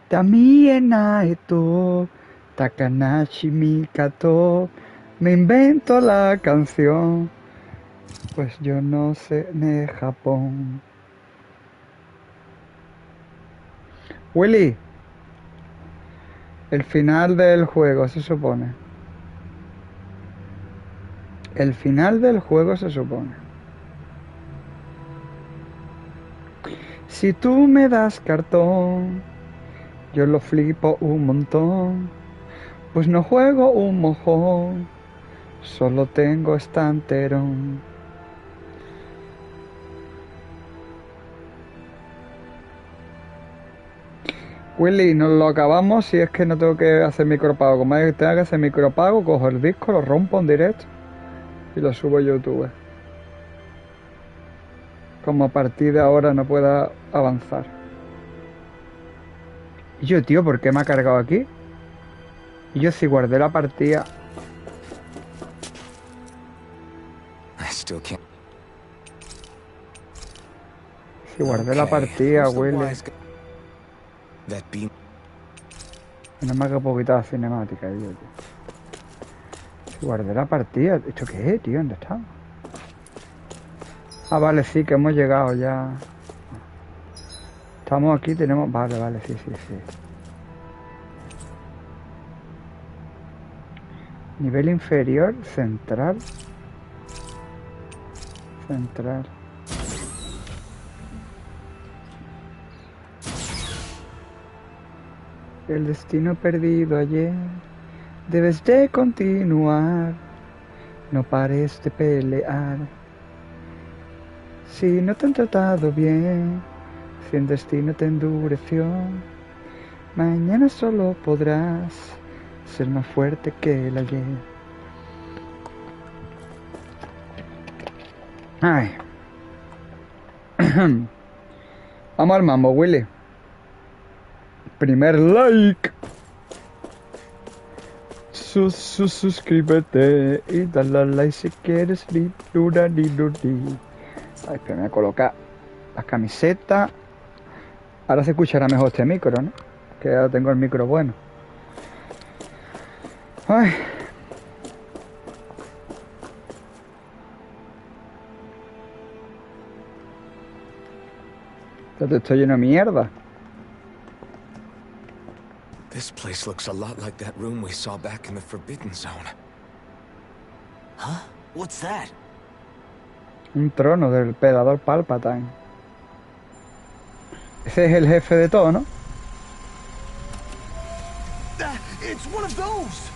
Tamien Naeto, Takanashi Mikato, me invento la canción, pues yo no sé de Japón. Willy, el final del juego se supone. El final del juego se supone. Si tú me das cartón, yo lo flipo un montón. Pues no juego un mojón, solo tengo estanterón. Willy, nos lo acabamos si es que no tengo que hacer micropago. Como es que tenga que hacer micropago, cojo el disco, lo rompo en directo y lo subo a YouTube. Como a partir de ahora no pueda avanzar. Y yo, tío, ¿por qué me ha cargado aquí? Y yo si guardé la partida. Si guardé la partida, Willy. No me haga poquita cinemática, yo, tío. Si guardé la partida. ¿Esto qué es, tío? ¿Dónde está? Ah, vale, sí, que hemos llegado ya. Estamos aquí, tenemos... Vale, vale, sí, sí, sí. Nivel inferior, central. Central. El destino perdido ayer. Debes de continuar. No pares de pelear. Si no te han tratado bien, si el destino te endureció, mañana solo podrás ser más fuerte que el ayer. Ay. Vamos al mambo, Willy. Primer like. Suscríbete y dale a like si quieres. Ay, pero me voy a colocar la camiseta. Ahora se escuchará mejor este micro, ¿no? Que ahora tengo el micro bueno. Ay. Te estoy lleno de mierda. This place looks a lot like that room we saw back in the Forbidden Zone. Huh? What's that? Un trono del emperador Palpatine. Ese es el jefe de todo, ¿no? It's one of those.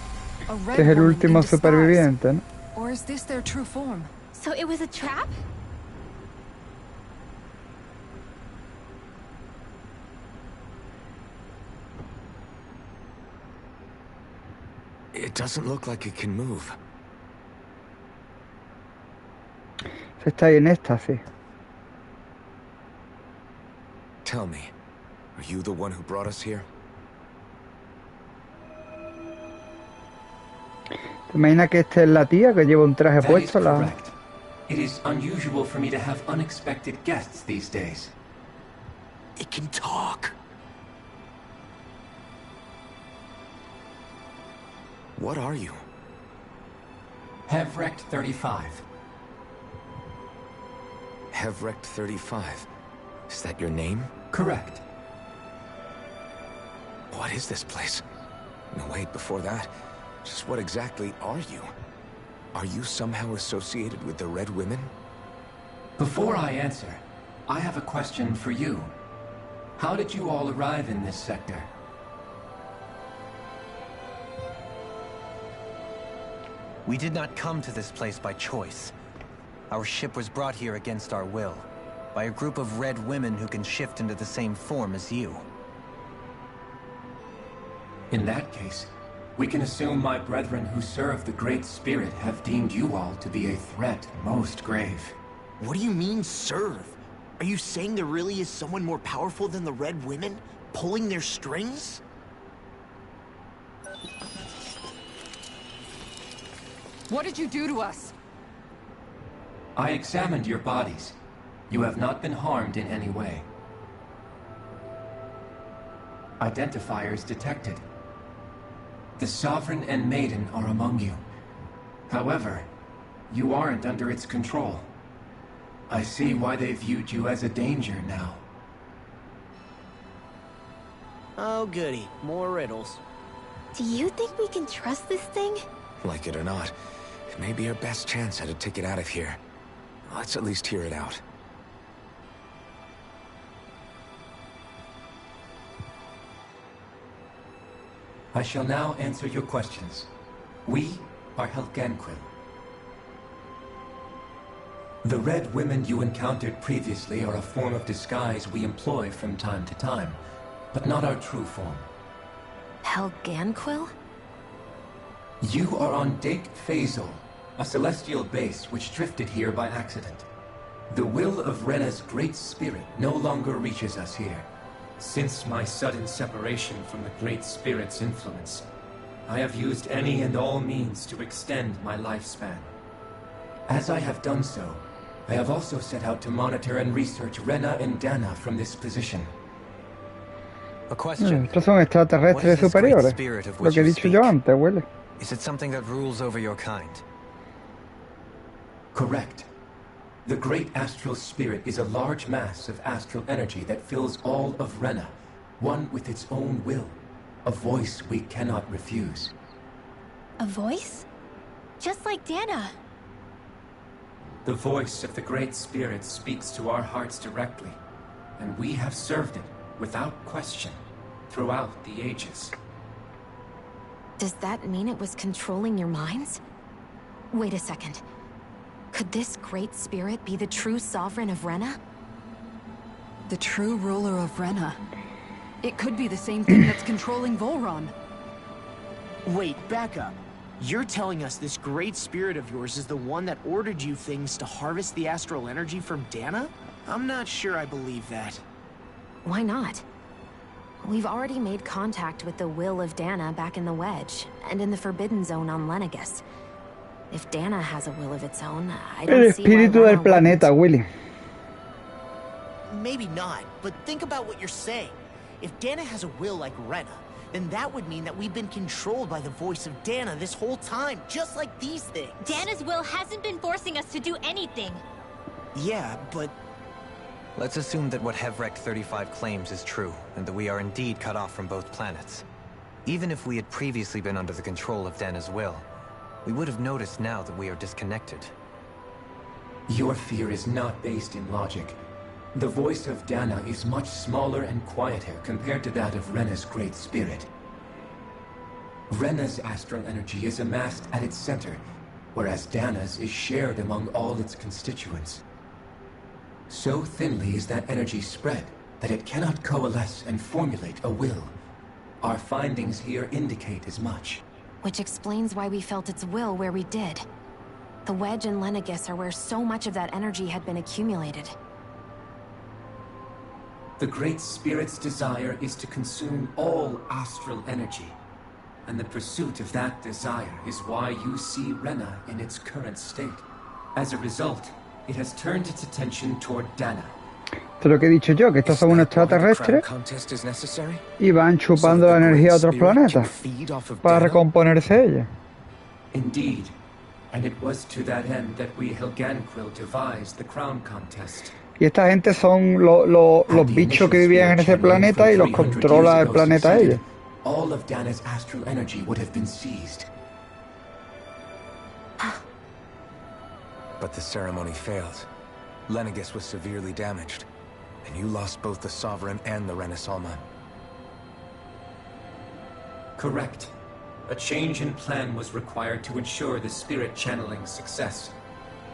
Este es el último superviviente, ¿no? Or is this their true form? So it was a trap? It doesn't look like it can move. Se está ahí en éxtasis. Tell me, are you the one who brought us here? ¿Te imaginas que esta es la tía que lleva un traje That puesto? is correct. It is unusual for me to have unexpected guests these days. It can talk. What are you? Hevrect 35. Hevrect 35. Is that your name? Correct. What is this place? No, wait, before that. Just what exactly are you? Are you somehow associated with the Red Women? Before I answer, I have a question for you. How did you all arrive in this sector? We did not come to this place by choice. Our ship was brought here against our will, by a group of red women who can shift into the same form as you. In that case, we can assume my brethren who serve the Great Spirit have deemed you all to be a threat most grave. What do you mean, serve? Are you saying there really is someone more powerful than the Red Women, pulling their strings? What did you do to us? I examined your bodies. You have not been harmed in any way. Identifiers detected. The Sovereign and Maiden are among you. However, you aren't under its control. I see why they viewed you as a danger now. Oh goody, more riddles. Do you think we can trust this thing? Like it or not, it may be our best chance at a ticket out of here. Let's at least hear it out. I shall now answer your questions. We are Helganquil. The Red Women you encountered previously are a form of disguise we employ from time to time, but not our true form. Helganquil? You are on Dake Phasol, a celestial base which drifted here by accident. The will of Rena's great spirit no longer reaches us here. Since my sudden separation from the Great Spirit's influence, I have used any and all means to extend my lifespan. As I have done so, I have also set out to monitor and research Rena and Dana from this position. A question. Estos son extraterrestres superiores. Lo que he dicho yo antes, huele. Is it something that rules over your kind? Correct. The Great Astral Spirit is a large mass of astral energy that fills all of Rena, one with its own will, a voice we cannot refuse. A voice? Just like Dana. The voice of the Great Spirit speaks to our hearts directly, and we have served it, without question, throughout the ages. Does that mean it was controlling your minds? Wait a second. Could this Great Spirit be the true Sovereign of Rena? The true ruler of Rena. It could be the same thing that's controlling Volron. Wait, back up. You're telling us this great spirit of yours is the one that ordered you things to harvest the astral energy from Dana? I'm not sure I believe that. Why not? We've already made contact with the will of Dana back in the Wedge, and in the Forbidden Zone on Lenegus. If Dana has a will of its own, I El don't see why espíritu del Rena planeta, wouldn't. Willy. Maybe not, but think about what you're saying. If Dana has a will like Rena, then that would mean that we've been controlled by the voice of Dana this whole time, just like these things. Dana's will hasn't been forcing us to do anything. Yeah, but... Let's assume that what Hevrek 35 claims is true, and that we are indeed cut off from both planets. Even if we had previously been under the control of Dana's will, we would have noticed now that we are disconnected. Your fear is not based in logic. The voice of Dana is much smaller and quieter compared to that of Rena's Great Spirit. Rena's astral energy is amassed at its center, whereas Dana's is shared among all its constituents. So thinly is that energy spread that it cannot coalesce and formulate a will. Our findings here indicate as much. Which explains why we felt its will where we did. The Wedge and Lenegus are where so much of that energy had been accumulated. The Great Spirit's desire is to consume all astral energy. And the pursuit of that desire is why you see Rena in its current state. As a result, it has turned its attention toward Dana. Esto es lo que he dicho yo, que estos son unos extraterrestres y van chupando la energía de otros planetas para recomponerse ella. Indeed, and it was to that end that we Helganquil devised the crown contest. Y esta gente son los bichos que vivían en ese planeta y los controla el planeta ella. All of Dana's astral energy would have been seized. But the ceremony failed. Lenegus was severely damaged, and you lost both the Sovereign and the Renasalma. Correct. A change in plan was required to ensure the spirit channeling success.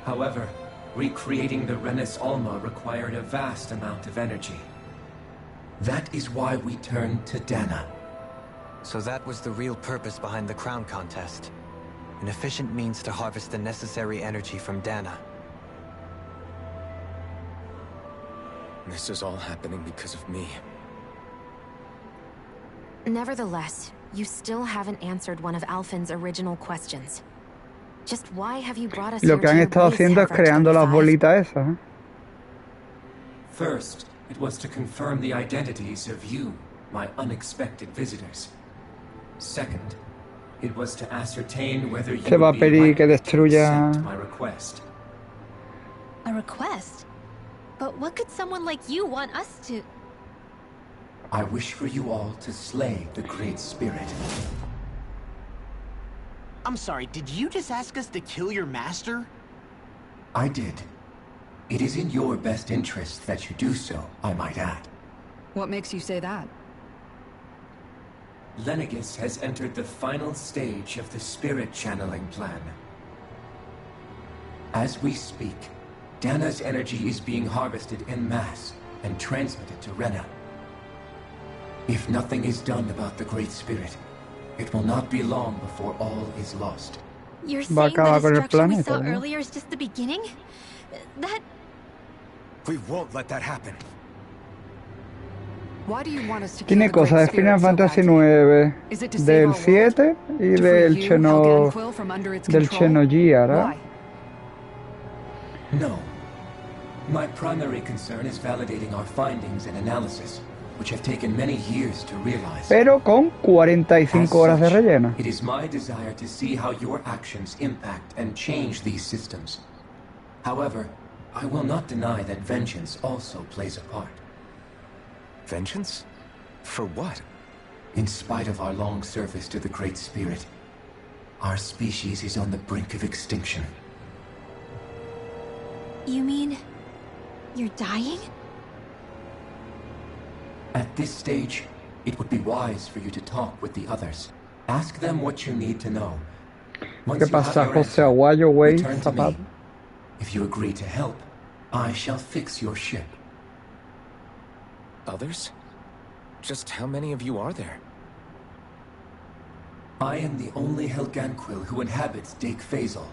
However, recreating the Renis Alma required a vast amount of energy. That is why we turned to Dana. So that was the real purpose behind the crown contest. An efficient means to harvest the necessary energy from Dana. This is all happening because of me. Nevertheless, you still haven't answered one of Alphen's original questions. Just why have you brought us Lo que han estado haciendo es creando las bolitas esas, ¿eh? First, it was to confirm the identities of you, my unexpected visitors. Second, it was to ascertain whether you Se va a would be pedir que likely to destruya. accept my request. A request? But what could someone like you want us to... I wish for you all to slay the Great Spirit. I'm sorry, did you just ask us to kill your master? I did. It is in your best interest that you do so, I might add. What makes you say that? Lenegis has entered the final stage of the spirit channeling plan. As we speak, Dana's energy is being harvested en masse and transmitted to Rena. If nothing is done about the Great Spirit, it will not be long before all is lost. You're Va a saying the acabar con el destruction we planeta, saw ¿no? earlier is just the beginning? That... We won't let that happen. Why do you want us to kill Tiene the Great cosas de Final Spirit so Fantasy badly? 9, Is it to save del our world? 7 y To free del you, Cheno, Helganquill, from under its del control? Xenogears. Why? No. My primary concern is validating our findings and analysis, which have taken many years to realize. Pero con 45 As horas de such, relleno. it is my desire to see how your actions impact and change these systems. However, I will not deny that vengeance also plays a part. Vengeance? For what? In spite of our long service to the Great Spirit, our species is on the brink of extinction. You mean... you're dying? At this stage, it would be wise for you to talk with the others. Ask them what you need to know. Once ¿Qué you have pasa, your José answer, Aguayo, güey? return to me. Zapato. If you agree to help, I shall fix your ship. Others? Just how many of you are there? I am the only Helganquill who inhabits Dake Faisal.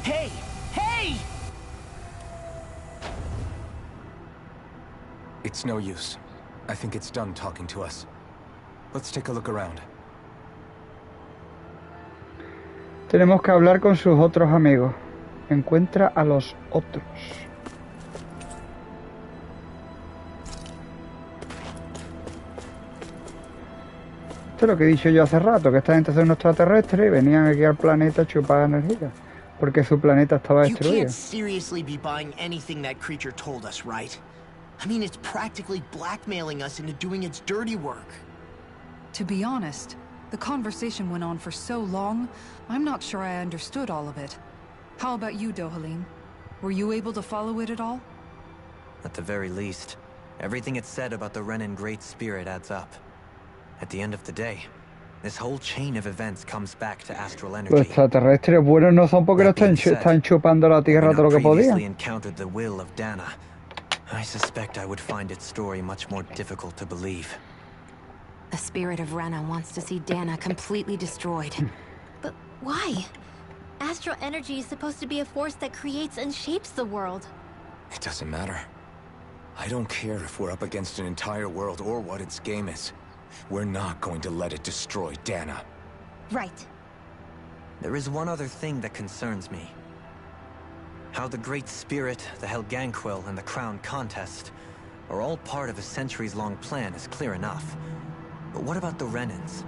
Hey! Hey! It's no use. I think it's done talking to us. Let's take a look around. Tenemos que hablar con sus otros amigos. Encuentra a los otros. Esto es lo que he dicho yo hace rato, que esta gente son extraterrestres y venían aquí al planeta a chupar energía, porque su planeta estaba You destruido. can't seriously be buying anything that creature told us, right? I mean, it's practically blackmailing us into doing its dirty work. To be honest, the conversation went on for so long, I'm not sure I understood all of it. How about you, Dohalim? Were you able to follow it at all? At the very least, everything it said about the Renan Great Spirit adds up. At the end of the day, this whole chain of events comes back to astral Los energy. extraterrestres buenos no son porque no están chupando la tierra todo lo que previously podían. encountered the will of Dana. I suspect I would find its story much more difficult to believe. The spirit of Rena wants to see Dana completely destroyed. But why? Astral energy is supposed to be a force that creates and shapes the world. It doesn't matter. I don't care if we're up against an entire world or what its game is. We're not going to let it destroy Dana. Right. There is one other thing that concerns me. How the Great Spirit, the Helganquill, and the Crown Contest are all part of a centuries-long plan is clear enough. But what about the Renans?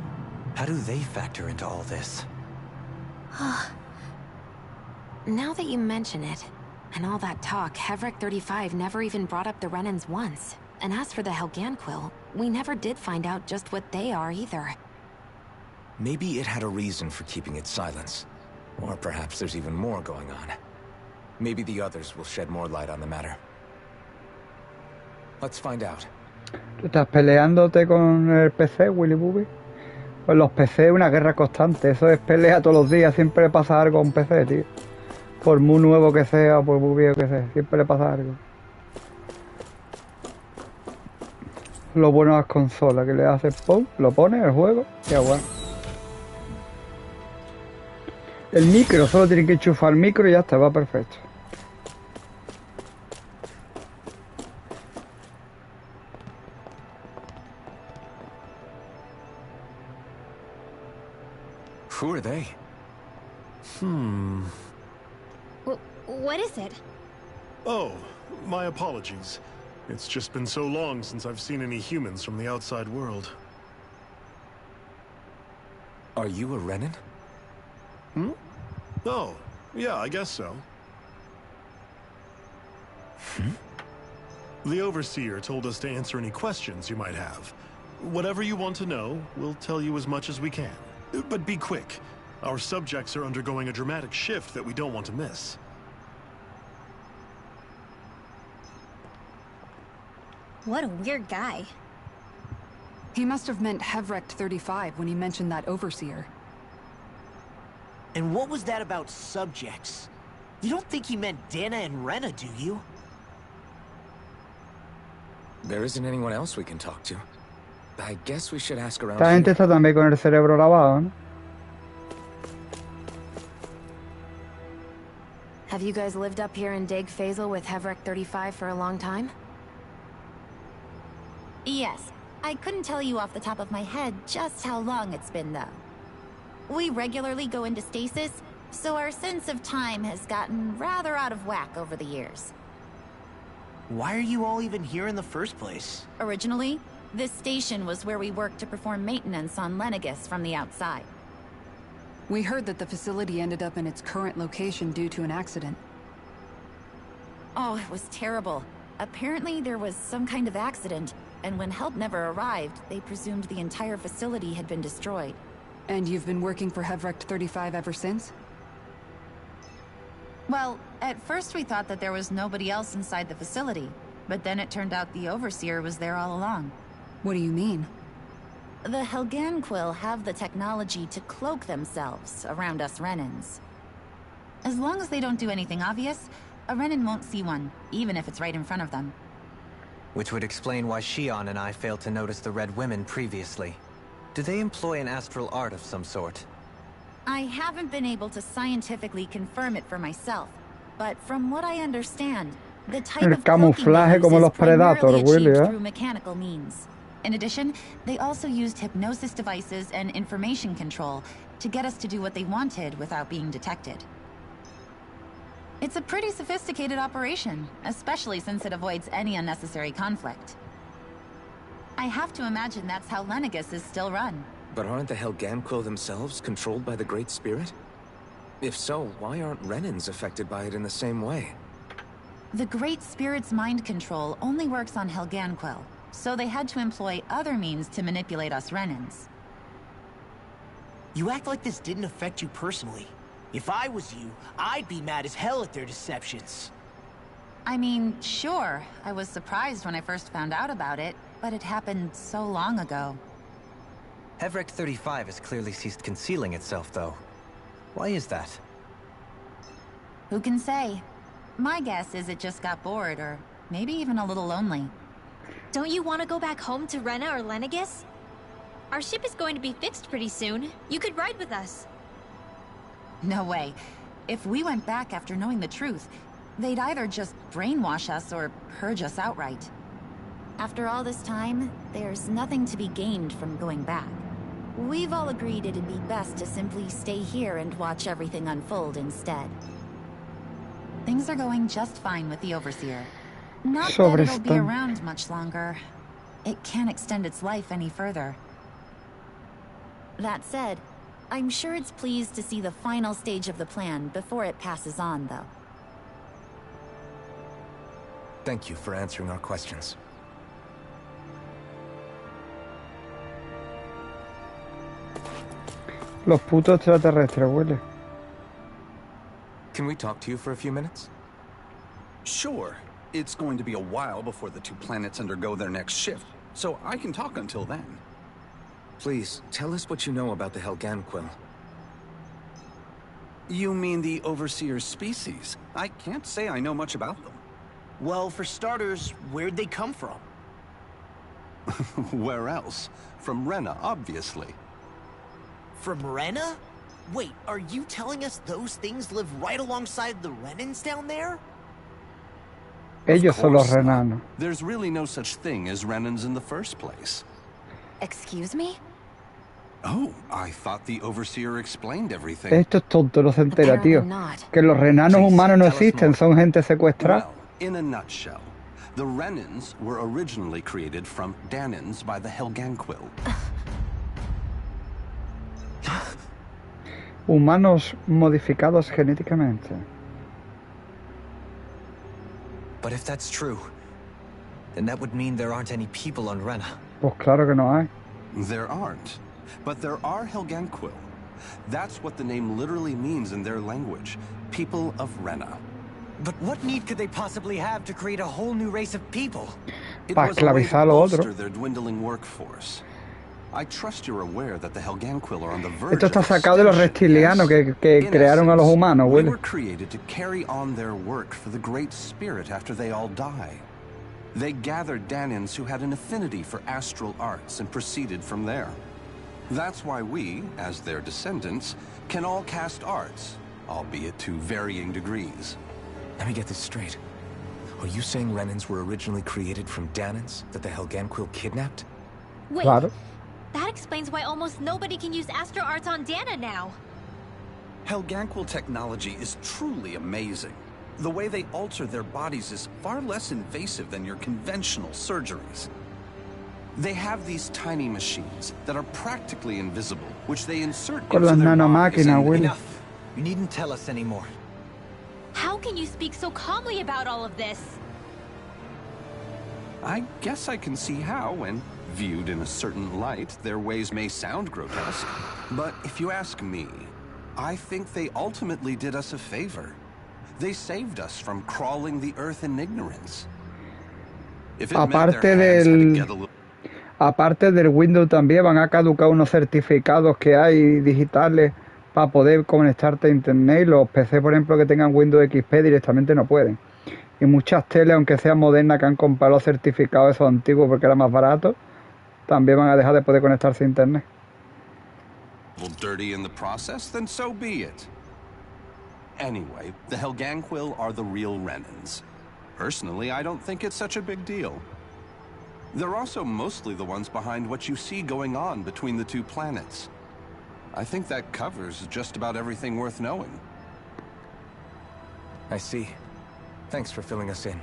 How do they factor into all this? Now that you mention it, and all that talk, Hevrek 35 never even brought up the Renans once. And as for the Helganquill, we never did find out just what they are either. Maybe it had a reason for keeping its silence. Or perhaps there's even more going on. Maybe the others will shed more light on the matter. Let's find out. ¿Tú estás peleándote con el PC, Willy Booby? Pues los PC es una guerra constante. Eso es pelea todos los días. Siempre le pasa algo a un PC, tío. Por muy nuevo que sea, por muy viejo que sea. Siempre le pasa algo. Lo bueno de las consolas, que le haces pum, lo pones, el juego y aguanta. El micro, solo tiene que enchufar el micro y ya está, va perfecto. Who are they? What is it? Oh, my apologies. It's just been so long since I've seen any humans from the outside world. Are you a Renan? Hmm? Oh, yeah, I guess so. The Overseer told us to answer any questions you might have. Whatever you want to know, we'll tell you as much as we can. But be quick. Our subjects are undergoing a dramatic shift that we don't want to miss. What a weird guy. He must have meant Hevrect 35 when he mentioned that Overseer. And what was that about subjects? You don't think he meant Dana and Rena, do you? There isn't anyone else we can talk to. I guess we should ask around Esta gente here. está también con el cerebro lavado, ¿no? Have you guys lived up here in Dig Faisal with Hevrect 35 for a long time? Yes. I couldn't tell you off the top of my head just how long it's been, though. We regularly go into stasis, so our sense of time has gotten rather out of whack over the years. Why are you all even here in the first place? Originally, this station was where we worked to perform maintenance on Lenegis from the outside. We heard that the facility ended up in its current location due to an accident. Oh, it was terrible. Apparently there was some kind of accident, and when help never arrived, they presumed the entire facility had been destroyed. And you've been working for Hevrect 35 ever since? Well, at first we thought that there was nobody else inside the facility, but then it turned out the Overseer was there all along. What do you mean? The Helganquil have the technology to cloak themselves around us Renans. As long as they don't do anything obvious, a Renan won't see one, even if it's right in front of them. Which would explain why Shion and I failed to notice the Red Women previously. Do they employ an astral art of some sort? I haven't been able to scientifically confirm it for myself, but from what I understand, the type El of cloaking camuflaje they como use los is primarily Predator, Willy, achieved ¿eh? through mechanical means. In addition, they also used hypnosis devices and information control to get us to do what they wanted without being detected. It's a pretty sophisticated operation, especially since it avoids any unnecessary conflict. I have to imagine that's how Lenegis is still run. But aren't the Helganquil themselves controlled by the Great Spirit? If so, why aren't Renans affected by it in the same way? The Great Spirit's mind control only works on Helganquil, so they had to employ other means to manipulate us Renans. You act like this didn't affect you personally. If I was you, I'd be mad as hell at their deceptions. I mean, sure, I was surprised when I first found out about it, but it happened so long ago. Hevrect 35 has clearly ceased concealing itself, though. Why is that? Who can say? My guess is it just got bored, or maybe even a little lonely. Don't you want to go back home to Rena or Lenegis? Our ship is going to be fixed pretty soon. You could ride with us. No way. If we went back after knowing the truth, they'd either just brainwash us or purge us outright. After all this time, there's nothing to be gained from going back. We've all agreed it'd be best to simply stay here and watch everything unfold instead. Things are going just fine with the Overseer. Not that it'll be around much longer. It can't extend its life any further. That said, I'm sure it's pleased to see the final stage of the plan before it passes on, though. Thank you for answering our questions. Los putos extraterrestres, Willy. Can we talk to you for a few minutes? Sure. It's going to be a while before the two planets undergo their next shift, so I can talk until then. Please, tell us what you know about the Helganquil. You mean the Overseer species? I can't say I know much about them. Well, for starters, where'd they come from? Where else? From Rena, obviously. From Rena? Wait, are you telling us those things live right alongside the Renans down there? Ellos son los renanos. There's really no such thing as Renans in the first place. Excuse me? Oh, I thought the Overseer explained everything. Esto es tonto, no se entera, tío. Que los renanos humanos no existen, son gente secuestrada. Well, In a nutshell, the Renans were originally created from Danans by the Helganquill. Humanos modificados genéticamente. But if that's true, then that would mean there aren't any people on Rena. Pues claro que no hay. There aren't, but there are Helganquill. That's what the name literally means in their language, people of Rena. But what need could they possibly have to create a whole new race of people? It Para was a way to esclavizar a lo otro. bolster their dwindling workforce. I trust you're aware that the Helganquill are on the verge Esto está of sacado de los extinction, reptilianos yes? que In crearon a los essence, humanos, we Willy. were created to carry on their work for the Great Spirit after they all die. They gathered Danans who had an affinity for astral arts and proceeded from there. That's why we, as their descendants, can all cast arts, albeit to varying degrees. Let me get this straight. Are you saying Renans were originally created from Danans that the Helganquill kidnapped? Wait, Claro. that explains why almost nobody can use astro arts on Dana now. Helganquill technology is truly amazing. The way they alter their bodies is far less invasive than your conventional surgeries. They have these tiny machines that are practically invisible, which they insert Con into las their bodies nanomáquinas, and- Willy. Enough. You needn't tell us anymore. How can you speak so calmly about all of this? I guess I can see how, when viewed in a certain light, their ways may sound grotesque. But if you ask me, I think they ultimately did us a favor. They saved us from crawling the earth in ignorance. If it meant Aparte their hands had to del- get a little... Aparte del Windows también van a caducar unos certificados que hay digitales para poder conectarte a internet. Los PC, por ejemplo, que tengan Windows XP directamente no pueden. Y muchas teles, aunque sean modernas, que han comprado los certificados esos antiguos porque era más barato, también van a dejar de poder conectarse a internet. dirty in the process, then so be it. Anyway, the Helganquill are the real Renans. Personally, I don't think it's such a big deal. They're also mostly the ones behind what you see going on between the two planets. I think that covers just about everything worth knowing. I see. Thanks for filling us in.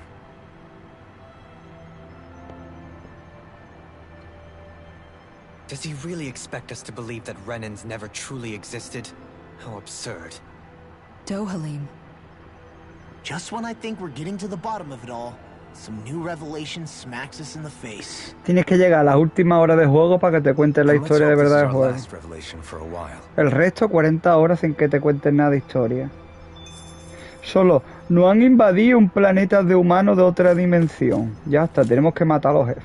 Does he really expect us to believe that Renans never truly existed? How absurd. Dohalim. Just when I think we're getting to the bottom of it all, some new revelation smacks us in the face. Tienes que llegar a las últimas horas de juego para que te cuenten la And let's historia de hope this is verdad del our juego. last revelation for a while. El resto, 40 horas sin que te cuenten nada de historia. Solo, no han invadido un planeta de humanos de otra dimensión. Ya está, tenemos que matar a los jefes.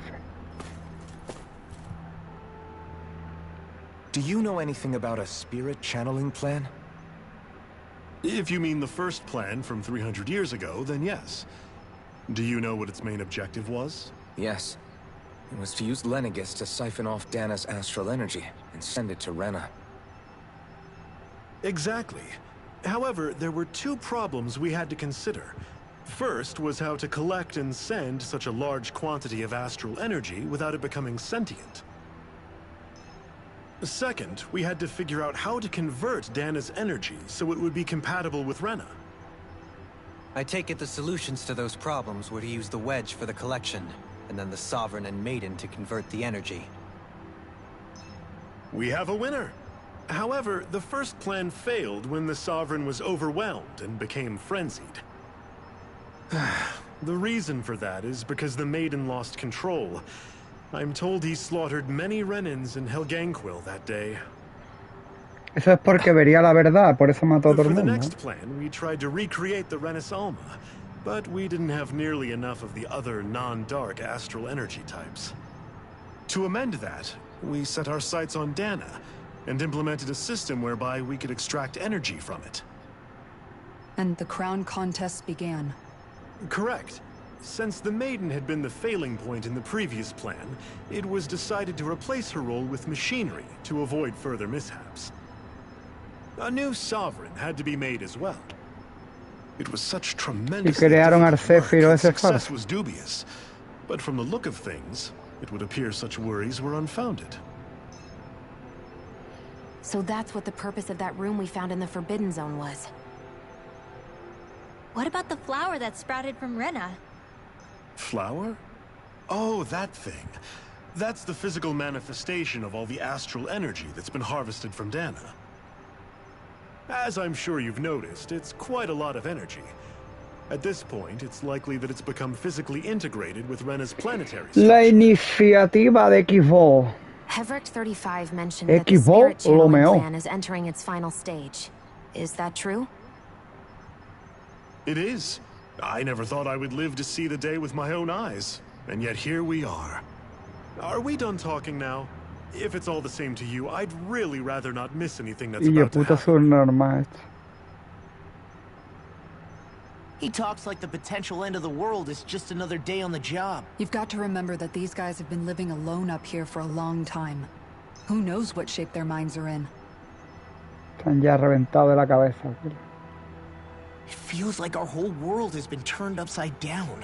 Do you know anything about a spirit channeling plan? If you mean the first plan from 300 years ago, then yes. Do you know what its main objective was? Yes. It was to use Lenegis to siphon off Dana's astral energy and send it to Rena. Exactly. However, there were two problems we had to consider. First was how to collect and send such a large quantity of astral energy without it becoming sentient. Second, we had to figure out how to convert Dana's energy so it would be compatible with Rena. I take it the solutions to those problems were to use the wedge for the collection, and then the Sovereign and Maiden to convert the energy. We have a winner. However, the first plan failed when the Sovereign was overwhelmed and became frenzied. The reason for that is because the Maiden lost control. I'm told he slaughtered many Renans in Helganquill that day. Eso es porque vería la verdad, por eso mató a todo For el the mundo. next plan, we tried to recreate the Renis Alma, but we didn't have nearly enough of the other non-dark astral energy types. To amend that, we set our sights on Dana, and implemented a system whereby we could extract energy from it. And the crown contest began. Correct. Since the Maiden had been the failing point in the previous plan, it was decided to replace her role with machinery to avoid further mishaps. A new Sovereign had to be made as well. It was such tremendous. crearon al Céfiro ese Success farso. was dubious, but from the look of things, it would appear such worries were unfounded. So that's what the purpose of that room we found in the Forbidden Zone was. What about the flower that sprouted from Rena? Flower? Oh, that thing. That's the physical manifestation of all the astral energy that's been harvested from Dana. As I'm sure you've noticed, it's quite a lot of energy. At this point, it's likely that it's become physically integrated with Rena's planetary structure. La iniciativa de Xbox. Hevrek 35 mentioned that the spirit channeling plan is entering its final stage. Is that true? It is. I never thought I would live to see the day with my own eyes. And yet here we are. Are we done talking now? If it's all the same to you, I'd really rather not miss anything that's about to happen. He talks like the potential end of the world is just another day on the job. You've got to remember that these guys have been living alone up here for a long time. Who knows what shape their minds are in? Están ya reventados de la cabeza. It feels like our whole world has been turned upside down.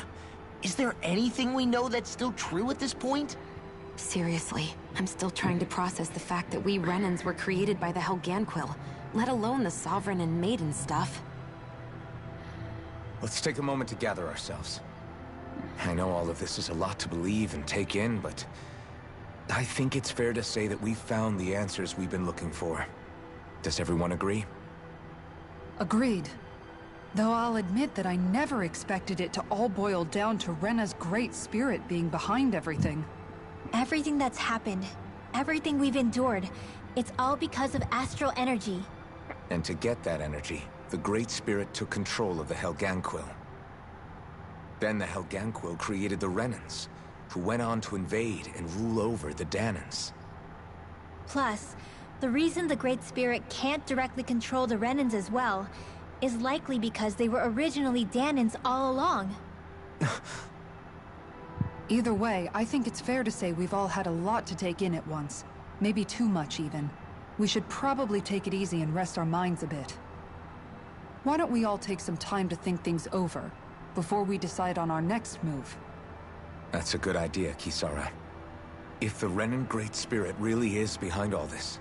Is there anything we know that's still true at this point? Seriously, I'm still trying to process the fact that we Renans were created by the Helganquil, let alone the Sovereign and Maiden stuff. Let's take a moment to gather ourselves. I know all of this is a lot to believe and take in, but I think it's fair to say that we've found the answers we've been looking for. Does everyone agree? Agreed. Though I'll admit that I never expected it to all boil down to Rena's great spirit being behind everything. Everything that's happened, everything we've endured, it's all because of astral energy. And to get that energy, the Great Spirit took control of the Helganquil. Then the Helganquil created the Renans, who went on to invade and rule over the Danans. Plus, the reason the Great Spirit can't directly control the Renans as well is likely because they were originally Danans all along. Either way, I think it's fair to say we've all had a lot to take in at once. Maybe too much, even. We should probably take it easy and rest our minds a bit. Why don't we all take some time to think things over, before we decide on our next move? That's a good idea, Kisara. If the Renan Great Spirit really is behind all this,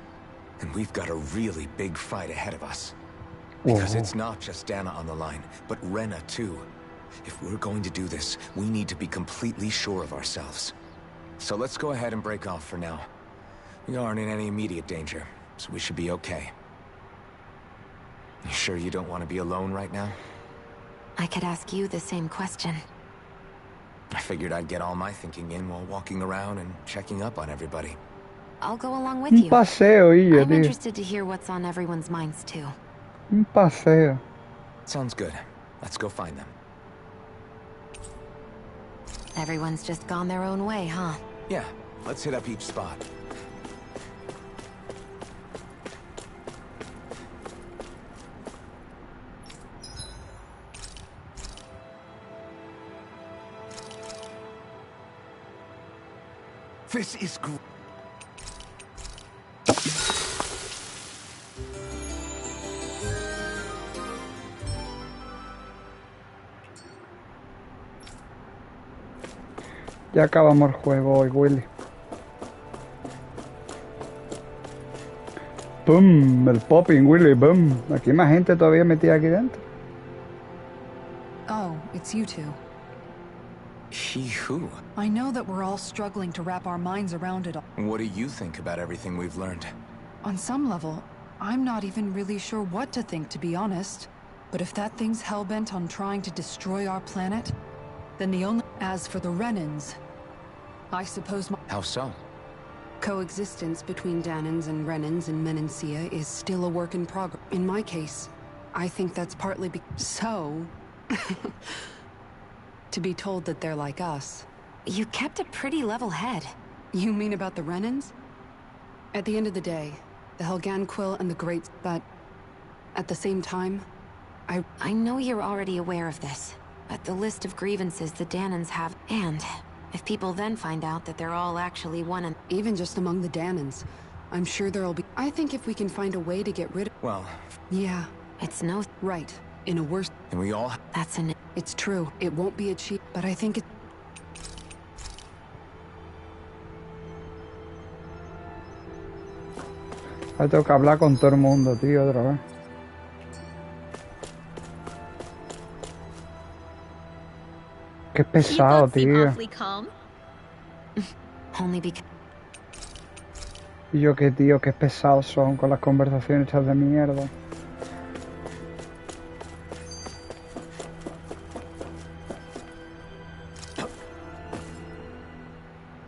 then we've got a really big fight ahead of us. Because it's not just Dana on the line, but Rena too. If we're going to do this, we need to be completely sure of ourselves. So let's go ahead and break off for now. We aren't in any immediate danger, so we should be okay. You sure you don't want to be alone right now? I could ask you the same question. I figured I'd get all my thinking in while walking around and checking up on everybody. I'll go along with you. I'm interested to hear what's on everyone's minds too. Un paseo. Sounds good. Let's go find them. Everyone's just gone their own way, huh? Yeah, let's hit up each spot. This is great. Ya acabamos el juego hoy, Willy. ¡Pum! El popping, Willy, ¡pum! Aquí hay más gente todavía metida aquí dentro. Oh, it's you two. He who? I know that we're all struggling to wrap our minds around it all. What do you think about everything we've learned? On some level, I'm not even really sure what to think, to be honest. But if that thing's hellbent on trying to destroy our planet, then the only... As for the Renans, I suppose my... How so? Coexistence between Danans and Renans in Menancia is still a work in progress. In my case, I think that's partly so... to be told that they're like us. You kept a pretty level head. You mean about the Renans? At the end of the day, the Helganquil and the Great... But at the same time, I know you're already aware of this, but the list of grievances the Danans have... And if people then find out that they're all actually one and... Even just among the Danans, I'm sure there'll be... I think if we can find a way to get rid of... Well... Yeah. It's no... Right. In a worse... And we all... That's an... It's true. It won't be achieved, but I think it... Ahora tengo que hablar con todo el mundo, tío, otra vez. Qué pesado, tío. Y yo qué tío, qué pesados son con las conversaciones estas de mierda.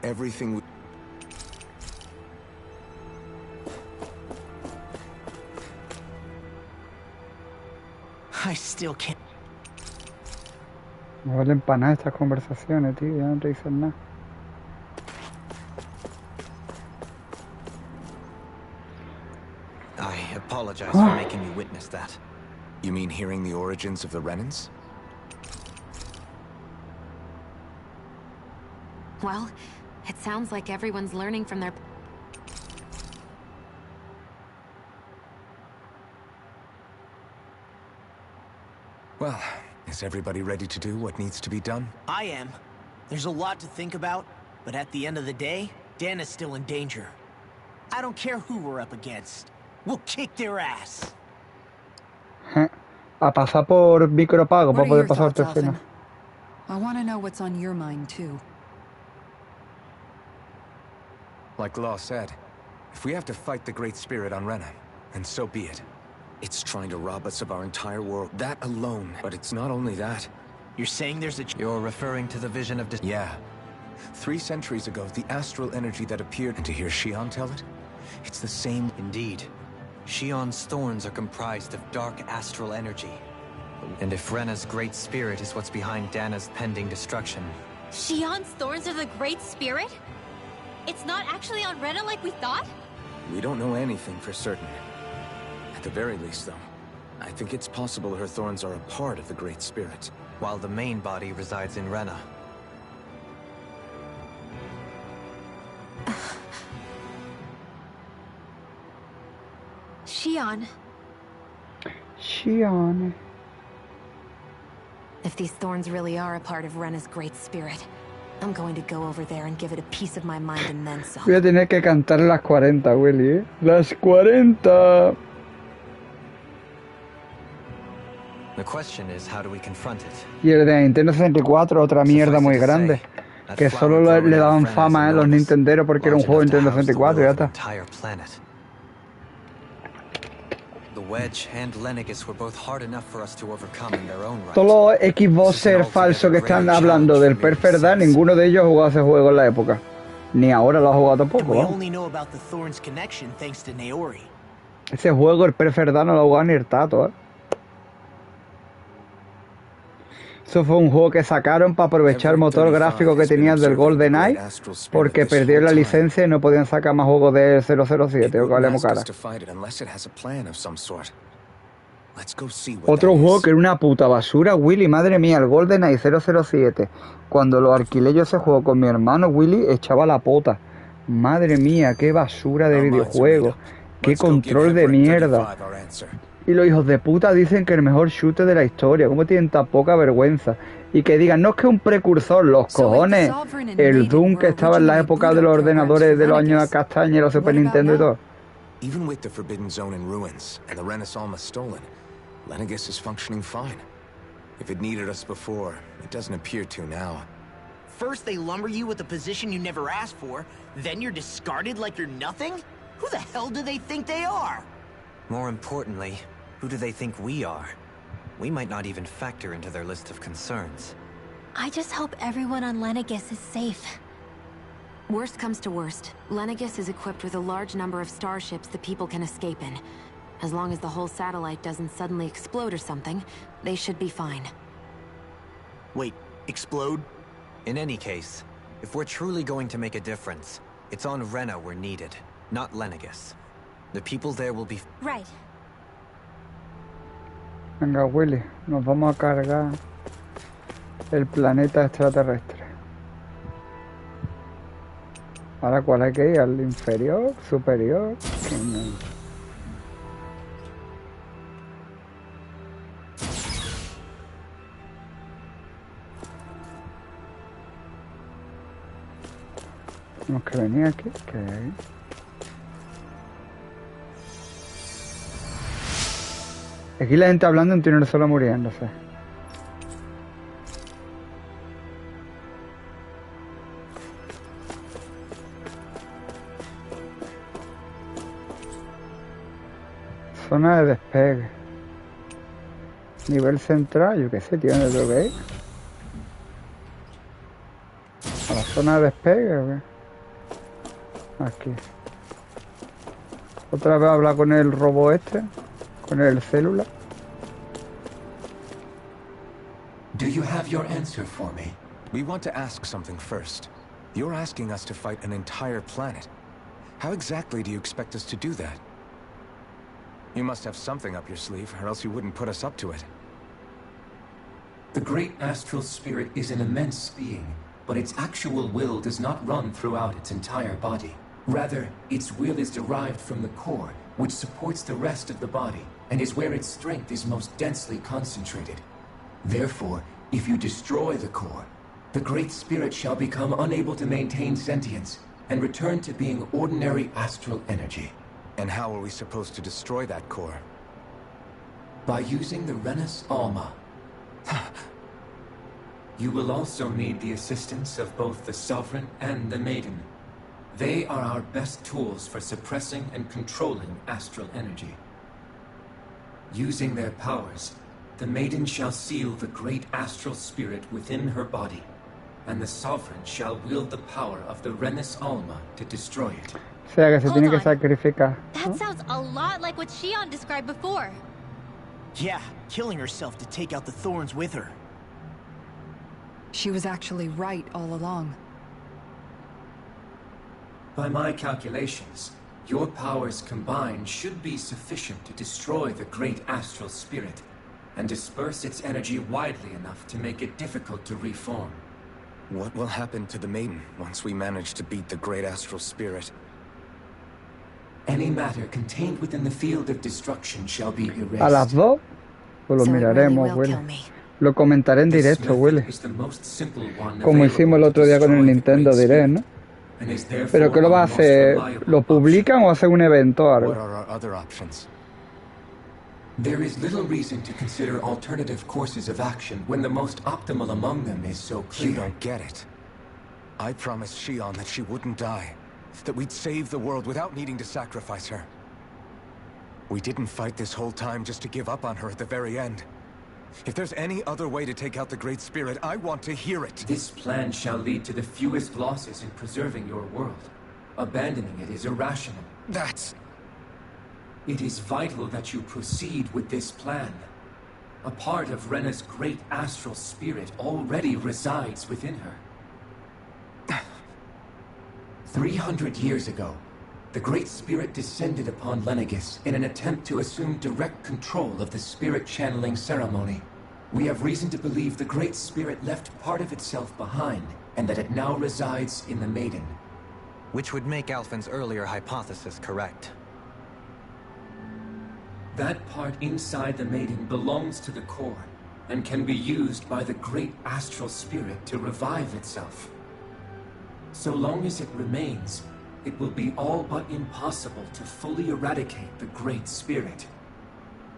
Everything I still can't. Me valen para nada estas conversaciones, tío. Ya no te dicen nada. I apologize for making you witness that. You mean hearing the origins of the Renans? Well, it sounds like everyone's learning from their... Well, is everybody ready to do what needs to be done? I am. There's a lot to think about, but at the end of the day, Dan is still in danger. I don't care who we're up against. We'll kick their ass. A pasar por micropago para poder pasarte el final. I want to know what's on your mind too. Like Law said, if we have to fight the Great Spirit on Rena, then so be it. It's trying to rob us of our entire world, that alone. But it's not only that. You're saying there's a... You're referring to the vision of... Yeah. 3 centuries ago, the astral energy that appeared... And to hear Shion tell it? It's the same... Indeed. Shion's thorns are comprised of dark astral energy. And if Rena's Great Spirit is what's behind Dana's pending destruction... Shion's thorns are the Great Spirit? It's not actually on Rena like we thought? We don't know anything for certain. At the very least, though, I think it's possible her thorns are a part of the Great Spirit. While the main body resides in Rena. Shion. Shion. If these thorns really are a part of Rena's Great Spirit, I'm going to go over there and give it a piece of my mind and then some. Voy a tener que cantar las 40, Willy, ¿eh? Las 40. The question is, how do we confront it? Y el de Nintendo 64, otra mierda muy grande. Que solo le daban fama a los nintenderos porque era un juego de Nintendo 64 y ya está. Todos los Xboxers falsos que están hablando del Perferdad, ninguno de ellos jugó ese juego en la época. Ni ahora lo ha jugado tampoco, ¿no? Ese juego, el Perferdad, no lo ha jugado ni el Tato, ¿eh? Eso fue un juego que sacaron para aprovechar el motor gráfico que tenían del GoldenEye, porque perdieron la licencia y no podían sacar más juegos de 007, o que valemos cara. Otro juego que era una puta basura, Willy, madre mía, el GoldenEye 007. Cuando lo alquilé yo ese juego con mi hermano, Willy echaba la pota. Madre mía, qué basura de videojuego, qué control de mierda. Y los hijos de puta dicen que el mejor shooter de la historia. ¿Cómo tienen tan poca vergüenza? Y que digan, no es que un precursor, los cojones. El Doom que estaba en la época de los ordenadores de los años castaña, los Super Nintendo y todo. Even with the Forbidden Zone in ruins and the Renaissance almost stolen, Lenegis is functioning fine. If it needed us before, it doesn't appear to now. First they lumber you with a position you never asked for, then you're discarded like you're nothing? Who the hell do they think they are? More importantly, who do they think we are? We might not even factor into their list of concerns. I just hope everyone on Lenegis is safe. Worst comes to worst, Lenegis is equipped with a large number of starships the people can escape in. As long as the whole satellite doesn't suddenly explode or something, they should be fine. Wait, explode? In any case, if we're truly going to make a difference, it's on Rena we're needed, not Lenegis. The people there will be... Right. Venga, Willy, nos vamos a cargar el planeta extraterrestre. Ahora, ¿cuál hay que ir? ¿Al inferior? ¿Superior? Tenemos que venir aquí, que hay ahí. Aquí la gente hablando en uno solo muriéndose. Zona de despegue. Nivel central, yo qué sé, tío, ¿dónde tengo que ir? ¿A la zona de despegue o qué? Aquí. Otra vez habla con el robot este, con el célula. Do you have your answer for me? We want to ask something first. You're asking us to fight an entire planet. How exactly do you expect us to do that? You must have something up your sleeve, or else you wouldn't put us up to it. The great astral spirit is an immense being, but its actual will does not run throughout its entire body. Rather, its will is derived from the core, which supports the rest of the body, and is where its strength is most densely concentrated. Therefore, if you destroy the core, the Great Spirit shall become unable to maintain sentience, and return to being ordinary astral energy. And how are we supposed to destroy that core? By using the Renus Alma. You will also need the assistance of both the Sovereign and the Maiden. They are our best tools for suppressing and controlling astral energy. Using their powers, the Maiden shall seal the great astral spirit within her body, and the Sovereign shall wield the power of the Renus Alma to destroy it. O sea que se tiene que sacrificar. That sounds a lot like what Shion described before. Yeah, killing herself to take out the thorns with her. She was actually right all along. By my calculations, your powers combined should be sufficient to destroy the great astral spirit, and disperse its energy widely enough to make it difficult to reform. What will happen to the Maiden once we manage to beat the great astral spirit? Any matter contained within the field of destruction shall be erased. A las dos, pues lo miraremos, Willy. Lo comentaré en directo, Willy. Como hicimos el otro día con el Nintendo Direct, ¿no? Pero ¿qué lo va a hacer? ¿Lo publican o hacen un evento o algo? What are our other options? There is little reason to consider alternative courses of action when the most optimal among them is so clear. You don't get it. I promised Shion that she wouldn't die, that we'd save the world without needing to sacrifice her. We didn't fight this whole time just to give up on her at the very end. If there's any other way to take out the Great Spirit, I want to hear it. This plan shall lead to the fewest losses in preserving your world. Abandoning it is irrational. That's... It is vital that you proceed with this plan. A part of Rena's great astral spirit already resides within her. 300 years ago, the Great Spirit descended upon Lenegis in an attempt to assume direct control of the spirit channeling ceremony. We have reason to believe the Great Spirit left part of itself behind, and that it now resides in the Maiden. Which would make Alphen's earlier hypothesis correct. That part inside the Maiden belongs to the core, and can be used by the great astral spirit to revive itself. So long as it remains, it will be all but impossible to fully eradicate the Great Spirit.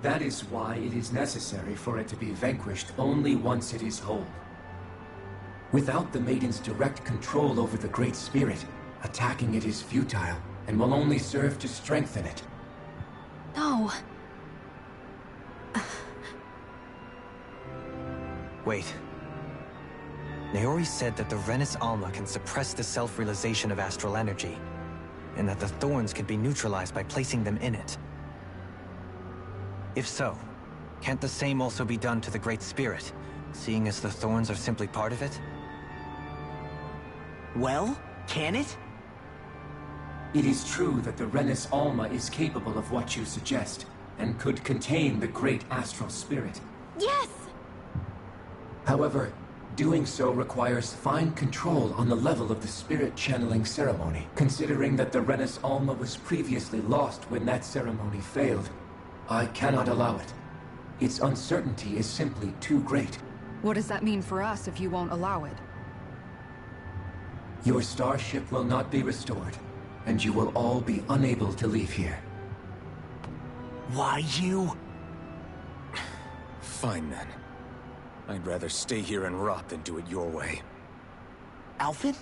That is why it is necessary for it to be vanquished only once it is whole. Without the Maiden's direct control over the Great Spirit, attacking it is futile, and will only serve to strengthen it. No. Wait. Naori said that the Renus Alma can suppress the self-realization of astral energy, and that the thorns can be neutralized by placing them in it. If so, can't the same also be done to the Great Spirit, seeing as the thorns are simply part of it? Well, can it? It is true that the Renus Alma is capable of what you suggest, and could contain the great astral spirit. Yes! However, doing so requires fine control on the level of the spirit channeling ceremony, considering that the Renus Alma was previously lost when that ceremony failed. I cannot allow it. Its uncertainty is simply too great. What does that mean for us if you won't allow it? Your starship will not be restored, and you will all be unable to leave here. Why you? Fine then. I'd rather stay here and rot than do it your way. Alphen?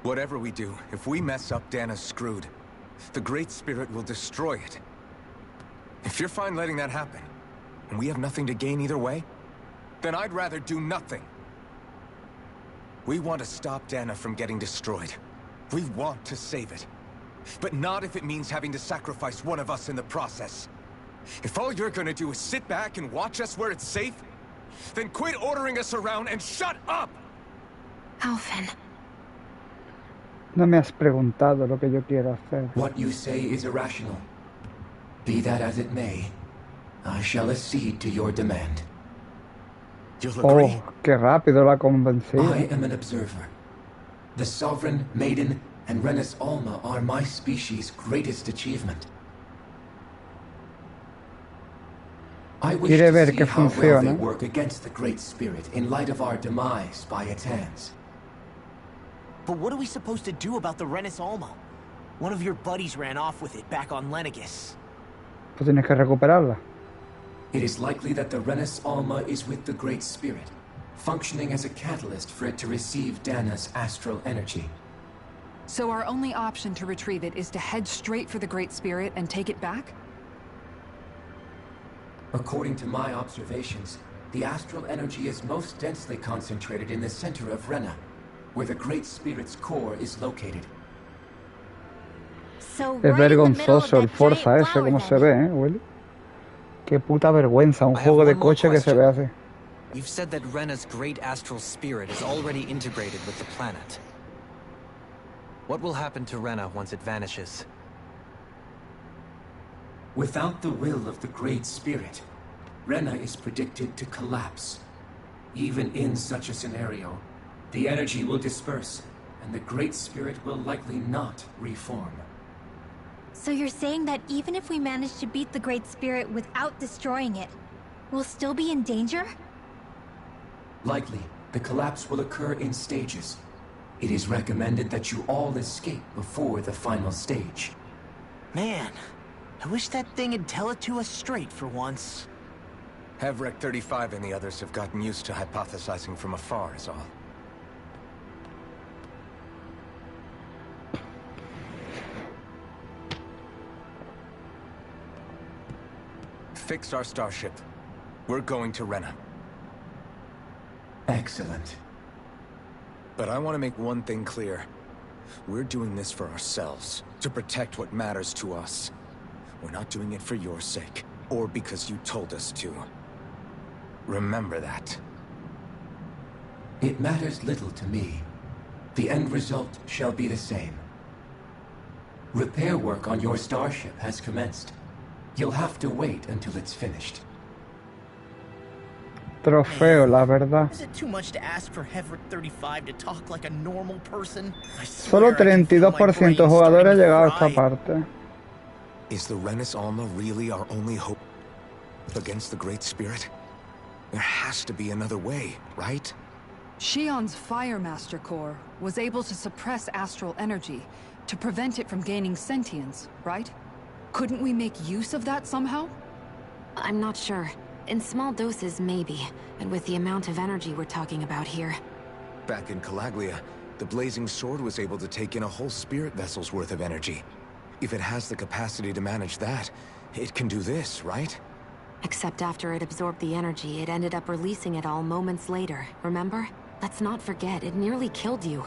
Whatever we do, if we mess up, Dana's screwed. The Great Spirit will destroy it. If you're fine letting that happen, and we have nothing to gain either way, then I'd rather do nothing. We want to stop Dana from getting destroyed. We want to save it. But not if it means having to sacrifice one of us in the process. If all you're gonna do is sit back and watch us where it's safe, then quit ordering us around and shut up! Alvin. No me has preguntado lo que yo quiero hacer. What you say is irrational. Be that as it may, I shall accede to your demand. You'll agree? Oh, qué rápido la convencido. I am an observer. The Sovereign, Maiden, and Renis Alma are my species' greatest achievement. I wish Quiere to ver see que how well they funciona. work against the Great Spirit in light of our demise by its hands. But what are we supposed to do about the Renis Alma? One of your buddies ran off with it back on Lenegus. Pues tienes que recuperarla. It is likely that the Renis Alma is with the Great Spirit, functioning as a catalyst for it to receive Dana's astral energy. So our only option to retrieve it is to head straight for the Great Spirit and take it back? According to my observations, the astral energy is most densely concentrated in the center of Rena, where the Great Spirit's core is located. So Es right in the middle of vergonzoso el that Forza giant ese, flower como se then. ve, Willy. Qué puta vergüenza, un I have juego de one more coche que se question. ve así. You've said that Rena's great astral spirit is already integrated with the planet. What will happen to Rena once it vanishes? Without the will of the Great Spirit, Rena is predicted to collapse. Even in such a scenario, the energy will disperse, and the Great Spirit will likely not reform. So you're saying that even if we manage to beat the Great Spirit without destroying it, we'll still be in danger? Likely, the collapse will occur in stages. It is recommended that you all escape before the final stage. Man, I wish that thing would tell it to us straight for once. Hevrek 35 and the others have gotten used to hypothesizing from afar is all. Fix our starship. We're going to Rena. Excellent. But I want to make one thing clear. We're doing this for ourselves, to protect what matters to us. We're not doing it for your sake, or because you told us to. Remember that. It matters little to me. The end result shall be the same. Repair work on your starship has commenced. You'll have to wait until it's finished. Trofeo, la verdad. Is it too much to ask for Hevrek 35 to talk like a normal person? I Solo swear I can feel my 32% brain jugadores starting to llegado a esta fry. parte. Is the Renis Alma really our only hope against the Great Spirit? There has to be another way, right? Shion's Fire Master Core was able to suppress astral energy to prevent it from gaining sentience, right? Couldn't we make use of that somehow? I'm not sure. In small doses, maybe. And with the amount of energy we're talking about here. Back in Calaglia, the Blazing Sword was able to take in a whole spirit vessel's worth of energy. If it has the capacity to manage that, it can do this, right? Except after it absorbed the energy, it ended up releasing it all moments later, remember? Let's not forget, it nearly killed you.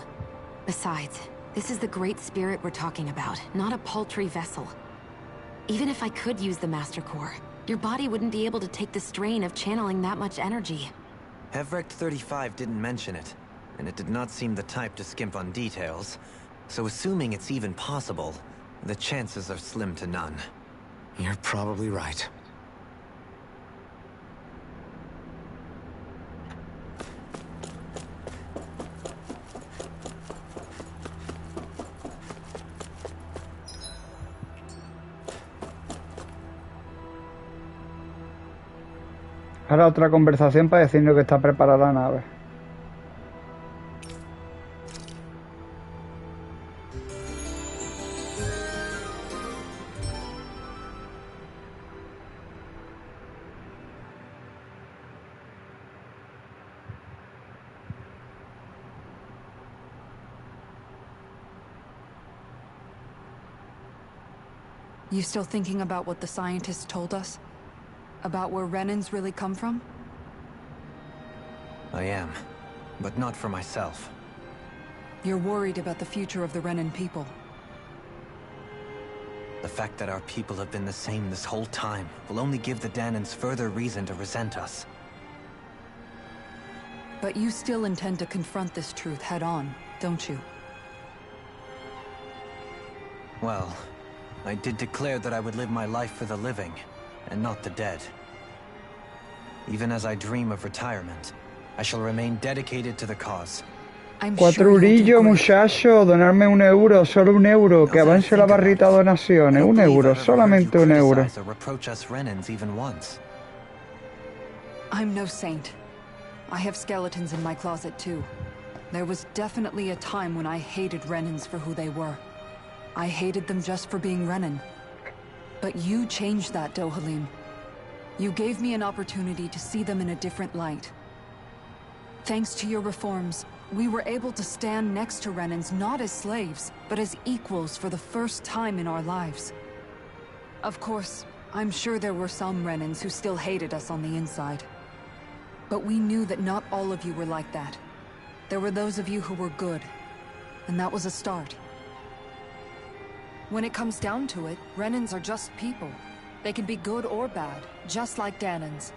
Besides, this is the Great Spirit we're talking about, not a paltry vessel. Even if I could use the Master Core, your body wouldn't be able to take the strain of channeling that much energy. Hevrek 35 didn't mention it, and it did not seem the type to skimp on details. So assuming it's even possible, the chances are slim to none. You're probably right. Ahora otra conversación para decirnos que está preparada la nave. You still thinking about what the scientists told us? About where Renans really come from? I am, but not for myself. You're worried about the future of the Renan people. The fact that our people have been the same this whole time will only give the Danans further reason to resent us. But you still intend to confront this truth head-on, don't you? Well, I did declare that I would live my life for the living, and not the dead. Even as I dream of retirement, I shall remain dedicated to the cause. Cuatrurillo, muchacho, donarme €1, solo €1, que avance la barrita de donaciones, €1, solamente €1. I'm no saint. I have skeletons in my closet too. There was definitely a time when I hated Renans for who they were. I hated them just for being Renan. But you changed that, Dohalim. You gave me an opportunity to see them in a different light. Thanks to your reforms, we were able to stand next to Renans not as slaves, but as equals for the first time in our lives. Of course, I'm sure there were some Renans who still hated us on the inside. But we knew that not all of you were like that. There were those of you who were good, and that was a start. When it comes down to it, Renans are just people. They can be good or bad, just like Danans.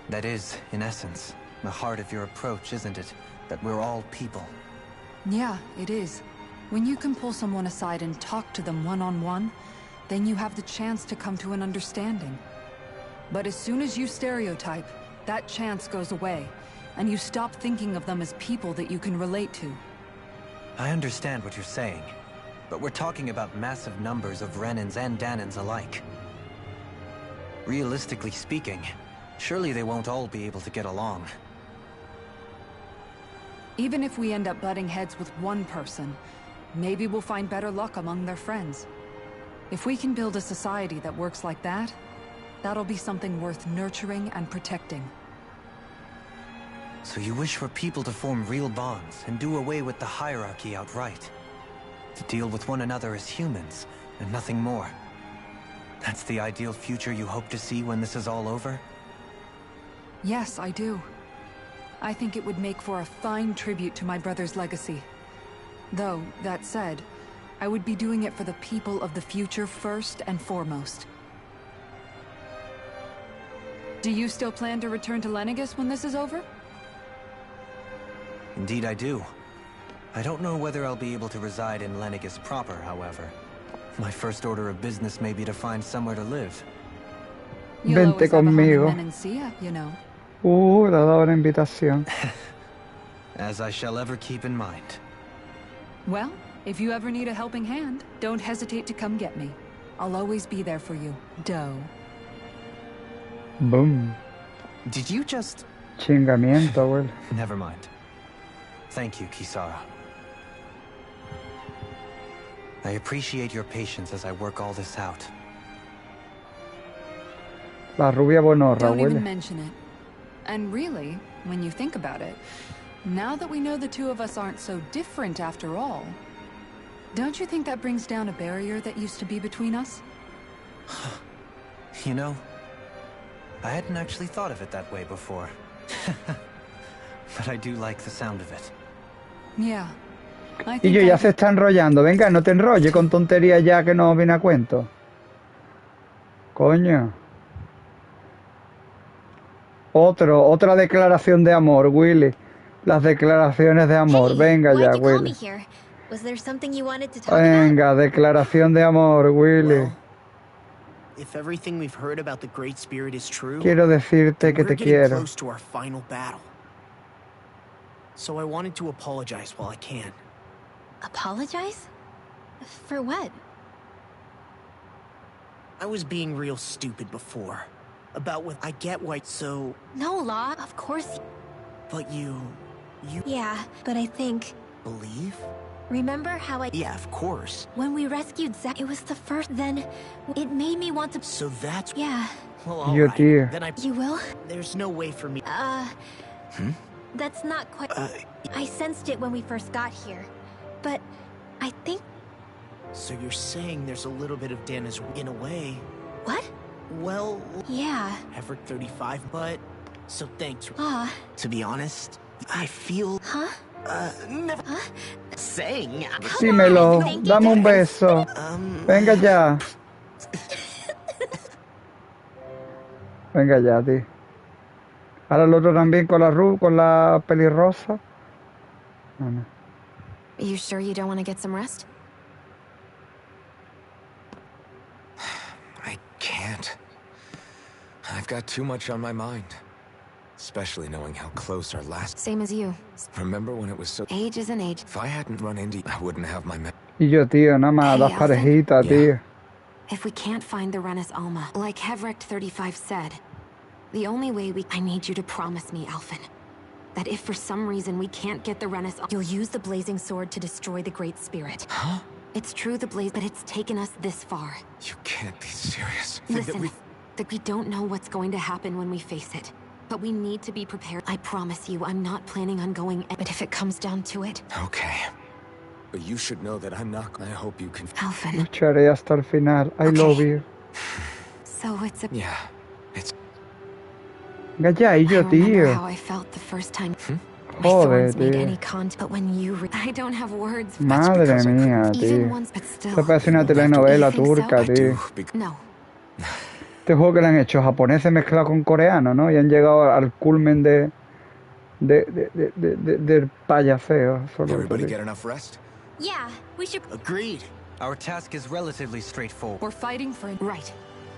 That is, in essence, the heart of your approach, isn't it? That we're all people. Yeah, it is. When you can pull someone aside and talk to them one-on-one, then you have the chance to come to an understanding. But as soon as you stereotype, that chance goes away, and you stop thinking of them as people that you can relate to. I understand what you're saying, but we're talking about massive numbers of Renans and Danans alike. Realistically speaking, surely they won't all be able to get along. Even if we end up butting heads with one person, maybe we'll find better luck among their friends. If we can build a society that works like that, that'll be something worth nurturing and protecting. So you wish for people to form real bonds and do away with the hierarchy outright? To deal with one another as humans, and nothing more? That's the ideal future you hope to see when this is all over? Yes, I do. I think it would make for a fine tribute to my brother's legacy. Though, that said, I would be doing it for the people of the future first and foremost. Do you still plan to return to Lenegis when this is over? Indeed I do. I don't know whether I'll be able to reside in Lenegis proper, however. My first order of business may be to find somewhere to live. Vente conmigo. You know. Le ha dado una invitación. As I shall ever keep in mind. Well, if you ever need a helping hand, don't hesitate to come get me. I'll always be there for you, Doe. Boom. Did you just... Chingamiento, güey. Never mind. Thank you, Kisara. I appreciate your patience as I work all this out. La rubia bonorra, Don't güey. even mention it. And really, when you think about it, now that we know the two of us aren't so different after all, don't you think that brings down a barrier that used to be between us? You know, I hadn't actually thought of it that way before. But I do like the sound of it. Yeah. Y yo ya se está enrollando. Venga, no te enrolles con tonterías ya que no viene a cuento. Coño. Otra declaración de amor, Willy. Las declaraciones de amor. Venga ya, Willy. Venga, declaración de amor, Willy. If everything we've heard about the Great Spirit is true, quiero decirte que te quiero. Close to our final battle. So I wanted to apologize while I can. Apologize? For what? I was being real stupid before. About what I get why so... No, Law, of course. But you... Yeah, but I think... Believe? Remember how I... Yeah, of course. When we rescued Zack, it was the first... Then, it made me want to... So that's... Yeah. Well, alright. Then I... You will? There's no way for me... That's not quite... I sensed it when we first got here. But I think So you're saying there's a little bit of Dana's in a way. What? Well, yeah. Heverick 35, but so thanks. To be honest, I feel never saying. Dímelo, dame un beso. Venga ya. Venga ya, tío. Ahora el otro también con la pelirrosa. No. You sure you don't want to get some rest? I can't. I've got too much on my mind. Especially knowing how close our last... Same as you. Remember when it was so... Age is an age. If I hadn't run into... I wouldn't have my... Y yo, tío, nada más, dos parejitas, tío. If we can't find the Rennis Alma, like Heverick 35 said, the only way I need you to promise me, Alphen, that if for some reason we can't get the Rennis, you'll use the Blazing Sword to destroy the Great Spirit. Huh? It's true but it's taken us this far. You can't be serious. Listen, that we don't know what's going to happen when we face it. But we need to be prepared. I promise you, I'm not planning on going, but if it comes down to it... Okay. But you should know that I'm not... I hope you can... Alphen. Lucharé hasta el final. I love you. So it's a... Yeah, it's... Venga ya, y yo, tío. How I felt the first time. Joder, tío. But when you... I don't have words. Madre mía, tío. Esto parece una telenovela turca, tío. No. Este juego que le han hecho japoneses mezclado con coreano, ¿no? Y han llegado al culmen del payaseo. Everybody get enough rest? Yeah, we should... Agreed. Our task is relatively straightforward. We're fighting for... Right.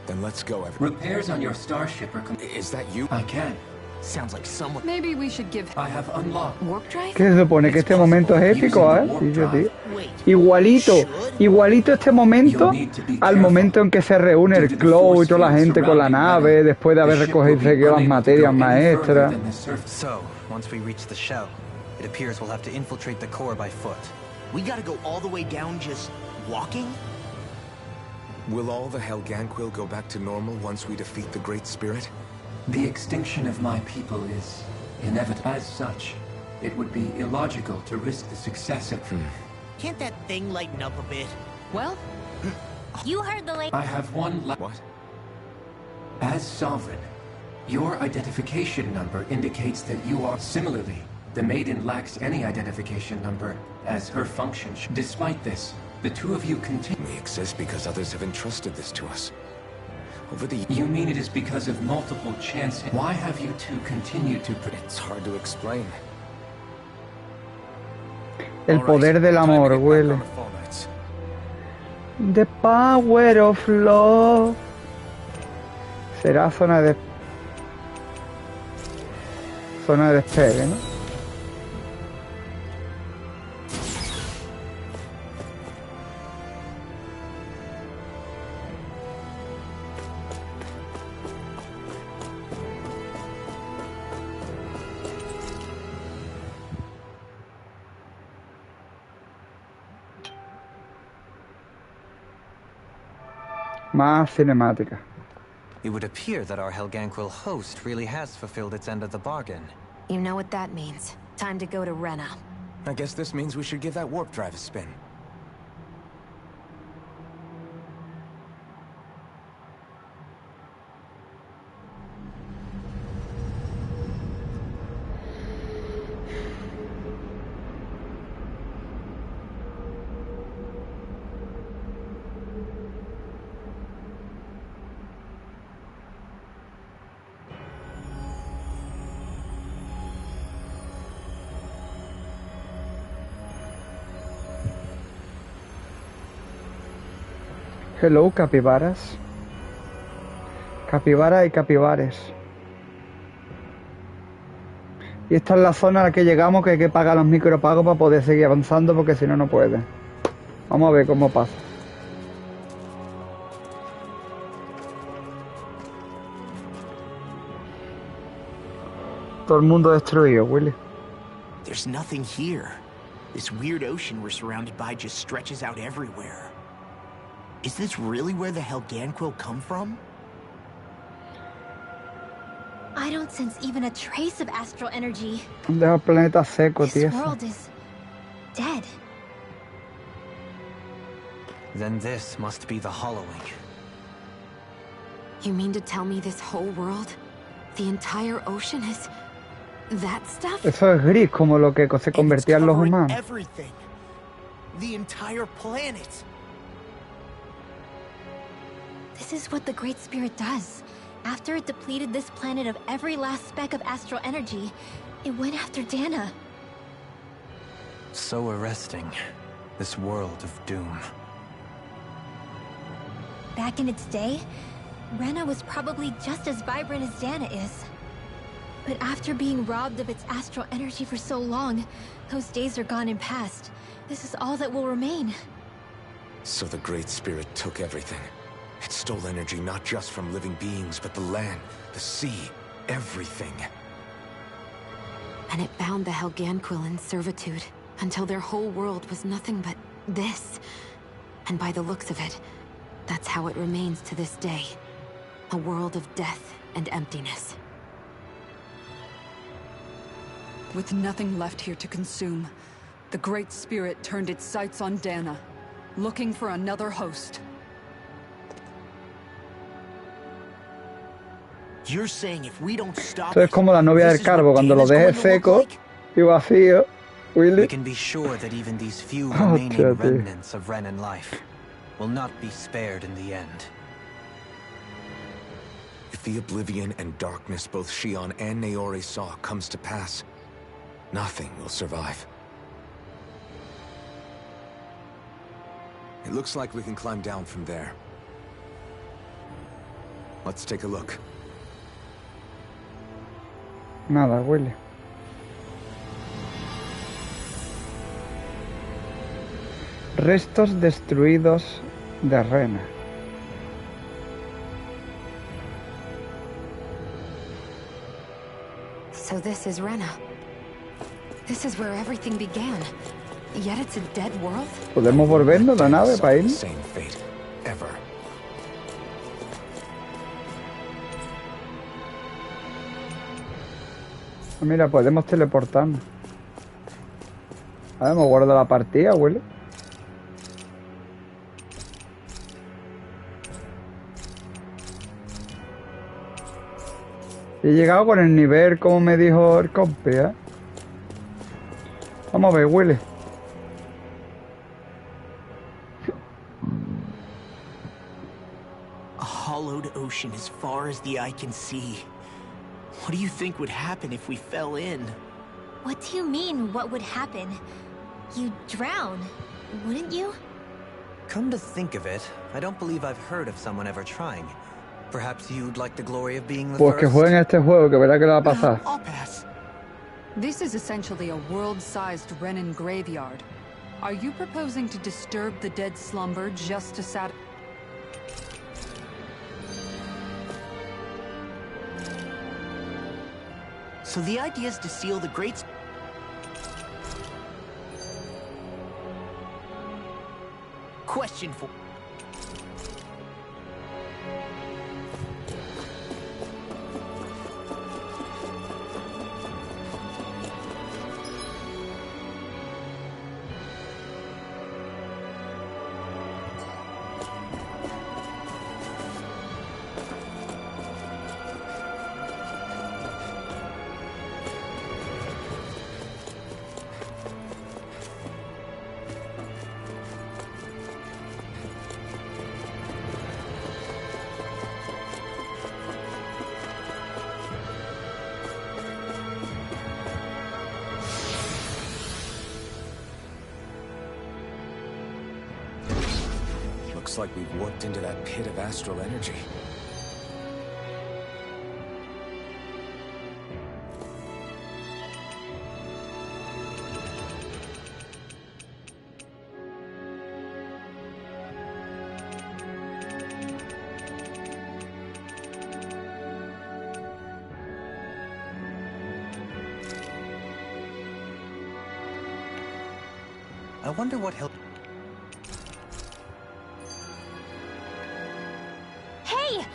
Then let's go, everyone. Repairs on your starship are... Is that you? I can. Sounds like someone... Maybe we should give... I have unlocked... Warp drive? ¿Qué se supone? Que este momento es épico, ¿eh? Y yo, tío. Igualito este momento al momento en que se reúne el Clow y toda la gente con la nave después de haber recogido las materias maestras. So, once we reach the shell, it appears we'll have to infiltrate the core by foot. We gotta go all the way down just walking? Will all the Helganquil go back to normal once we defeat the Great Spirit? The extinction of my people is inevitable. As such, it would be illogical to risk the success of... Can't that thing lighten up a bit? Well... You heard the lady... I have one What? As Sovereign, your identification number indicates that you are... Similarly, the Maiden lacks any identification number, as her function... Despite this, the two of you continue... We exist because others have entrusted this to us. Over the... You mean it is because of multiple chances? Why have you two continued to... It's hard to explain. El poder del amor, huele. The power of love. Será zona de despegue, ¿no? Más cinemática. It would appear that our Helganquil host really has fulfilled its end of the bargain. You know what that means. Time to go to Rena. I guess this means we should give that warp drive a spin. Hello, capibaras. Capibara y capibares. Y esta es la zona a la que llegamos, que hay que pagar los micropagos para poder seguir avanzando, porque si no, no puede. Vamos a ver cómo pasa. Todo el mundo destruido, Willy. There's nothing here. This weird ocean we're surrounded by just stretches out everywhere. Is this really where the Helganquil come from? I don't sense even a trace of astral energy. Deja el planeta seco, This tío. world is dead. Then this must be the hollowing. You mean to tell me this whole world, the entire ocean is that stuff? Eso es gris, como lo que se convertían los humanos. Everything. The entire planet. This is what the Great Spirit does. After it depleted this planet of every last speck of astral energy, it went after Dana. So arresting. This world of doom. Back in its day, Rena was probably just as vibrant as Dana is. But after being robbed of its astral energy for so long, those days are gone and past. This is all that will remain. So the Great Spirit took everything. It stole energy not just from living beings, but the land, the sea, everything. And it bound the Helganquil in servitude, until their whole world was nothing but this. And by the looks of it, that's how it remains to this day. A world of death and emptiness. With nothing left here to consume, the Great Spirit turned its sights on Dana, looking for another host. You're saying if we don't stop Esto es como la novia del Carbo, cuando lo dejes seco y vacío, Willy. We can be sure that even these few remaining remnants of Renan life will not be spared in the end. If the oblivion and darkness both Shion and Naori saw comes to pass, nothing will survive. It looks like we can climb down from there. Let's take a look. Nada, Willy. Restos destruidos de Rena. So this is Rena. This is where everything began. Yet it's a dead world? ¿Podemos volvernos la nave para ir? Same fate, ever. Mira, podemos teleportarnos. A ver, me guardo la partida, Willy. He llegado con el nivel, como me dijo el compi, ¿eh? Vamos a ver, Willy. A hollowed ocean as far as the eye can see. What do you think would happen if we fell in? What do you mean, what would happen? You'd drown, wouldn't you? Come to think of it, I don't believe I've heard of someone ever trying. Perhaps you'd like the glory of being the Pues que jueguen este juego, que verá que le va a pasar. I'll pass. This is essentially a world-sized Renan graveyard. Are you proposing to disturb the dead slumber just to satisfy? So the idea is to seal the Great... Question for... Looks like we've warped into that pit of astral energy. I wonder what he'll... Hey!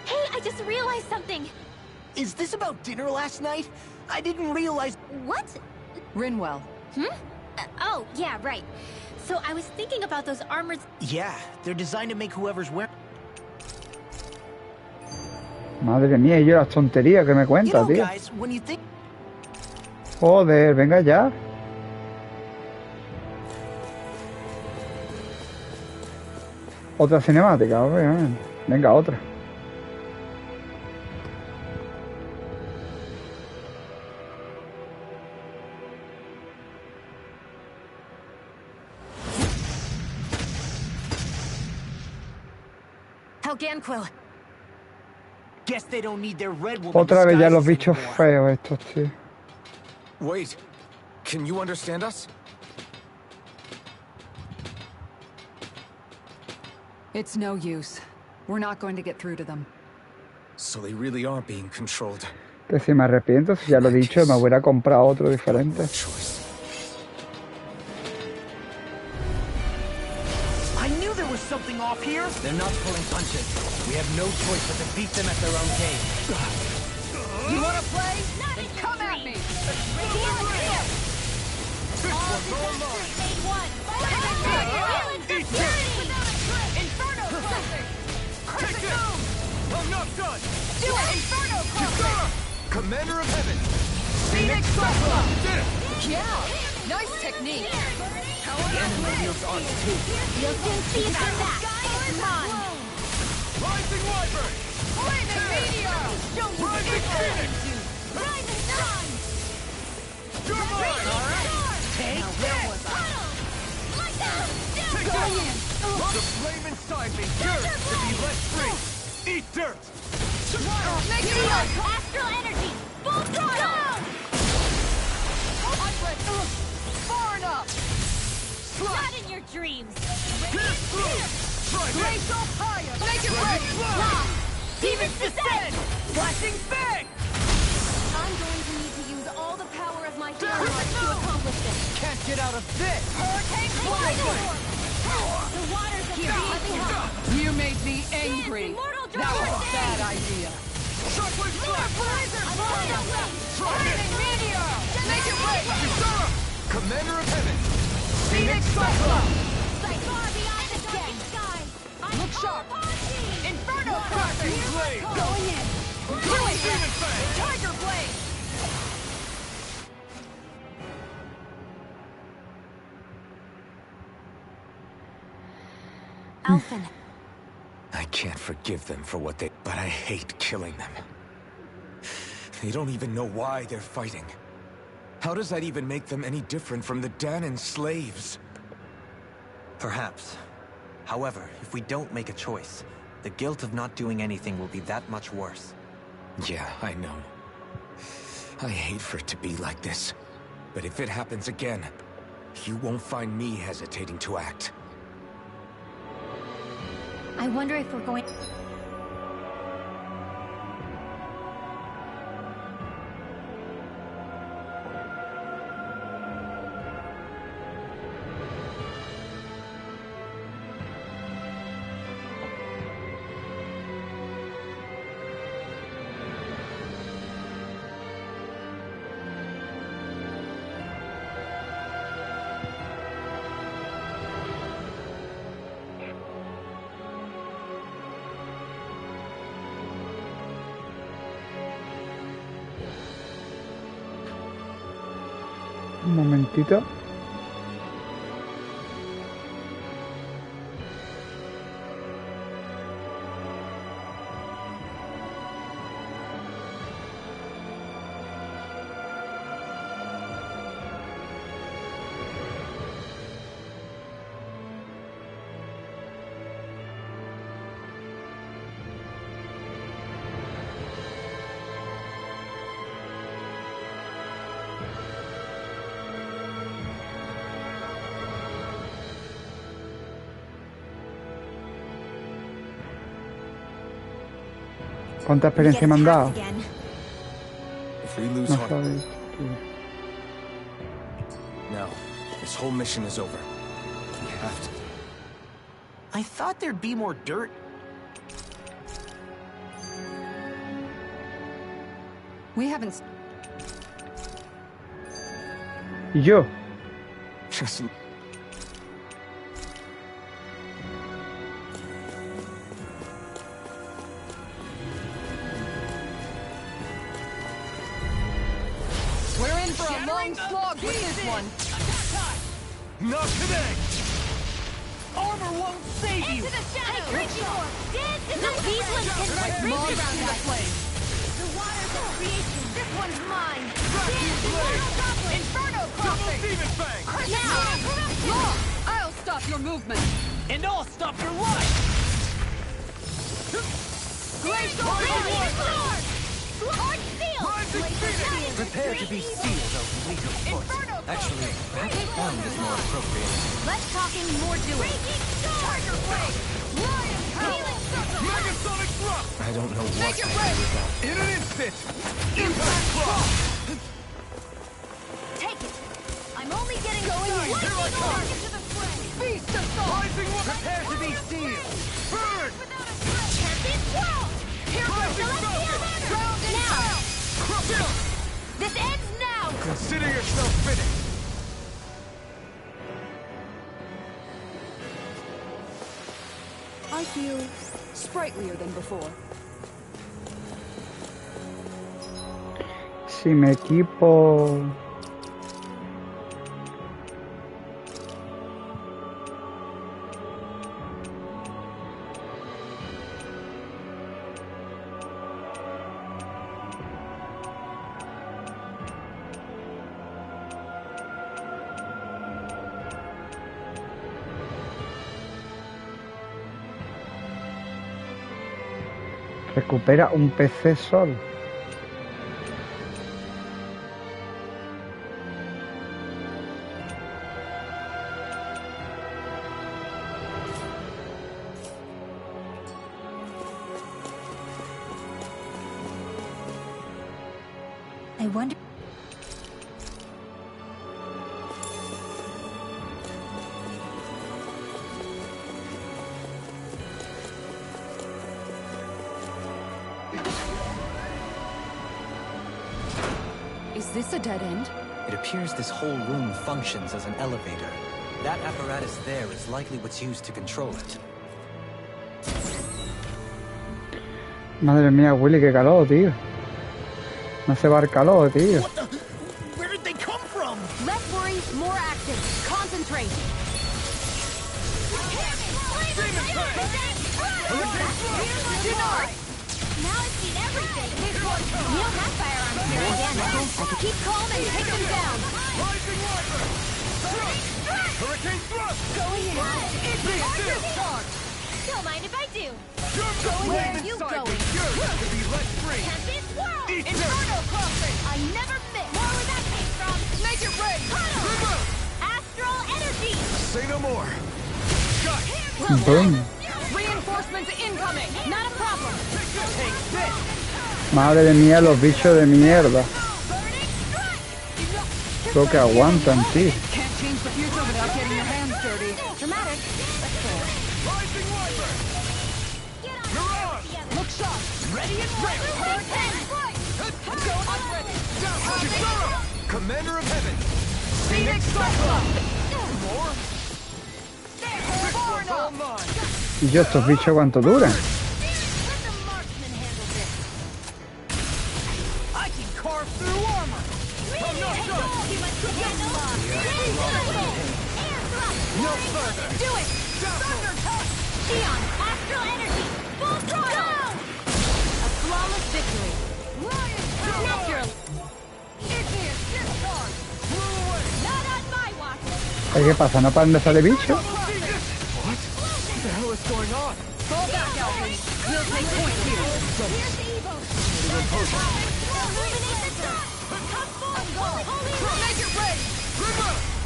Hey, I just realized something! Is this about dinner last night? I didn't realize... What? Rinwell. Oh, yeah, right. So I was thinking about those armors. Yeah, they're designed to make whoever's wearing. Madre mía, y yo las tonterías que me cuentas, tío. Guys, when you think... Joder, venga ya. Otra cinemática, obviamente. Venga, otra. Helganquill. Guess they don't need their red woman Otra vez ya los disguises bichos anymore. feos estos, tío. Wait, can you understand us? It's no use. We're not going to get through to them. So they really are being controlled. Que si me arrepiento, si ya lo he dicho, me hubiera comprado otro diferente. I knew there was something off here. They're not pulling punches. We have no choice but to beat them at their own game. You wanna play? Then come at me! Inferno crushing! Take it! I'm not done! Do it! Inferno crushing! Commander of Heaven! Phoenix Cycla! Did it! Yeah! Nice technique! The enemy reveals on too. You'll soon see if I'm back. Come on. Rising Wyvern! Flaming meteor! Rising Phoenix! Rising sun. You're mine! Take this! Like that. Going in! The flame inside me yearns to be let free! Eat dirt! Make it Neon, work! astral energy. Full throttle. Far enough! Not in your dreams. Pierce through! Try this! Glacial fire! Make it break! Demons descend. Flashing bang! I'm going to need to use all the power of my healing arts to accomplish this. Can't get out of this! Hurricane Blast! The waters of here. Let me help. You made me angry! That was a bad idea! Shockwave Flash! Flaming meteor! Make it break! Commander of Heaven! Phoenix Cycla! Far beyond the dark sky. Look sharp! Inferno Crashing crushing! Blade! Going in! Doing it! Tiger Blade! Alphen. I can't forgive them for what they... But I hate killing them. They don't even know why they're fighting. How does that even make them any different from the Danon slaves? Perhaps. However, if we don't make a choice, the guilt of not doing anything will be that much worse. Yeah, I know. I hate for it to be like this. But if it happens again, you won't find me hesitating to act. I wonder if we're going... Un momentito. ¿Cuánta experiencia me han dado? If we lose No heart... sabes. No, this whole mission is over. We have to... I thought there'd be more dirt. We haven't... ¿Y yo? Just... We're in for a long slog with this one. Not today! Armor won't save you! Into the shadows! Hey, dance in the these ones can run Launch around into the us. flame! The waters of creation. This one's mine. Vacuum blade! Inferno Double crossing! demon fang! Now! Law, I'll stop your movement. And I'll stop your life! Glacial sword! Sword steel! Prepare to be sealed, O lethal force. Actually, perhaps formed is more appropriate. Less talking, more doing. Tiger blade! Lion healing circle! Megasonic thrust! I don't know what Make it ready! In an instant! Impact claw! Take it! I'm only getting Going in. Here I come! into the fray! Feast assault! Rising one! Prepare to be sealed! Burn! Champion swirl! Here goes Celestial Runner! Now! Crush it! This ends now! Consider yourself finished! I feel sprightlier than before. Si me equipo... Recupera un PC solo. I wonder... Is this a dead end? It appears this whole room functions as an elevator. That apparatus there is likely what's used to control it. Madre mía, Willy, qué calor, tío. No se va el calor, tío. What the? Where did they come from? Less worry, more action. Concentrate. Now I've seen everything. You don't have firearms here again. Keep calm and take them down. Rising Wiper! Hurricane thrust! Going in. This charge! Don't mind if I do. You're Going going where you inside going. me. You're to be let free! Champion swirl. Eat Inferno crossing. I never miss. More where that came from. Make it rain! Huddle. Astral energy. Say no more! Shut! Boom. Reinforcements incoming! Not a problem! Take this! Madre mía, los bichos de mierda. Burning strike. Lo que aguantan, tío. Can't change the future without getting your hands dirty. Dramatic. But fair. Rising Wiper! Get on Mirage! together. Look sharp! Ready and ready! Kisara! Commander of Heaven! Phoenix Cyclone! More? This one's all mine! ¿Y yo estos bichos cuánto duran? Let the marksman handle this. I can carve through armor! I'm not done! No further. Do it. Thunder touch. Xeon, astral energy. Full throttle. A flawless victory. Natural. Igneous discharge. Not on my watch. ¿Qué pasa? ¿No paran de salir bichos? What the hell is going on? Fall back, Alvin! We'll take point here! Here's the Evo. Illuminate the sun. Come forth, holy Make it rain!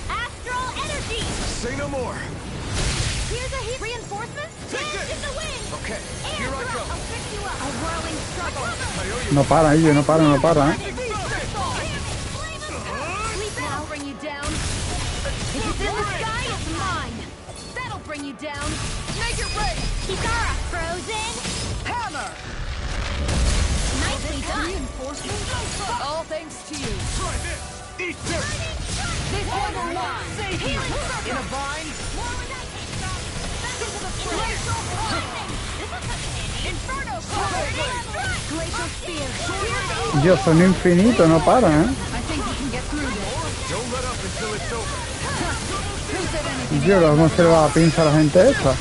astral energy. Say no more! Here's a heat. Reinforcements. Take Dance this. in the wind. Okay, Air here I thrust. go! I'll fix you up. A whirling struggle. No paran ellos, no paran, no paran, ¿eh? That'll bring you down. If it's in the sky, it's mine. That'll bring you down. Make it rain! Kisara, frozen. Hammer! Nicely done. Reinforcements? All thanks to you. Try this! Eat this! This one will not save you! In a bind? More where that came from. Back into the fray. This will come in handy. Inferno Glacial spear. Ellos son infinitos, no paran, ¿eh? I think we can Yo, ¿cómo se le va a pinzar a la gente esta?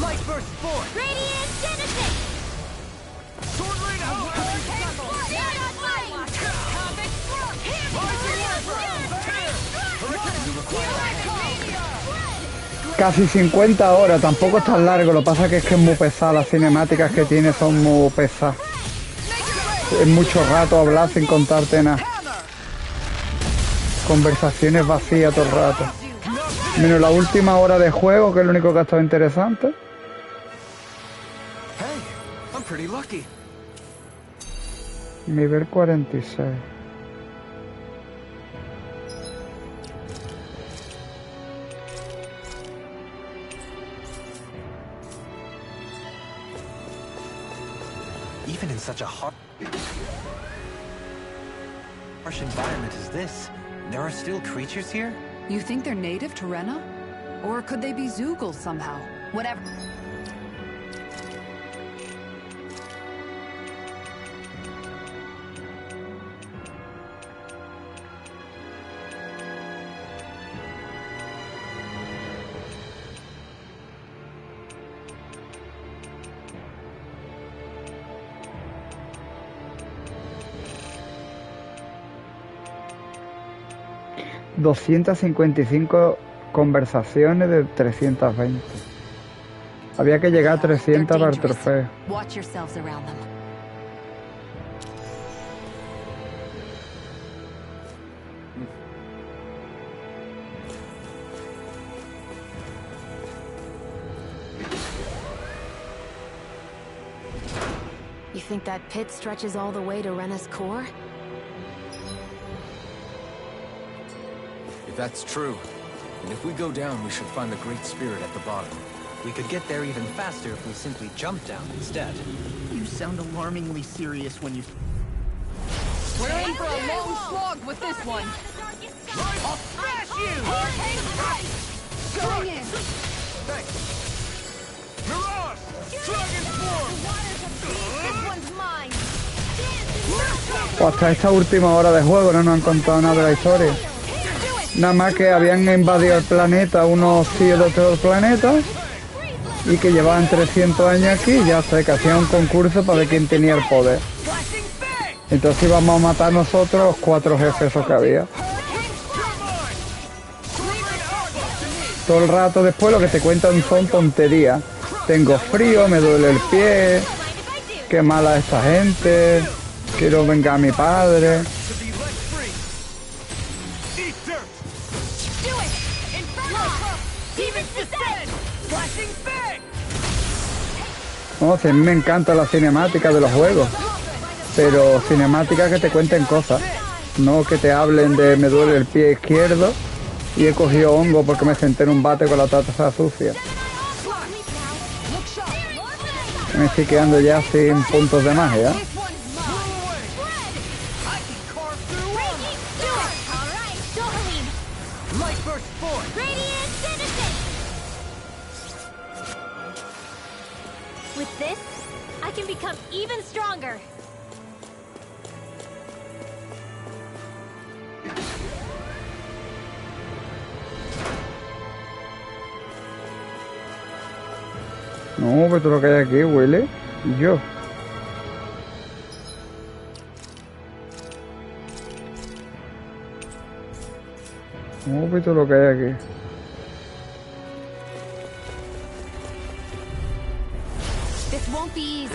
Light burst forth! Radiant Genesis! Sword rain out! Casi 50 horas, tampoco es tan largo, lo que pasa que es muy pesada, las cinemáticas que tiene son muy pesadas. Es mucho rato hablar sin contarte nada. Conversaciones vacías todo el rato. Menos la última hora de juego, que es lo único que ha estado interesante. Nivel 46. Even in such a harsh environment as this, there are still creatures here? You think they're native to Rena? Or could they be Zeugles somehow? Whatever. ...255 conversaciones de 320. Había que llegar a 300 para el trofeo. Watch yourselves around them. You think that pit stretches all the way to Rena's core? If that's true, and if we go down, we should find the Great Spirit at the bottom. We could get there even faster if we simply jump down instead. You sound alarmingly serious when you... We're in for a long slog with this one. I'll smash you! Going in. Thanks. Mirage! Dragon Form! This one's mine! Pues hasta esta última hora de juego no nos han contado nada de la historia. Nada más que habían invadido el planeta unos tíos de otro planeta y que llevaban 300 años aquí, ya sé, que hacían un concurso para ver quién tenía el poder. Entonces íbamos a matar nosotros los 4 jefes esos que había. Todo el rato después lo que te cuentan son tonterías. Tengo frío, me duele el pie, qué mala esta gente, quiero vengar a mi padre. No, sí, a mí me encanta la cinemática de los juegos, pero cinemáticas que te cuenten cosas, no que te hablen de me duele el pie izquierdo y he cogido hongo porque me senté en un bate con la taza sucia. Me estoy quedando ya sin puntos de magia. With this, I can become even stronger. No, pero todo lo que hay aquí huele. Y yo. No, pero todo lo que hay aquí. This won't be easy.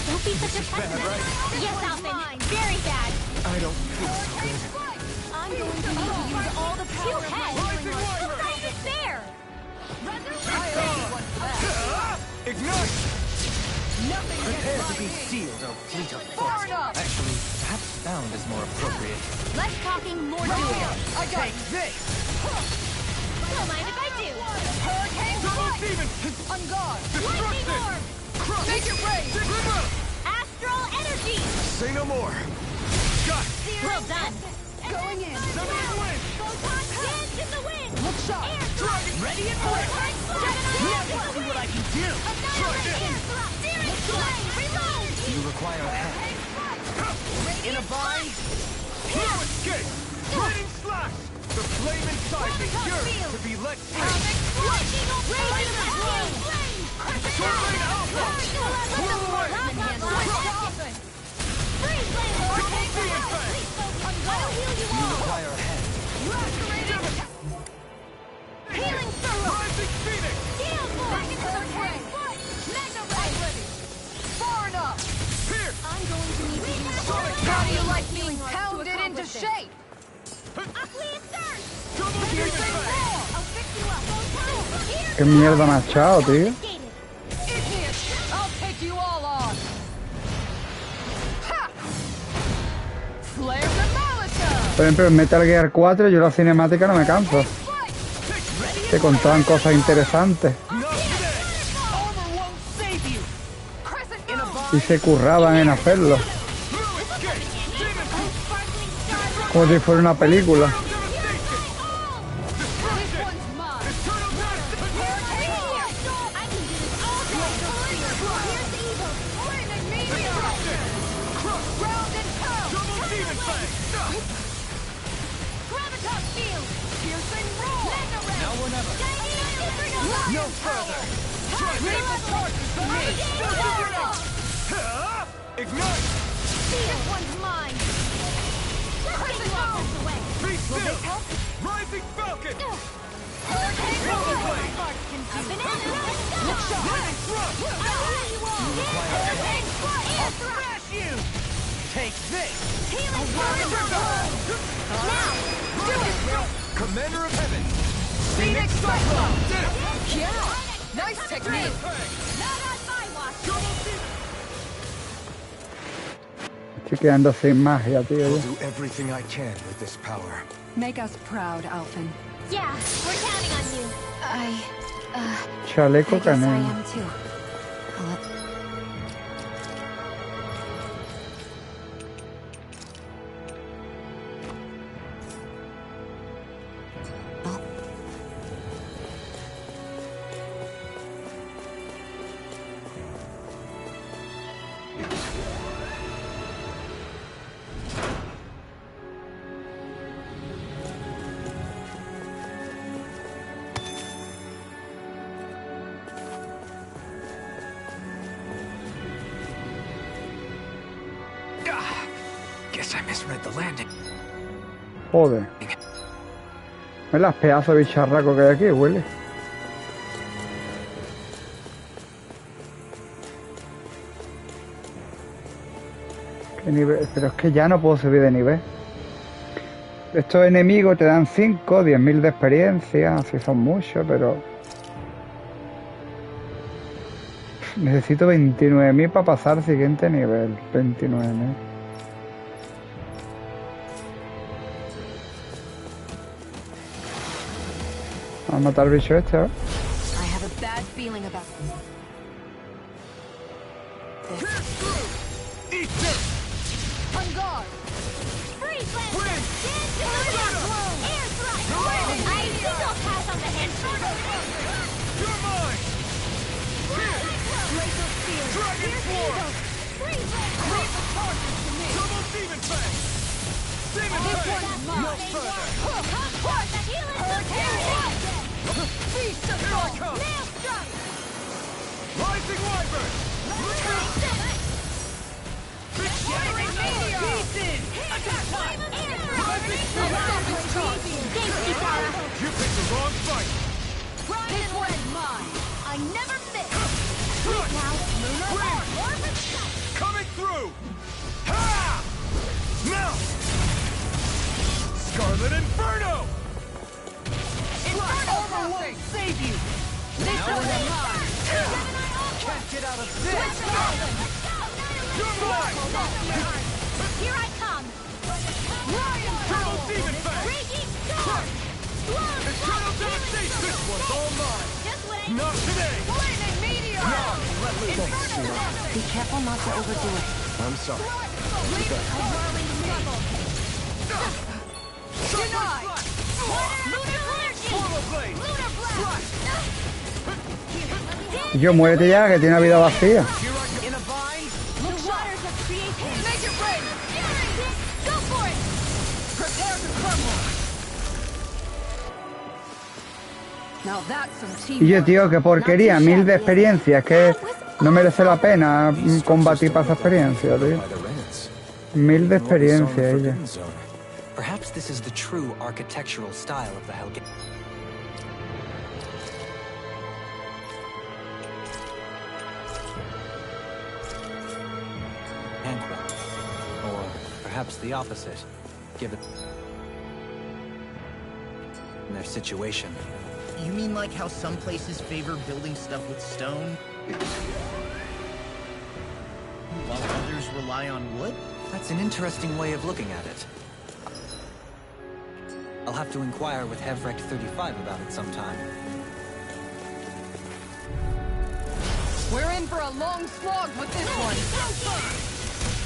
Don't be such a pessimist. Yes, Alvin. Very bad. I don't feel so good. I'm going to need to use all the power of my healing arts. It's not even fair. Ignite! Prepare to be sealed, O fleet of foot. Actually, perhaps bound is more appropriate. Less talking, more doing. I got this! Don't mind if I do. Hurricane Double Demon! On guard. Destruction! Lightning orb. Crush! Make it rain! Deliver! Astral energy. Say no more! Got it! Well done. Going in. Seven wind! Photon dance in the wind. Look sharp. Air Radiant Blade! Let's see what I can do! You require a head. In a bind! No escape! Lightning slash! The flame inside me yearns to be let free! Sword Rain Alpha! Pull away! Double Demon Fang! You require a head. Healing Thorough! Rising Phoenix! Far enough! Here! I'm going to need to use... How do you like being pounded into shape? Double Demon Fang! Qué mierda machado, tío. I'll take you all on! Ha! Flame the Molotov! Por ejemplo, en Metal Gear 4 yo la cinemática no me canso. Te contaban cosas interesantes. Y se curraban en hacerlo. Como si fuera una película. No further! Leave the torches to me! Ignite! This one's mine! Be still! Rising Falcon! Double Blade! Lightning Thrust! I'll smash you! Take this! Now! Do it! Commander of Heaven! Phoenix Cyclone! Did it! Yeah! Nice technique! Estoy quedando sin magia, tío. I'll do everything I can with this power. Make us proud, Alphen. Yeah, we're counting on you. Chaleco I canela. am too. Guess I misread the landing. Joder. ¿Ves las pedazos de bicharraco que hay aquí, Willy? ¿Qué nivel? Pero es que ya no puedo subir de nivel. Estos enemigos te dan 5, 10.000 de experiencia, así son muchos, pero... Necesito 29.000 para pasar al siguiente nivel. 29.000. Vamos a matar al bicho este, ¿eh? I have a bad feeling about this. Eat this! On guard! Freeze blast! Wind! Air thrust! I think I'll pass on the hand. You're mine! Laser field! Dragon Sword! Freeze blast! Leave the torches to me! Double Demon Fang! Demon Fang! No further! Feast of Here I come! Rising Wyvern! Shattering meteor! Pieces! Attack time! Rising Phoenix! You picked the wrong fight! This one's mine! I never miss! Thrust! Wind! Coming through! Ha! Now! Scarlet Inferno! Inferno won't save you! This one's mine! Can't get out of this! You're mine! Here I come! Double Demon Fang! Raging Crush! Eternal devastation! This one's all mine! Just what I Not today! Flaming meteor! Be careful not to overdo it. I'm sorry. Denied! Lunar Blade! Y yo, muérete ya, que tiene una vida vacía. Y yo, tío, qué porquería, 1000 de experiencia, es que no merece la pena combatir para esa experiencia, tío. 1000 de experiencia, ella. Perhaps this is the true architectural style of the Helgen. Or perhaps the opposite, given their situation. You mean like how some places favor building stuff with stone, while others rely on wood? That's an interesting way of looking at it. I'll have to inquire with Hevrek 35 about it sometime. We're in for a long slog with this one.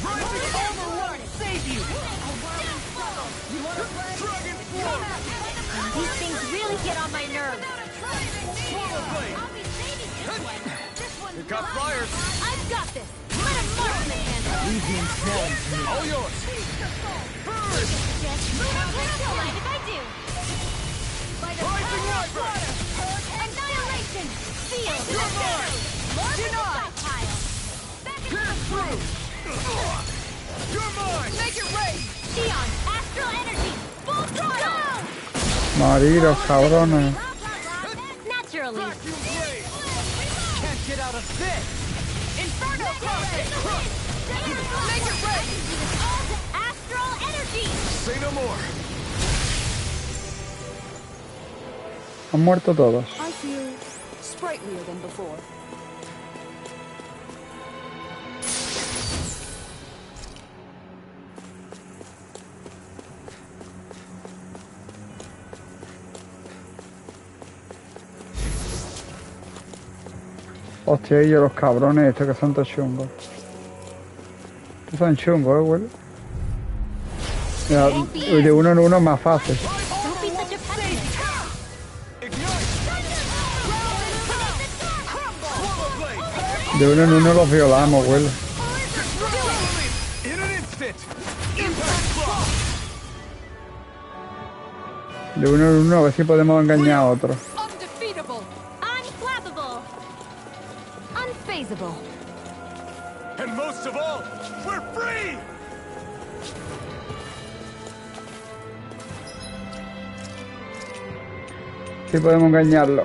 Rising Overlord, save you! You wanna play? Dragon Blow! These things really get on my nerves. Swallow Blade! Pick up flyers! I've got this. Let him mark the handle. Leave the enthralling to me. All yours! Burn! Don't mind if I do. Rising Wyvern! Annihilation. Feel. You're mine! Denied! Pierce through! You're mine! Make it rain! Dion, astral energy. Full throttle. Mariros, cabrones. Naturally. Vacuum blade! Can't get out of this! Inferno Crossing! Make it rain! All to astral energy. Say no more! Han muerto todos. I feel sprightlier than before. Hostia, ellos los cabrones estos que son todos chungos. Estos son chungos, güey. Mira, de uno en uno es más fácil. Don't be such a pessimist. De uno en uno los violamos, güey. In an instant! Impact block! De uno en uno a ver si podemos engañar a otro. Undefeatable! Unflappable. Unfazable. And most of all, we're free! Si podemos engañarlo.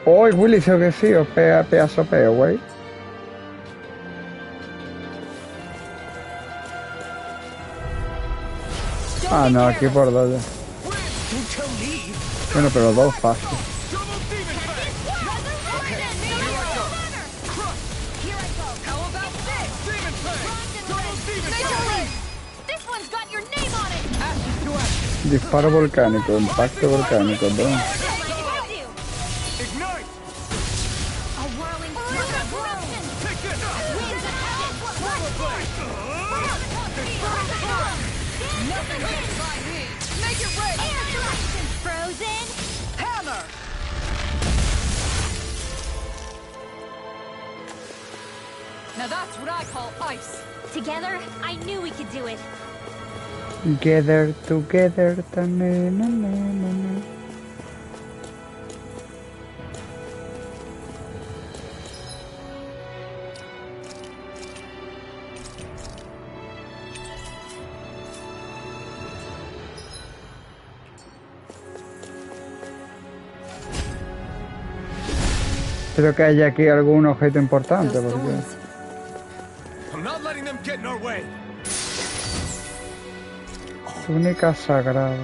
Oh, Willy, dice que sí, os pega pedazo peo, güey. Ah, no, aquí por dos ya. Bueno, pero dos fácil. Disparo volcánico, impacto volcánico, bro. Now that's what I call ice. Together, I knew we could do it. Together, together, na na na na. Espero que haya aquí algún objeto importante, porque... I'm not letting them get in our way. Túnica sagrada.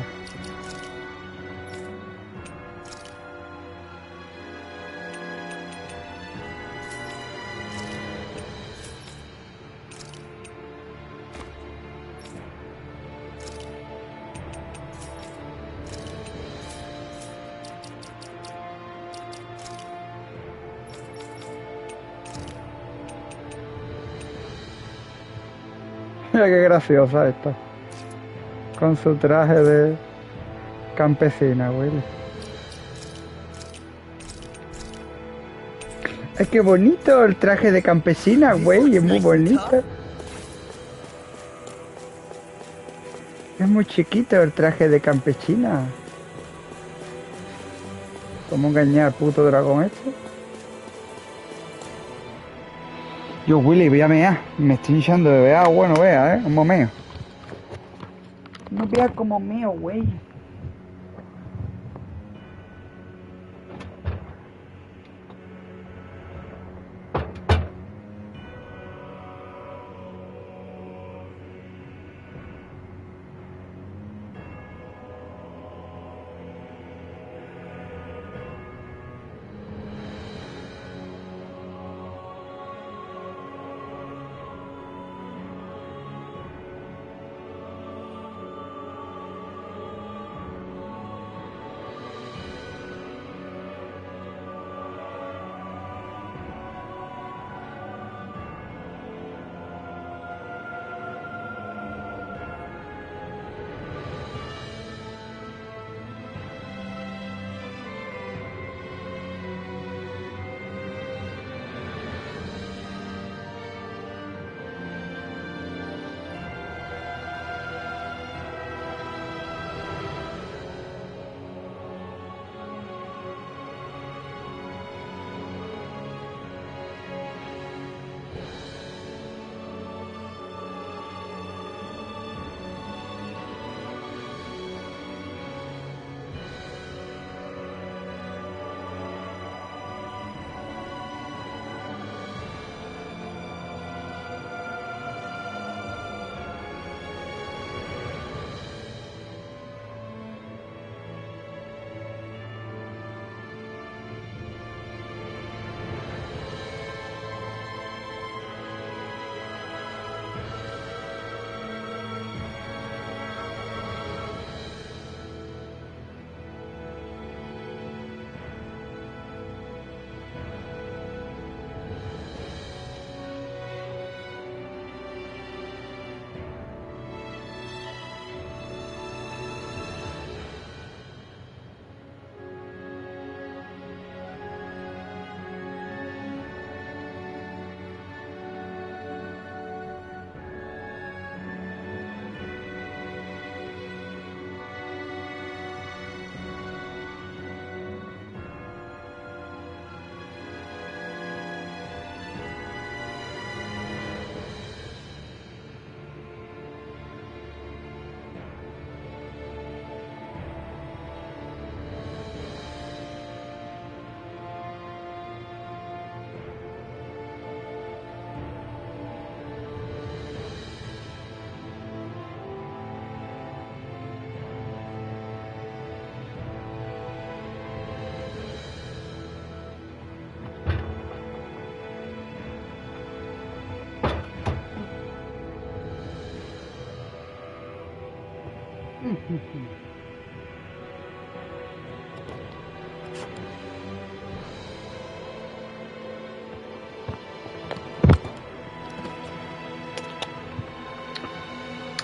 Mira qué graciosa esta. Con su traje de campesina, Willy. Es que bonito el traje de campesina, güey, es muy bonito. Es muy chiquito el traje de campesina. ¿Cómo engañar al puto dragón este? Yo, Willy, voy a mear. Me estoy hinchando de ver. Bueno, vea, un momento. No veas como mío, güey.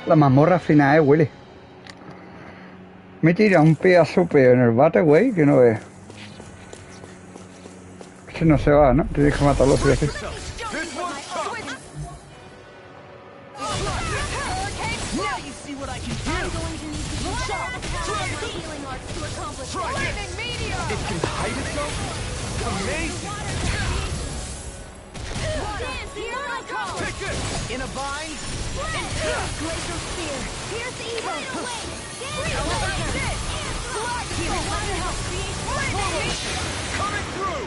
La mazmorra final, Willy. Me tira un pedazo en el bate, güey, que no ve. Ese no se va, ¿no? Tienes que matarlo si así. In a bind? Glacial spear. Here's the evil. Coming through!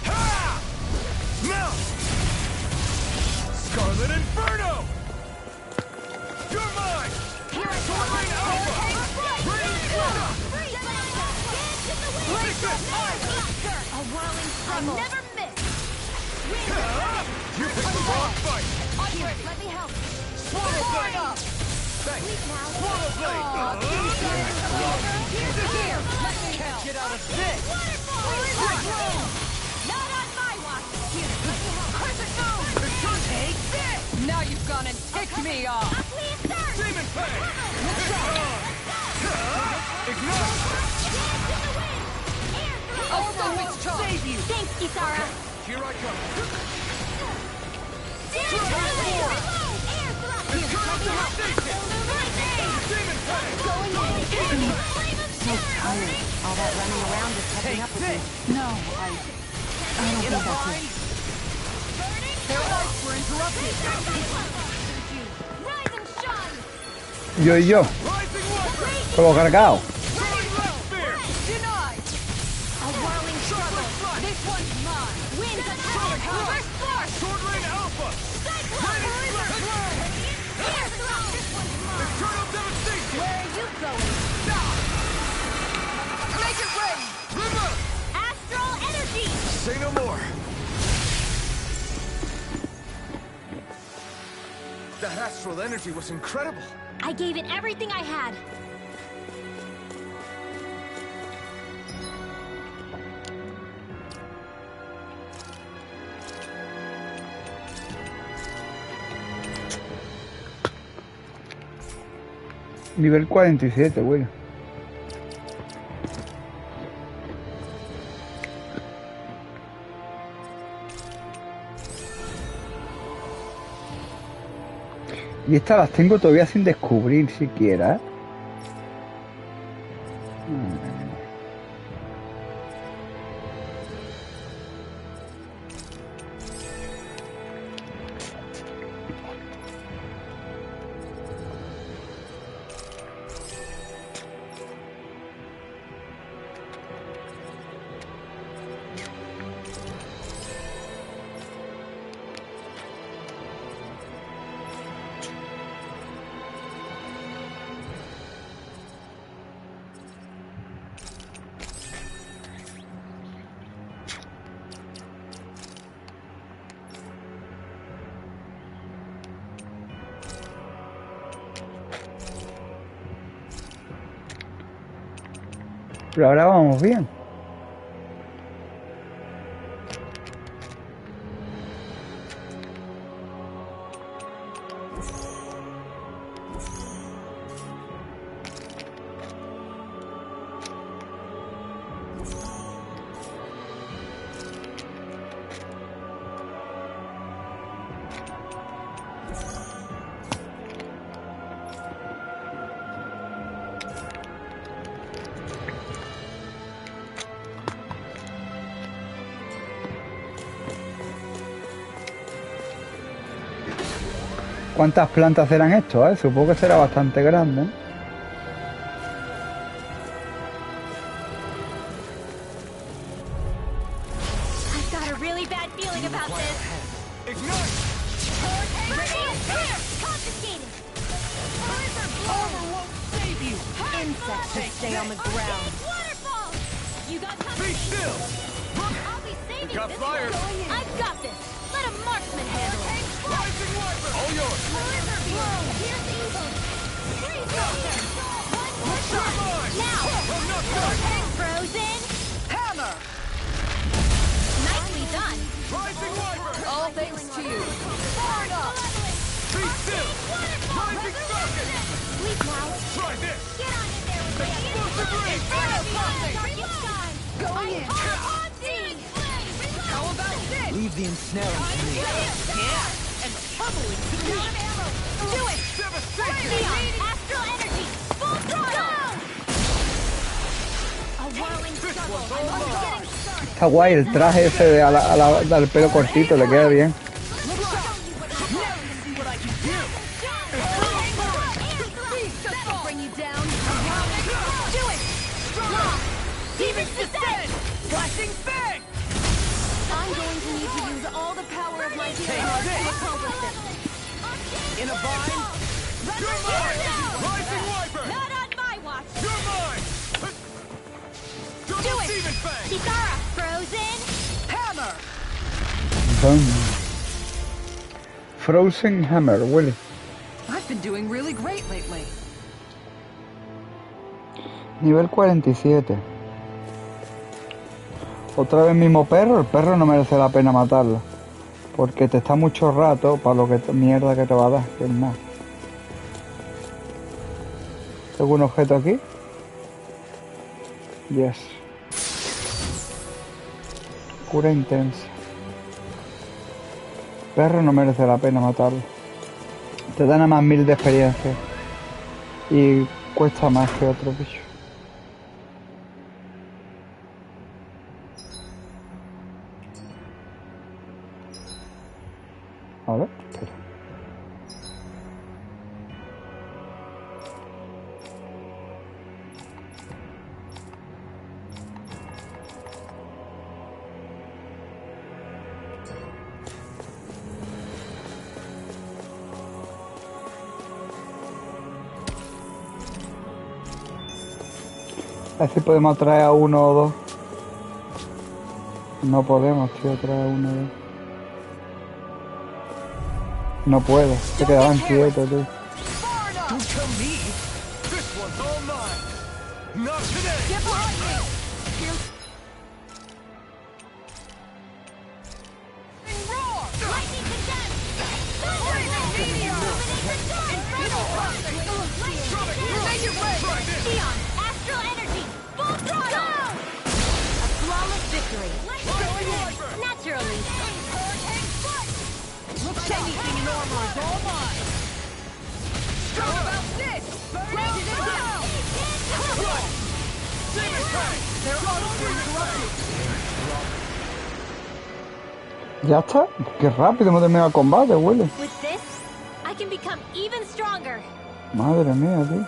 Ha! Melt! Scarlet Inferno! You're mine! Terrain Alpha! A whirling struggle. Never miss. You picked the wrong fight! Here, let me help. Swallow Blade! Thanks! Swallow Blade! Here, let me Can't get out of this! Not on my watch. Here, let me help. Crescent Moon. Take this! Now you've gone and ticked me off. Demon Fang! Ignite! Also, save you. Thanks, Kisara. Here I come. So tired. All that running around is catching up with you. No, I don't think that's it. Their lights were interrupted. Rise and shine! Yo. Como cargado. A whirling struggle. This one's mine. Winds of hell. Reverse force. Sword Rain Alpha. Cyclone. Blizzard blow. Air thrust. This one's mine. Eternal devastation. Where are you going? Make it ready. River. Astral energy. Say no more. That astral energy was incredible. I gave it everything I had. Nivel 47, bueno. Y estas las tengo todavía sin descubrir siquiera. Pero ahora vamos bien. ¿Cuántas plantas eran esto? Supongo que será bastante grande. I've got a really bad feeling about this. Ignite. Confiscated. Armor won't save you. Insects will stay on the ground. Waterfall. You got company. Be still. I'll be saving Got this fire. one. I've got this. Let a marksman handle it. Rising Wiper. All yours. Blizzard blow. Here's the evil. Freeze filter. One more shot. Now. I'm not done. Frozen. Hammer. Nicely done. Rising Wiper. All thanks to you. Far enough. Be still. Rising Falcon. Sleep now. Try this. Get on in there with me. Explosive rain. Fire pulsing. Darkest sky. Going in. How about this? Leave the ensnaring to me. Yeah. And pummeling to me. Do it. Devastation. Neon. Astral energy. Full throttle. A whirling struggle. I'm getting started. Está guay el traje ese de del pelo cortito, le queda bien. Flashing bang! I'm going to need to use all the power of my healing to accomplish this. In a vine. You're mine! Rising Wiper! Not on my watch. You're mine! Do it! Demon Fang! Kitara, frozen. Hammer! Boom. Frozen Hammer, huele. I've been doing really great lately. Nivel 47. Otra vez mismo perro. El perro no merece la pena matarlo, porque te está mucho rato para lo que mierda que te va a dar, que es nada. ¿Algún objeto aquí? Yes. Cura intensa. perro no merece la pena matarlo. Te da nada más 1000 de experiencia. Y cuesta más que otro bicho. A ver, espera. A ver si podemos traer a uno o dos. No podemos, tío, traer a uno o dos. No puedo, se quedaban quietos, tío. Don't tell me. This one's all mine. Not today. Get behind me. Roar. Lightning condensed. Meteor. Make it way. Neon, astral energy, full throttle! A flawless victory. Naturally. Looks anything normal is all mine. How about this? Blazes it down. Demon tank. They're uninterrupted. Ya está, qué rápido hemos terminado el combate, Willy. With this, I can become even stronger. Madre mía, tío.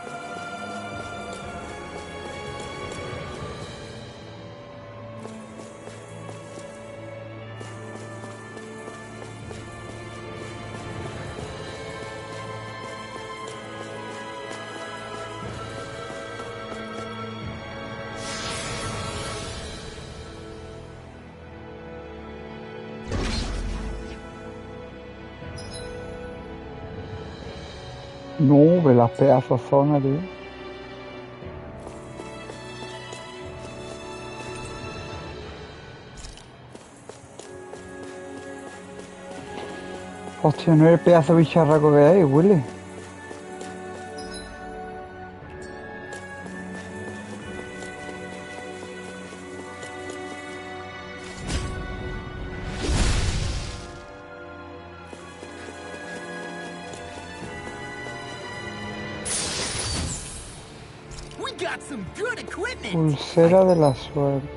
No, ve las pedazos zonas, tío. Hostia, no es el pedazo de bicharraco que hay, Willy. We got some good equipment. Pulsera de la suerte.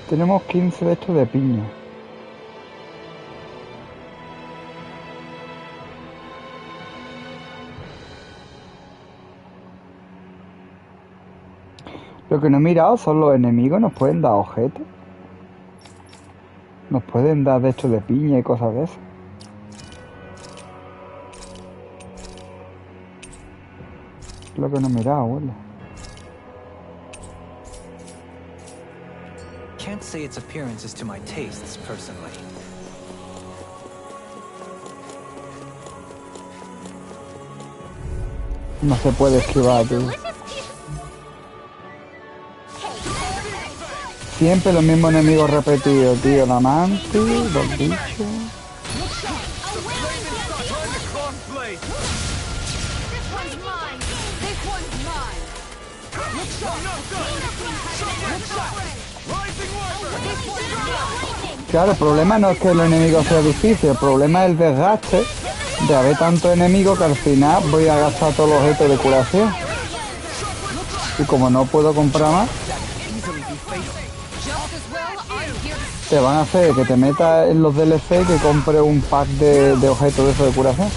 Tenemos 15 de estos de piña. Lo que no he mirado son los enemigos. ¿Nos pueden dar objetos? ¿Nos pueden dar de estos de piña y cosas de esas? Lo que no he mirado, abuela. Can't say its appearance is to my tastes, personally. No se puede esquivar, tío. Siempre los mismos enemigos repetidos, tío. La mantis, los bichos. Claro, el problema no es que el enemigo sea difícil, el problema es el desgaste de haber tantos enemigos que al final voy a gastar todos los objetos de curación. Y como no puedo comprar más, te van a hacer que te metas en los DLC y que compre un pack de objetos de eso de curación.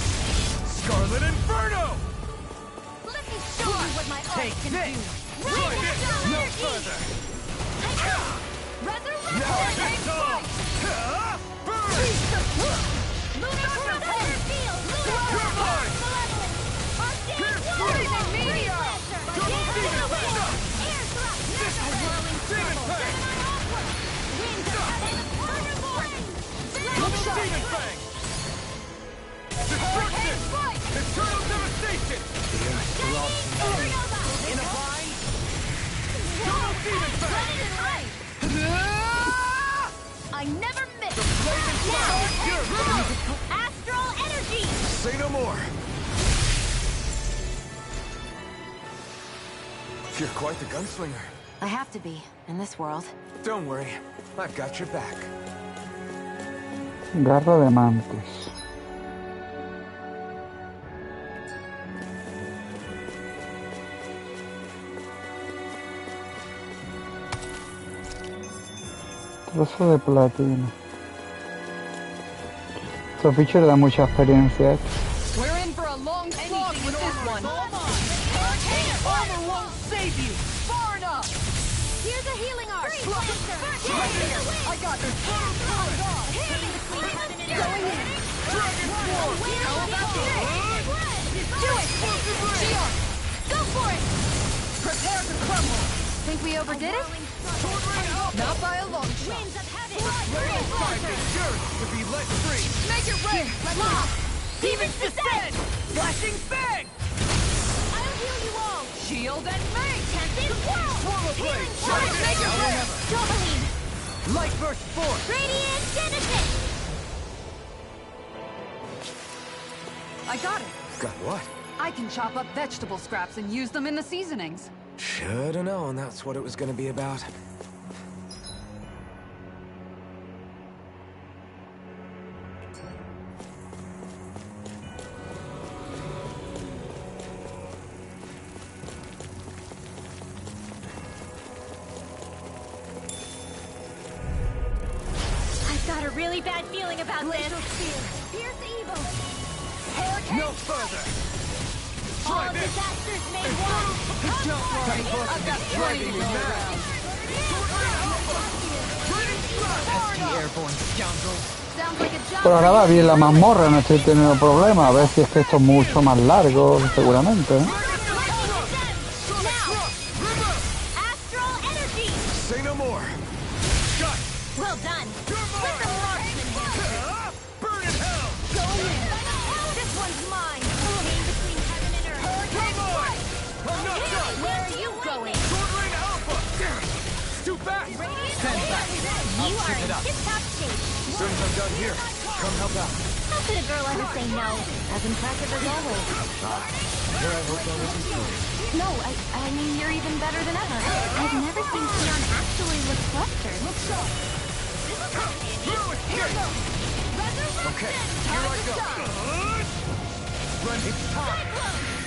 You're quite the gunslinger. I have to be, in this world. Don't worry, I've got your back. Garra de mantis. Trozo de platino. Estos bichos le dan mucha experiencia. We're in for a long slog with this one. Armor won't save you. Far enough. Here's a healing arc! I got this. Going in! How about this? Do it! Shield! Go for it! Prepare to crumble. Think we overdid it? Not by a long shot. Winds of heaven! It's yours to be let free. Make it rain. Lock! Demons descend. Flashing fang. I'll heal you all! Shield and make. Tempest whirl! Swirl of blade. Make it rain! Tourmaline! Light burst forth. Radiant Genesis! I got it. Got what? I can chop up vegetable scraps and use them in the seasonings. Should've known that's what it was gonna be about. I've got a really bad feeling about this. Fierce evil! No further. All disasters made one! Don't worry, I've got plenty to go around. Pesky airborne scoundrel. Sounds like a job. Pero ahora va bien la mazmorra, no estoy teniendo problemas. A ver si es que esto es mucho más largo, seguramente. ¿Eh? Astral energy! Say no more. Well done! Let the marksman handle it! Burn in hell. Go in! This one's mine! Came between heaven and earth! Come on. I'm not done. Where are you going? Sword Rain Alpha. Too fast. Stand back. You are in tip-top shape! As soon as I'm done here, come help out. How could a girl ever say no? As impressive as always. Here I hope that wasn't true. No, I mean, you're even better than ever. I've never seen Keon actually look flustered. Okay, here I go. Run. It's time.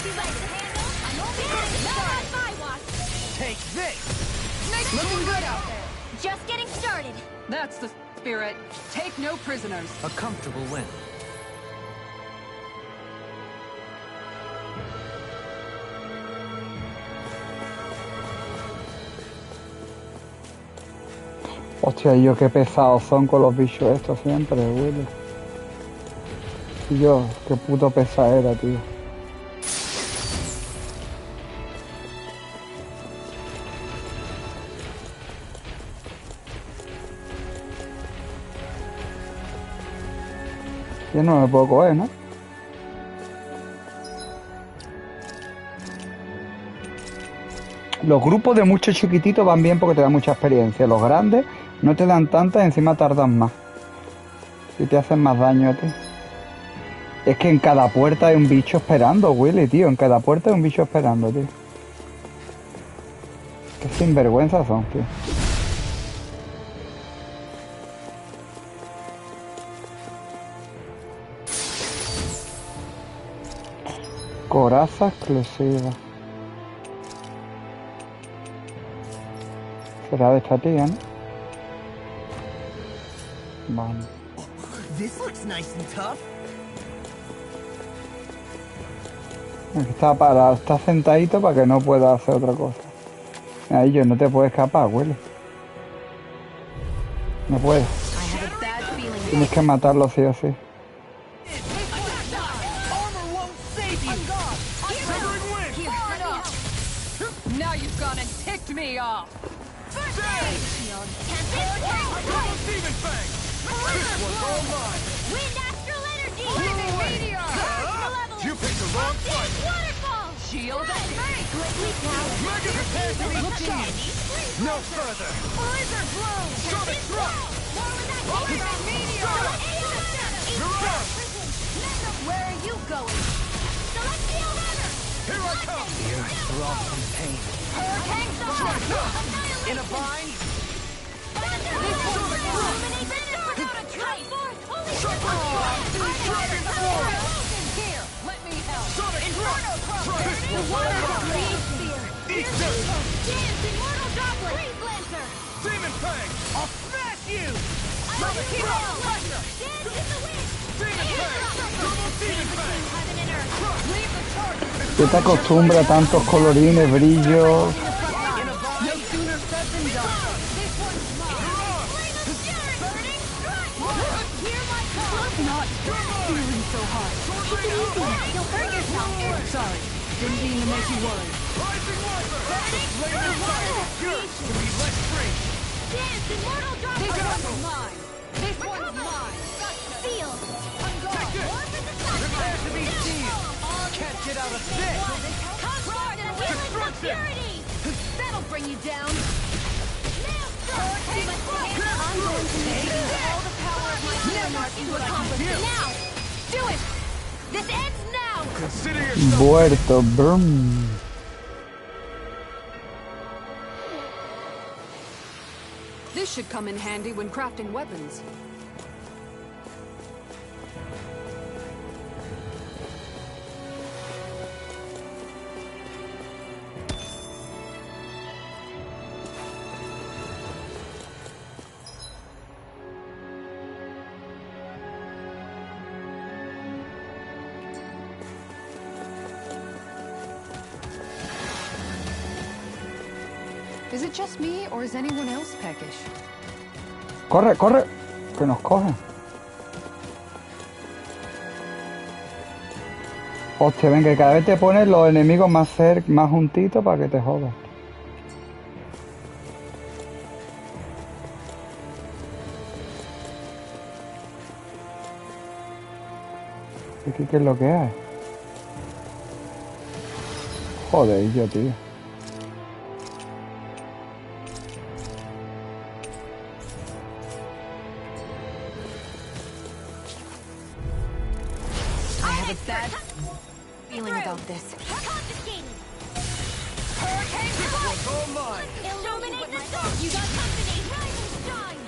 You like the handle? I'm only getting started. Not on my watch. Take this. Looking good out there. Just getting started. That's the spirit. Take no prisoners. A comfortable win. Hostia, y yo qué pesados son con los bichos estos siempre, Willy. Y yo, qué puto pesadera, tío. Yo no me puedo coger, ¿no? Los grupos de muchos chiquititos van bien porque te dan mucha experiencia. Los grandes no te dan tanta y encima tardan más. Y te hacen más daño a ti. Es que en cada puerta hay un bicho esperando, Willy, tío. En cada puerta hay un bicho esperando, tío. Qué sinvergüenzas son, tío. Coraza exclusiva. Será de esta tía, ¿no? Vamos. This looks nice and tough. Aquí está parado, está sentadito para que no pueda hacer otra cosa. Ahí yo no te puedes escapar, Willy. No puedes. Tienes que matarlo sí o sí. Armor won't save you. Severing wind. Now you've gone and ticked me off. Double demon fang. This one's all mine. Wind astral energy! Flaming meteor! You picked the wrong fight. Waterfall! Shield and make. Mega prepare to be teased. No further. Blizzard blow! Sonic thrust. Meteor! Mirage. Where are you going? Celestial runner! Here I come. The earth throbs in pain. In a bind. Here, let me help. Inferno Crusher. The water creates fear. Dance, immortal droplet. Freeze Lancer. Demon Fang. I'll smash you. Keep on pressure. Dance in the wind. Demon Fang. Double Demon Fang. Leave the target. ¿Qué te acostumbra a tantos colorines, brillos? No sooner said than done. This one's mine. Burning strike. Hear my call. Not feeling so hard. Take it easy. You'll hurt yourself. Sorry. Didn't mean to make you worry. Rising Wiper. Flaming Fire. Yours to be less strange. Dance, immortal drop. This one's mine. This one's mine. Sealed. I'm gone. Prepare to be sealed. Can't get out of this. Destruction. That'll bring you down. I'm going to make all the power of my Nevermark into accomplishment. Now! Do it! This ends now! Consider yourself... Muerto, brum. This should come in handy when crafting weapons. Is it just me, or is anyone else peckish? Corre, corre, que nos cogen. Hostia, venga, cada vez te pones los enemigos más más juntitos para que te jodas. ¿Aquí qué es lo que hay? Joder, yo, tío. Feeling about this. Illuminate the sun. You got company. Rise and shine.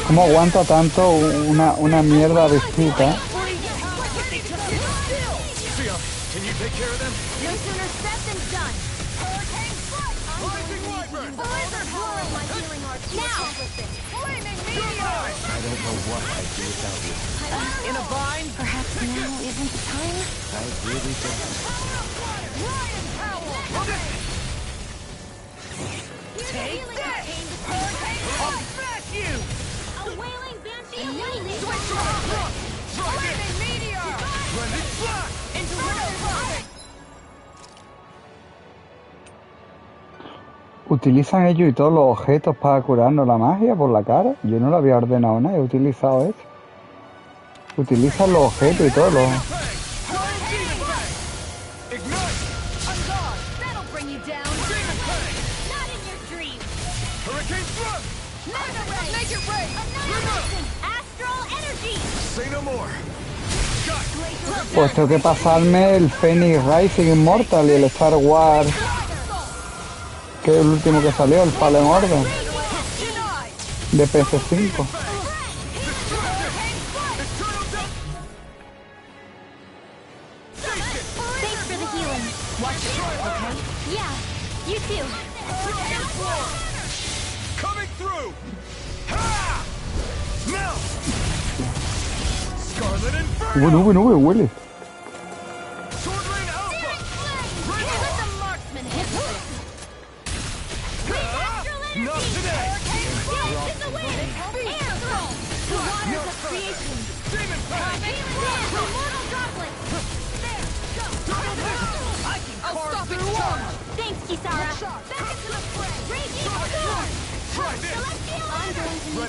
¿Cómo aguanta tanto una mierda visita? Can you take care of them? No sooner said than done. Hurricane strike. Rising Wiper. Blizzard power of my healing arts to accomplish this. Flaming meteor. I don't know what I'd do without you. In a bind. Perhaps now isn't the time? I really don't. Ryan Powell. Take this. Hurricane I'll smash you. A wailing banshee of lightning. Switch off. Flaming meteor. Blended Slash. Inferno Crusher. ¿Utilizan ellos y todos los objetos para curarnos la magia por la cara? Yo no lo había ordenado nada, he utilizado esto. Utilizan los objetos y todo. Pues tengo que pasarme el Phoenix Rising Immortal y el Star Wars, que es el último que salió, el Fallen Order de PS5. Bueno, Willy.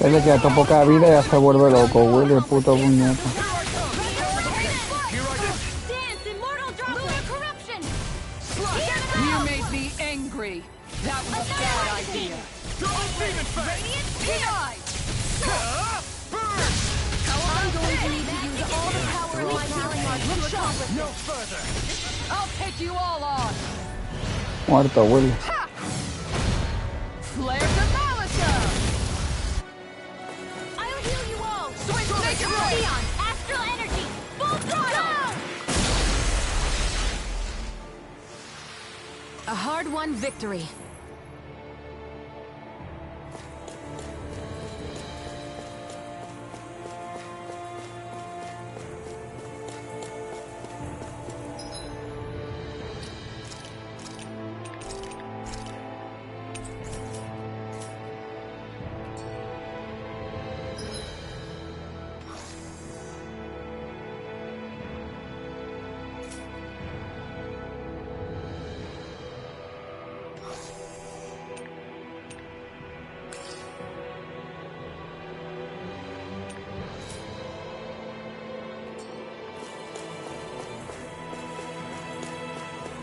Él le queda tan poca vida y ya se vuelve loco, Willy, el puto puñeta. You made me angry. That was a bad idea. I'm going to need to use all the power of my healing arts to accomplish no further. I'll take you all on. Muerto, Willy. Ha! A hard-won victory.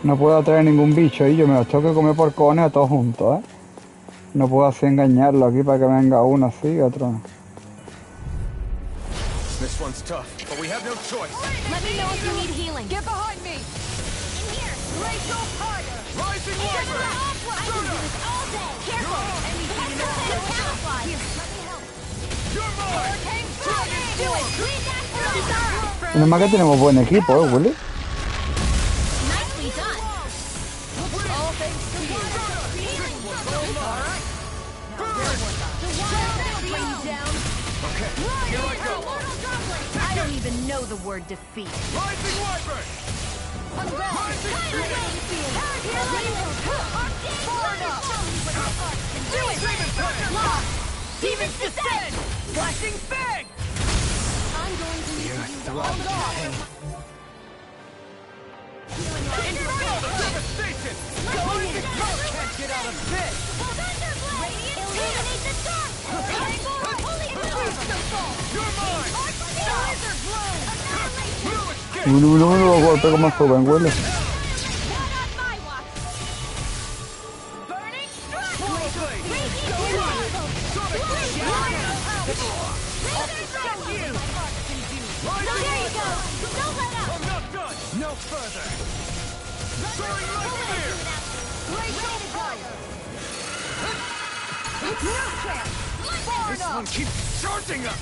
No puedo atraer ningún bicho y yo me los tengo que comer por cojones a todos juntos, ¿eh? No puedo así engañarlo aquí para que venga uno así y otro no. This one's tough, but we have no choice. Let me know if you need healing. Get behind me! In here! Glacial fire! Rising Wyvern! I can do this all day! Careful! Anything you know how to camouflage! Here, let me help! You're mine! Hurricane Dragon! Do it! Lead that through! Menos mal que tenemos buen equipo, Willy. Nicely done! All thanks to you! Alright! Now there was the wild that'll bring you down! Okay, here I go! I don't even know the word defeat. Rising Wyvern! Rising Spear! Far enough! Do it! Lock! Demons descend! Flashing fang! I'm going to need to use all God! Devastation! Going in! Can't get out of this! Illuminate the dark! You're mine! Blizzard blow! Uno los golpes como suben, Willy. No further! Soaring like fear! This one keeps charging us!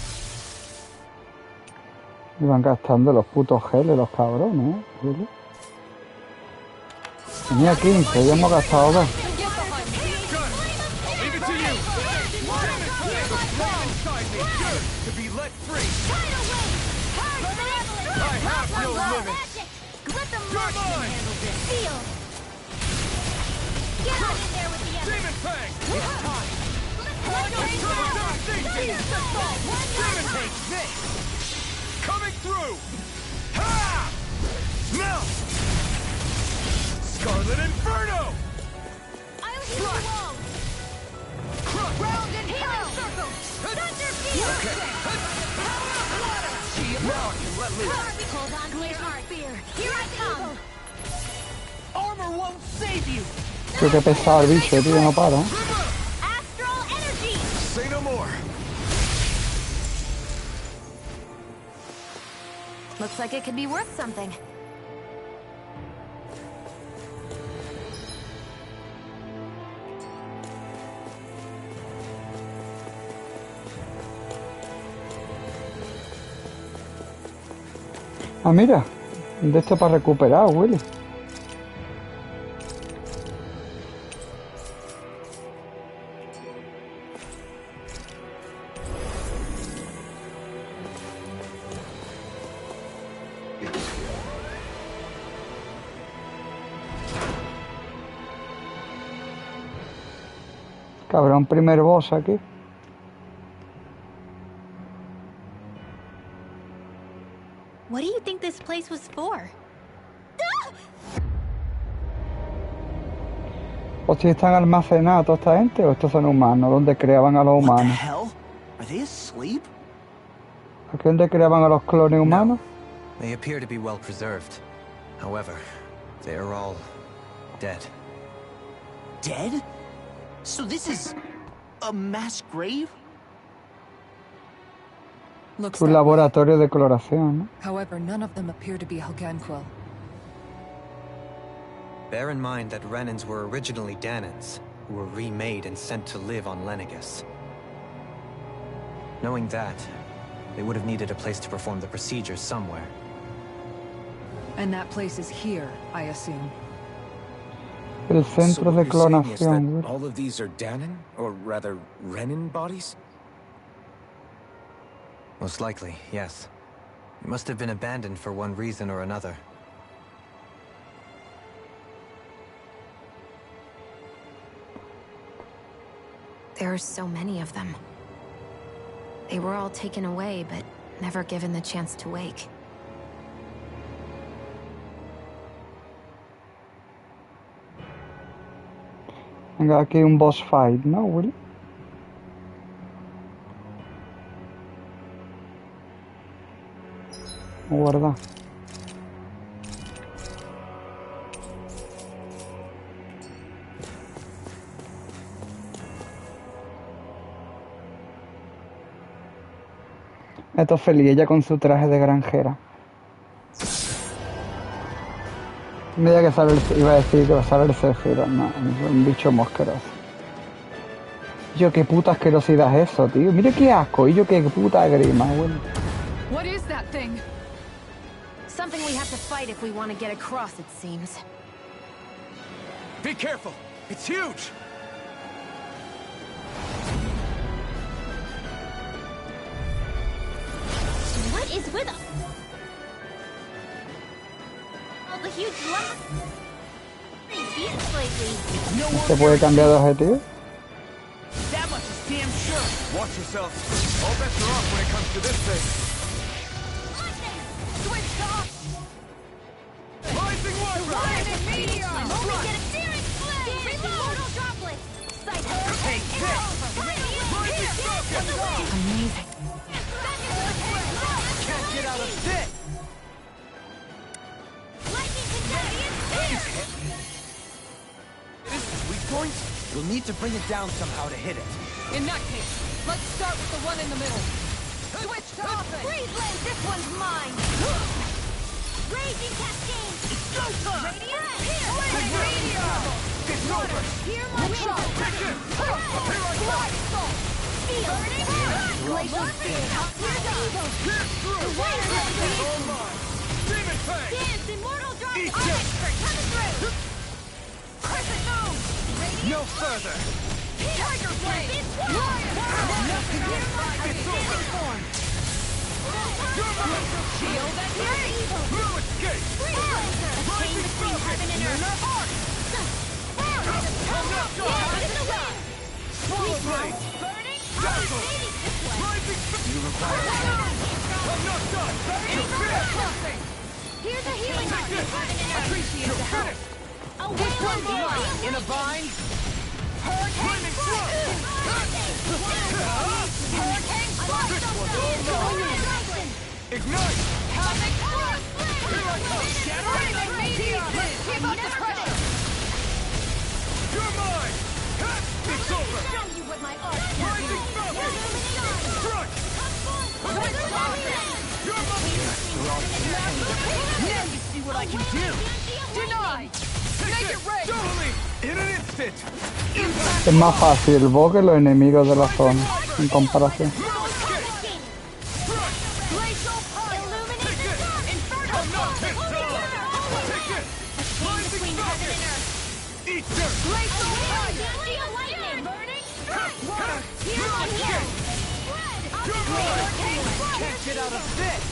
Iban gastando los putos geles, los cabrones, ¿eh? Willy. Tenía 15, ya hemos gastado 2. Leave it to you! To be let free! I have no limits! Let the marksman handle this! Seal! Get on in there with the enemy! Demon Fang! It's time! Demon Fang! This! Coming through! Ha! Now! Scarlet Inferno! I'll heal you all! Round and hero! Circle! Thunder field! Okay. Now I can let loose. Hold on to your heart! Here I come! Armor won't save you! Creo que pesado el bicho, tío, no para, ¿eh? Astral energy! Say no more. Looks like it could be worth something. Ah, mira, de esto para recuperar, Willy. Cabrón, primer boss aquí. What do you think this place was for? ¿O si están almacenados toda esta gente o estos son humanos? ¿Dónde creaban a los What the humanos? hell? Are they asleep? ¿Aquí dónde creaban a los clones humanos? They appear to be well preserved. However, they are all dead. Dead? So this is a mass grave? Looks Su that way. laboratorio de cloración, ¿no? However, none of them appear to be Helganquil. Bear in mind that Renans were originally Danans, who were remade and sent to live on Lenegus. Knowing that, they would have needed a place to perform the procedures somewhere. And that place is here, I assume. El centro de clonación. All of these are Danon, or rather, Renin bodies? Most likely, yes. It must have been abandoned for one reason or another. There are so many of them. They were all taken away, but never given the chance to wake. Venga, aquí un boss fight, ¿no, Willy? Guarda. Esto es feliz, ella con su traje de granjera. Mira que sale iba a decir que va a salir el Céfiro, no, es un bicho mosqueroso. Yo qué puta asquerosidad es eso, tío. Mira qué asco, y yo qué puta grima, güey. What is that thing? Something we have to fight if we want to get across, it seems. Be careful! It's huge! What is with us? All the huge lumber. Beats lately. ¿Se puede cambiar de objetivo? That much is damn sure. Watch yourself. All bets are off when it comes to this thing. Switch off! Rising water! Meteor! Only get a searing flame. Reload. Mortal droplets. Sight. Take this! Amazing. Can't get out of this! Lightning contagion. This is weak point? You'll need to bring it down somehow to hit it. In that case, let's start with the one in the middle. Switch to offense! Freeze blade. This one's mine. Raging cascade. Go time! Radiant. Meteor! It's over! Hear my Take it! Here I come! Feel. Glacial speed. Pierce through! The water is All mine! Demon Fang! Dance. Immortal drop. Eat Our it. expert coming through. Crescent moon. Radiant. No further! Tiger blade. Nothing It's over. Form. Shield and Evil. no escape! Freeze laser. A chain between heaven and earth. Swallow blade! Burning. Dazzle! Baby this way. Rising! You require I'm not done! You're finished! Here's a healing Take this! Appreciate the help. Finished! A whale In a bind! Hurricane Flash! Hurricane Ignite! Havoc Frost! Here I come! Shattering meteor! Keep up the pressure! You're mine! It's over! Show you what my art can Rising do! Falcon! Strike! You're Now you see what I can do! Deny! Make it rain! Totally! In an instant! Es más fácil el boss que los enemigos de la zona, en comparación. Can't get out of this!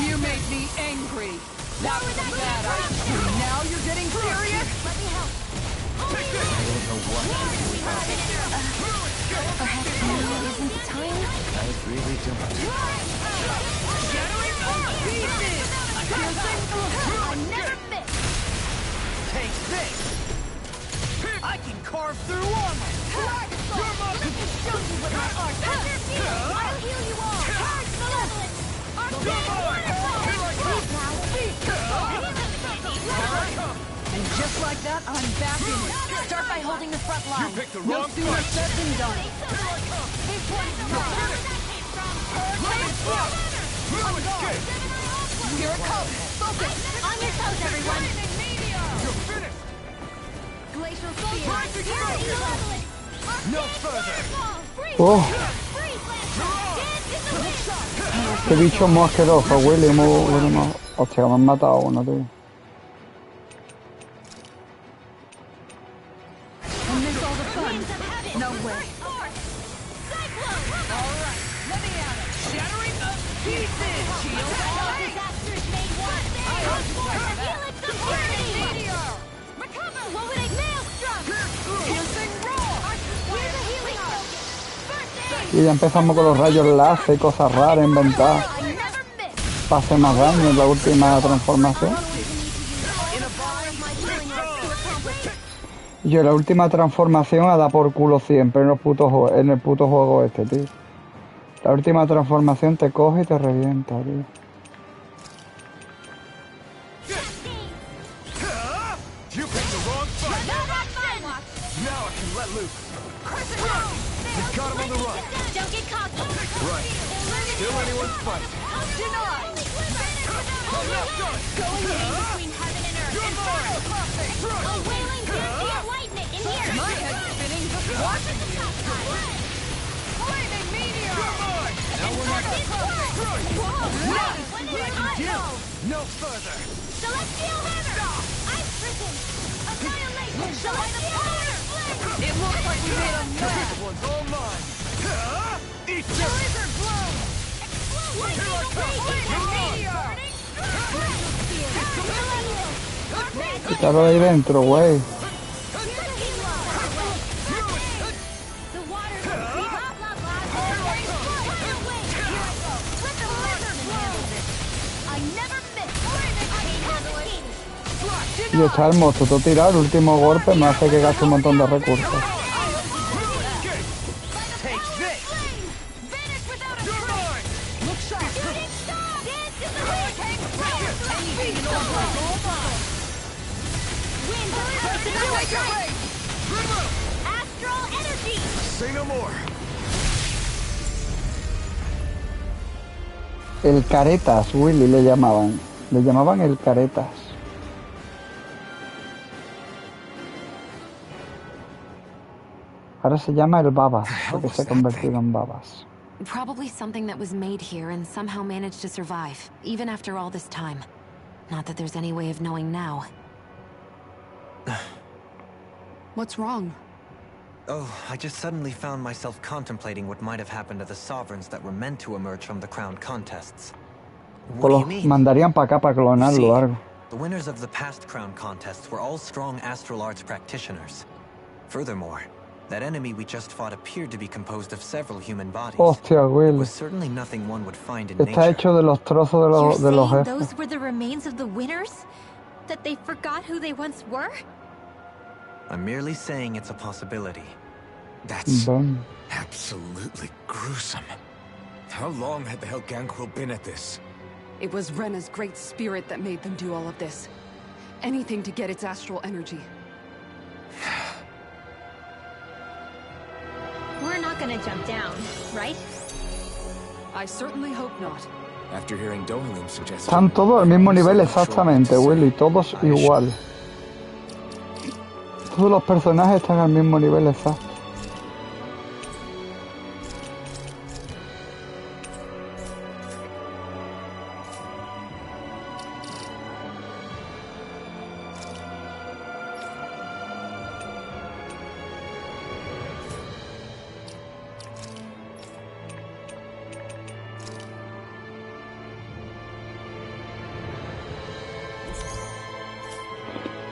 You made me angry. That was bad idea. Now you're getting serious? Let me help. Perhaps now isn't the time? I really don't. I never miss. Take this! I can carve through armor! Let me show you what my art can do. I'll heal you all. Charge malevolence. And just like that, I'm back in it. Start by holding the front line. You picked the No wrong sooner fight. said than done. Here it comes. Focus. On your toes, everyone. You're finished! Glacial spear. No further! Oh, Freeze blast. Dance in the wind. Qué bicho muy asqueroso, Willy. Hostia, me han matado a uno, tío. Y ya empezamos con los rayos láser y cosas raras inventadas. Para hacer más daño en la última transformación. Y yo la última transformación a dar por culo siempre en el puto juego este, tío. La última transformación te coge y te revienta, tío. No further! Celestial hammer! Ice prison! Annihilation! Celestial hammer! It looks like we made a mess! This one's all mine! Eat this! Blizzard blow! Quítalo de ahí dentro, güey. Y está el monstruo todo tirado, el último golpe me hace que gaste un montón de recursos. El caretas, Willy le llamaban. Le llamaban el caretas. Ahora se llama el babas, porque se ha convertido en babas. Probably something that was made here and somehow managed to survive, even after all this time. Not that there's any way of knowing now. What's wrong? Oh, I just suddenly found myself contemplating what might have happened to the sovereigns that were meant to emerge from the crown contests. What do you mean? Mandarían para acá para clonarlo o algo. The winners of the past crown contests were all strong astral arts practitioners. Furthermore, that enemy we just fought appeared to be composed of several human bodies. Hostia, Will. It was certainly nothing one would find in Está nature. hecho de los trozos de los jefes. Those were the remains of the winners? That they forgot who they once were? I'm merely saying it's a possibility. That's absolutely gruesome. How long had the Helganquil been at this? It was Rena's great spirit that made them do all of this. Anything to get its astral energy. We're not gonna jump down, right? I certainly hope not. After hearing Dohalim's suggestion, Están todos al mismo nivel exactamente, Willy. Todos igual. Todos los personajes están al mismo nivel exacto.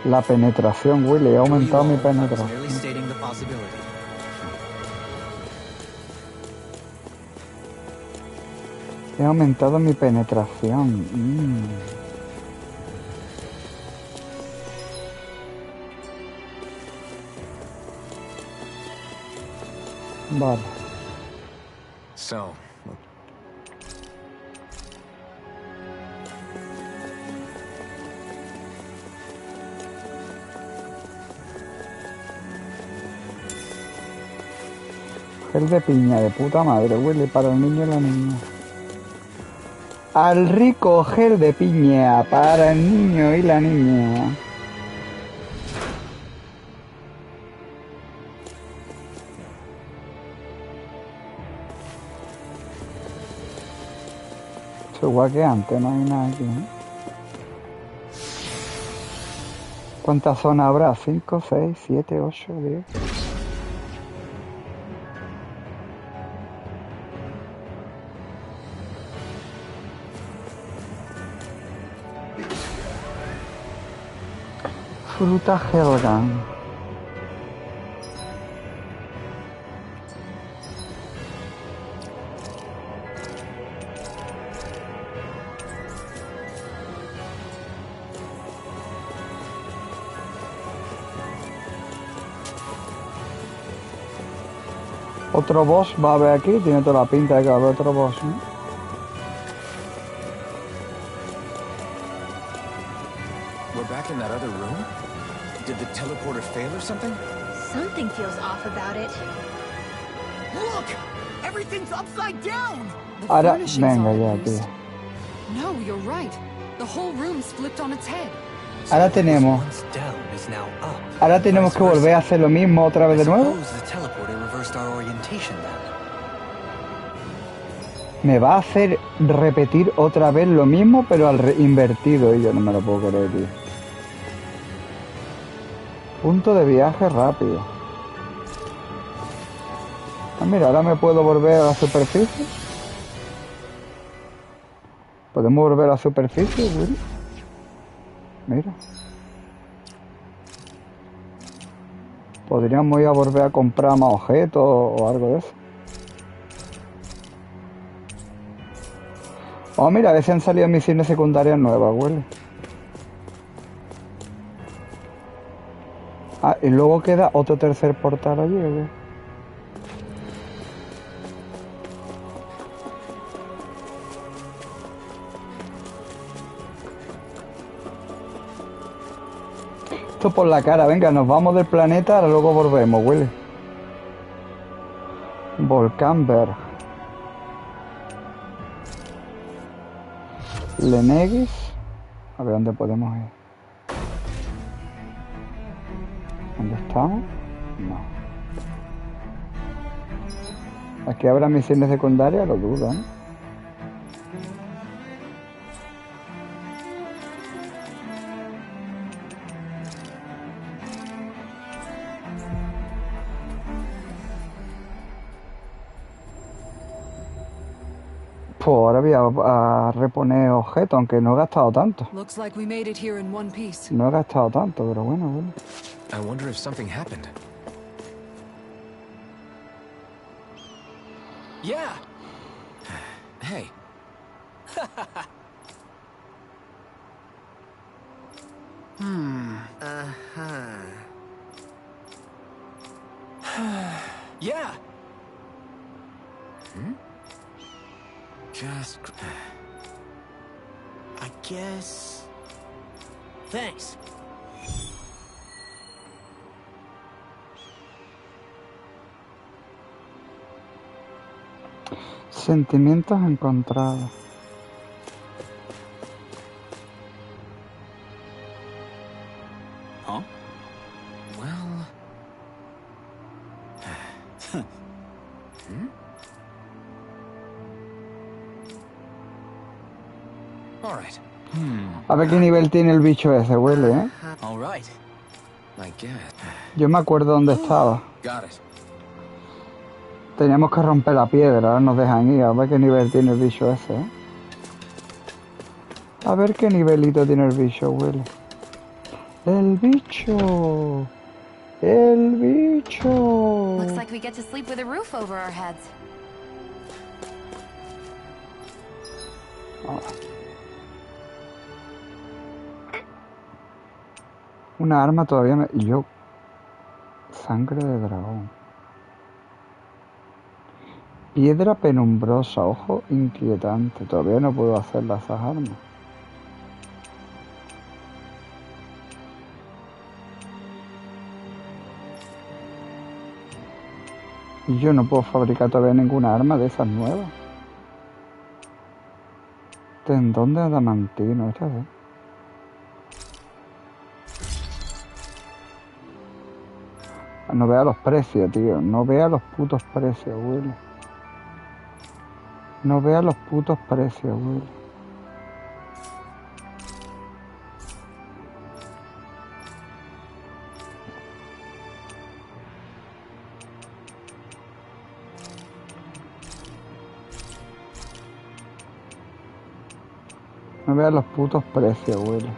La penetración, Willy, he aumentado mi penetración. He aumentado mi penetración. Vale. So, Gel de piña, de puta madre, Willy, para el niño y la niña. Al rico gel de piña para el niño y la niña. Esto igual que antes, no hay nada aquí, ¿no? ¿Cuántas zonas habrá? 5, 6, 7, 8, 10. Fruta Helgan. Otro boss va a haber aquí, tiene toda la pinta de que va a haber otro boss, ¿no? We're back in that other room? Did the teleporter fail or something? Something feels off about it. Look! Everything's upside down! Ahora, venga ya, tío. No, you're right. The whole room's flipped on its head. Ahora tenemos que volver a hacer lo mismo otra vez de nuevo. Me va a hacer repetir otra vez lo mismo, pero al invertido, y yo no me lo puedo creer, tío. Punto de viaje rápido. Ah, mira, ahora me puedo volver a la superficie. ¿Podemos volver a la superficie, Willy? Mira. Podríamos ir a volver a comprar más objetos o algo de eso. Oh, mira, a ver si han salido misiones secundarias nuevas, Willy. Ah, y luego queda otro tercer portal allí, ¿o qué? Esto por la cara, venga, nos vamos del planeta, ahora luego volvemos, Willy. Volcánberg. Lenegis. A ver dónde podemos ir. ¿Dónde estamos? No. Aquí habrá misiones secundarias, lo dudo, ¿no? Pues ahora voy a reponer objetos, aunque no he gastado tanto. Looks like we made it here in one piece. No he gastado tanto, pero bueno. I wonder if something happened. Yeah. Hey. Yeah. Just... I guess... Thanks. Sentimientos encontrados. Huh? Well... All right. A ver qué nivel tiene el bicho ese, huele, ¿eh? All right. I guess. Yo me acuerdo dónde estaba. Got it. Teníamos que romper la piedra, ahora nos dejan ir. A ver qué nivel tiene el bicho ese, ¿eh? A ver qué nivelito tiene el bicho, huele. ¡El bicho! ¡El bicho! Looks like we get to sleep with a roof over our heads. Una arma todavía me... Y yo... Sangre de dragón. Piedra penumbrosa, ojo inquietante. Todavía no puedo hacerla esas armas. Y yo no puedo fabricar todavía ninguna arma de esas nuevas. Tendón de adamantino, esta vez. No vea los precios, tío. No vea los putos precios, Willy. No vea los putos precios, Willy. No veas los putos precios, Willy.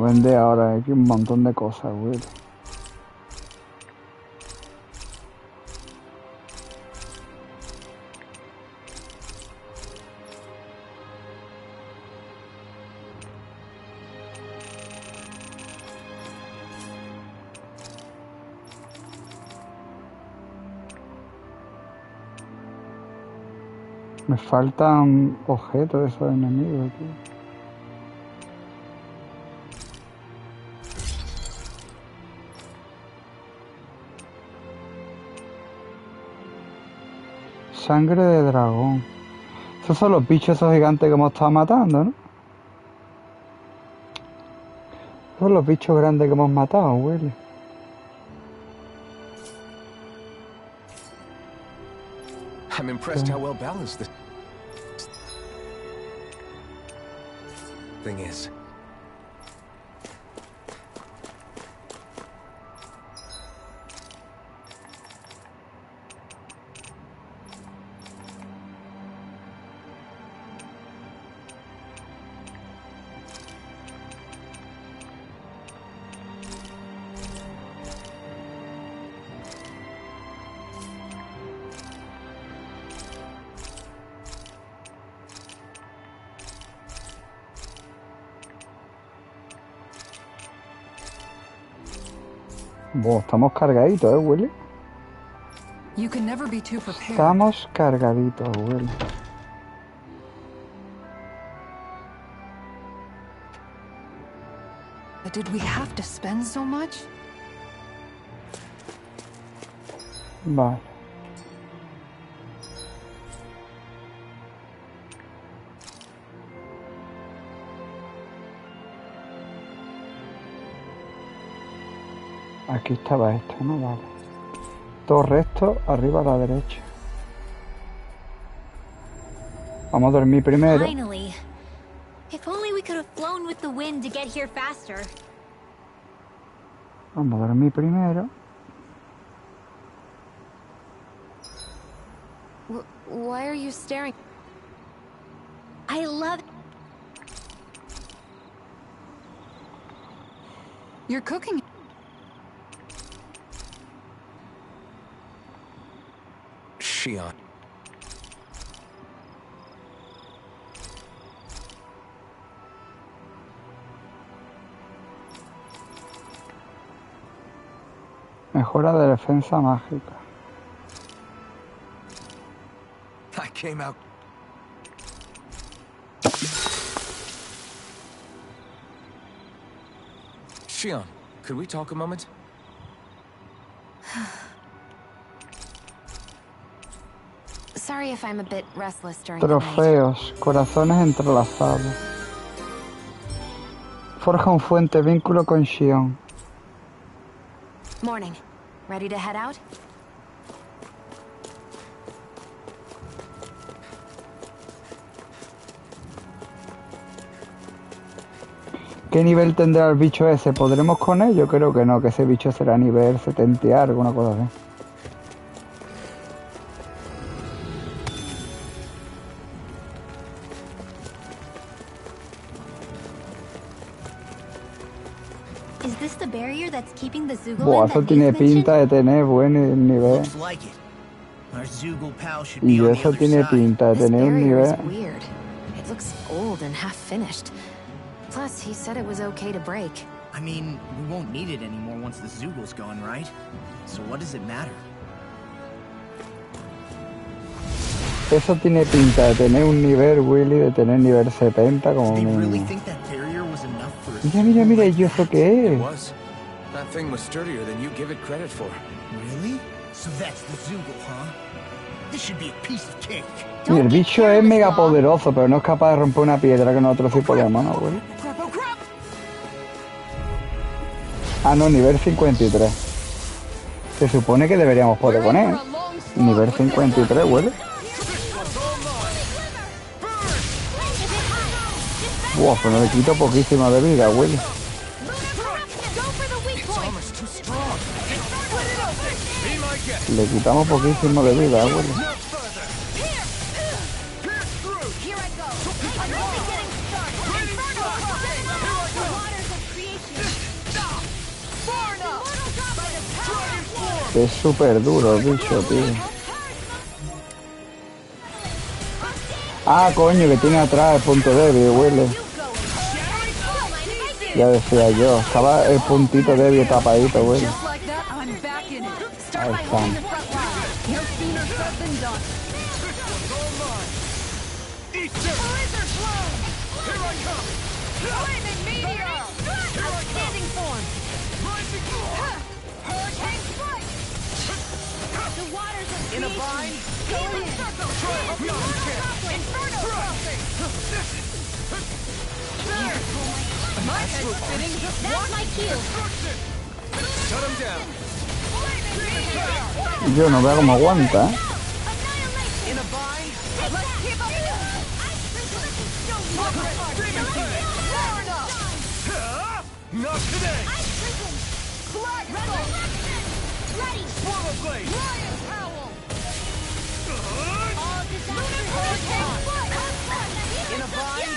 Vende ahora aquí un montón de cosas, Willy. Me faltan objetos de esos enemigos, tío. Sangre de dragón. Esos son los bichos esos gigantes que hemos estado matando, ¿no? Esos son los bichos grandes que hemos matado, Willy. I'm impressed how well balanced this thing is. Buah, estamos cargaditos, Willy. You can never be too prepared. Estamos cargaditos, Willy. But did we have to spend so much? Vale. Aquí estaba esto, ¿no? Vale. Todo recto, arriba a la derecha. Vamos a dormir primero. Finally. If only we could have flown with the wind to get here faster. Vamos a dormir primero. Why are you staring? I love... You're cooking. Shion. Mejora de defensa mágica. I came out. Shion, could we talk a moment? Sorry if I'm a bit restless during the night. Trofeos, corazones entrelazados. Forja un fuerte vínculo con Shion. Morning. Ready to head out? ¿Qué nivel tendrá el bicho ese? ¿Podremos con él? Yo creo que no, que ese bicho será nivel 70 y algo, una cosa así. Buah, eso tiene pinta de tener buen nivel. Y eso tiene pinta de tener un nivel. It looks old and half finished. Plus, he said it was okay to break. I mean, we won't need it anymore once the Zoogl's gone, right? So what does it matter? Eso tiene pinta de tener un nivel, Willy, de tener nivel 70 como mínimo. Mira, mira, mira, ¿y eso qué es? That thing was sturdier than you give it credit for. Really? So that's the Zoogle, huh? This should be a piece of cake. Y el bicho es mega poderoso, pero no es capaz de romper una piedra que nosotros sí podemos, ¿no, Willy? Ah, no, nivel 53. Se supone que deberíamos poder con él. Nivel 53, Willy. Buah, pues no le quito poquísima de vida, Willy. Le quitamos poquísimo de vida, Willy. Es súper duro el bicho, tío. Ah, coño, que tiene atrás el punto débil, Willy. Ya decía yo, estaba el puntito débil tapadito, Willy. Ahí están. In a bind, healing circle, my head's spinning, just that's my cue. Shut him down. Yo no veo cómo aguanta, ¿eh? In a bind, let's keep up. Not today. Ready. Swarm of blades. Lion Howl. All disaster. In a bind.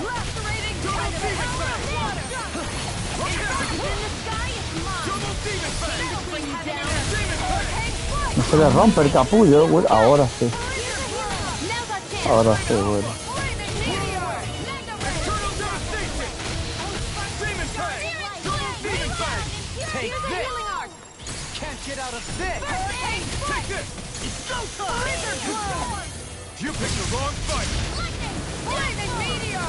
Lacerating kind of water. In the sky is mine. Double demon fang. That'll bring you down. No se le rompe el capullo, Willy. Ahora sí. Ahora sí, Willy. Take this. Can't get out of this. Take this. It's showtime. You picked the wrong fight. Flaming meteor.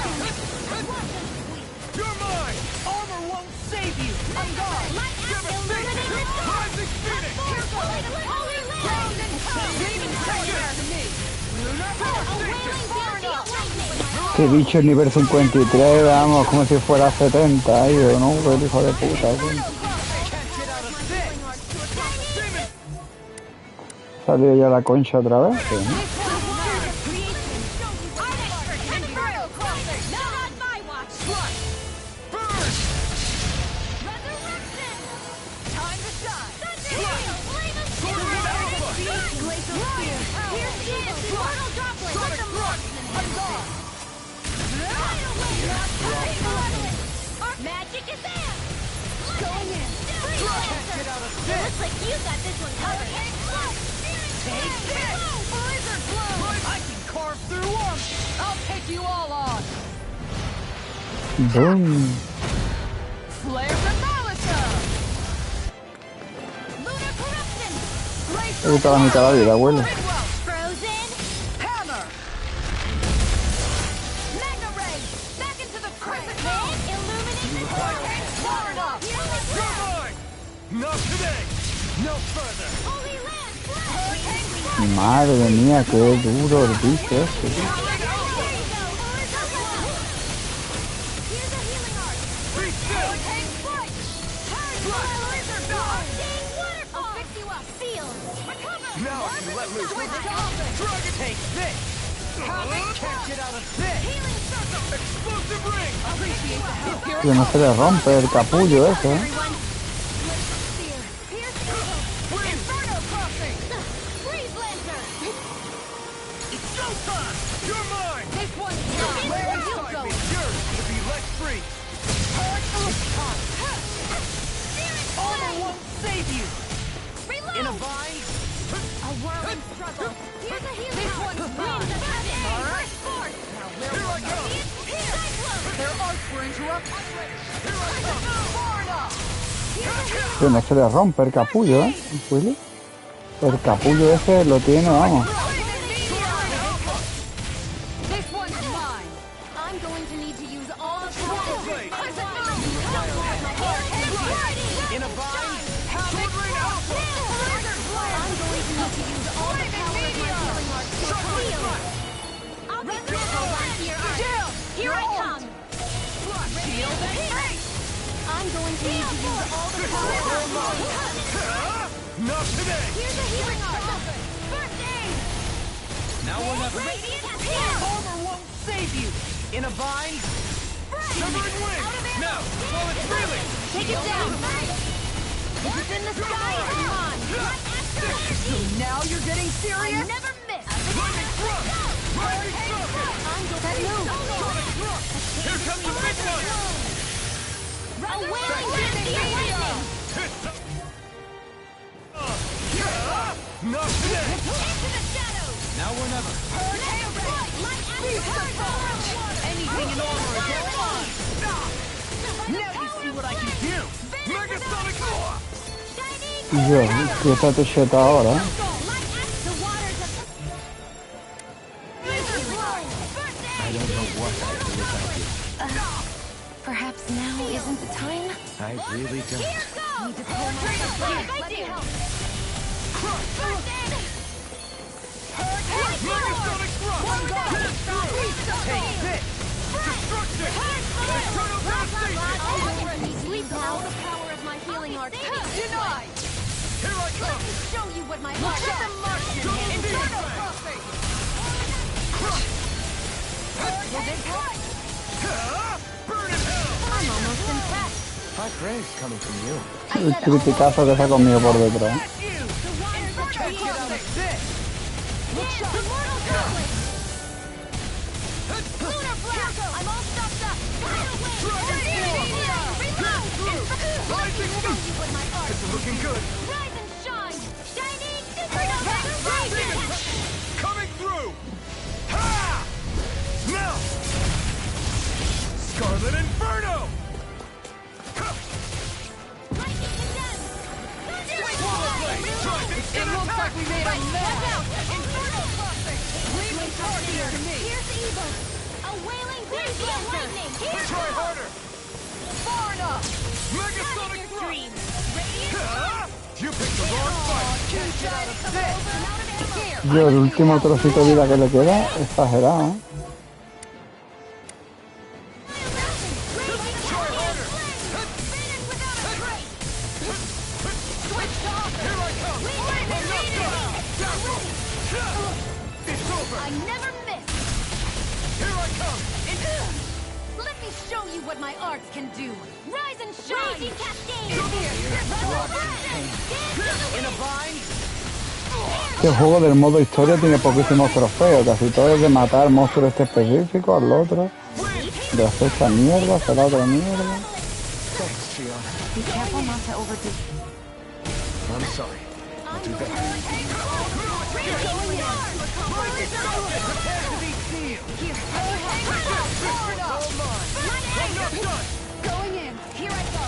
You're mine. Armor won't save you. I'm gone. Rising Phoenix. Este bicho es nivel 53, vamos, como si fuera 70, yo no, el hijo de puta. Tío. Salió ya la concha otra vez, ¿sí? Magic is there! Going in! Looks like you got this one covered! Take this. Blizzard blow! I can carve through armor. I'll take you all on. Boom. Flare the Molotov! Lunar corruption! Me gusta la mitad de la vida, abuelo. Frozen! Hammer! Magna Ray! Back into the crescent moon! Illuminating hurricane! Water up! You're mine. Not today. No further. Holy Land! Hurricane! Madre mía, qué duro el bicho ese, tío. Now I can let loose. Take this. Can't get out of this. Healing circle! Que no se le rompe el capullo ese, ¿eh? In a bind? A whirling struggle. Here's a healing. This one's mine. All right. Now here I come. Their arcs were interrupted. Far enough. Que no se le rompe el capullo, ¿eh? Willy. El capullo ese lo tiene, vamos. This one's mine. I'm going to need to use all the power. In a bind? Here I come! Shield and face! I'm going to need to use all the power. Not today! Here's a healing art! First aid! Now or never. Armor won't save you! In a bind? Shivering wing! Now, while it's reeling! Take it down! If it's in the sky, it's mine! So now you're getting serious? I never miss! Lightning thrust! Lightning thrust! That move! Here comes the big one! A wailing lightning! Not today! Into the shadows! Now or never. Anything in armor is all mine! Now you see what I can do! Megasonic Claw! Dios, quítate shit ahora, ¿eh? I don't know what I'd do without you. Perhaps now isn't the time? I really don't. Need to pull myself back. Let me help. Megasonic Thrust! Take this! Destruction! Eternal devastation! Sweep all the power of my healing art. Denied! Here I come! Show you what my Look art at the Martian! Inferno crossing! Burn in hell! I'm almost impressed. High praise coming from you. El criticazo que se ha comido por detrás. Take it out of this! Lunar blast! I'm all stopped up! Rising Show you what my art It's looking good! Rise and shine! Shining supernova! Coming through! Ha! Now! Scarlet Inferno! Lightning condemned! It looks like we made a mess! Inferno crossing! Wailing here to me! Here's evil! A wailing lightning! Try harder! Far enough! Megasonic Dream! You picked the wrong fight! Can't get out of this! Yo, el último trocito de vida que le queda, exagerado, ¿eh? I never miss! Here I come! Let me show you what my arts can do! Rise and shine! Raging cascade! In a bind? Este juego del modo historia tiene poquísimos trofeos, casi todo es de matar monstruos específicos al otro, de hacer esta mierda, hacer la otra mierda. Thanks, Gianna. Be careful not to overdo. I'm sorry. I'll do better. Going in! Here I go!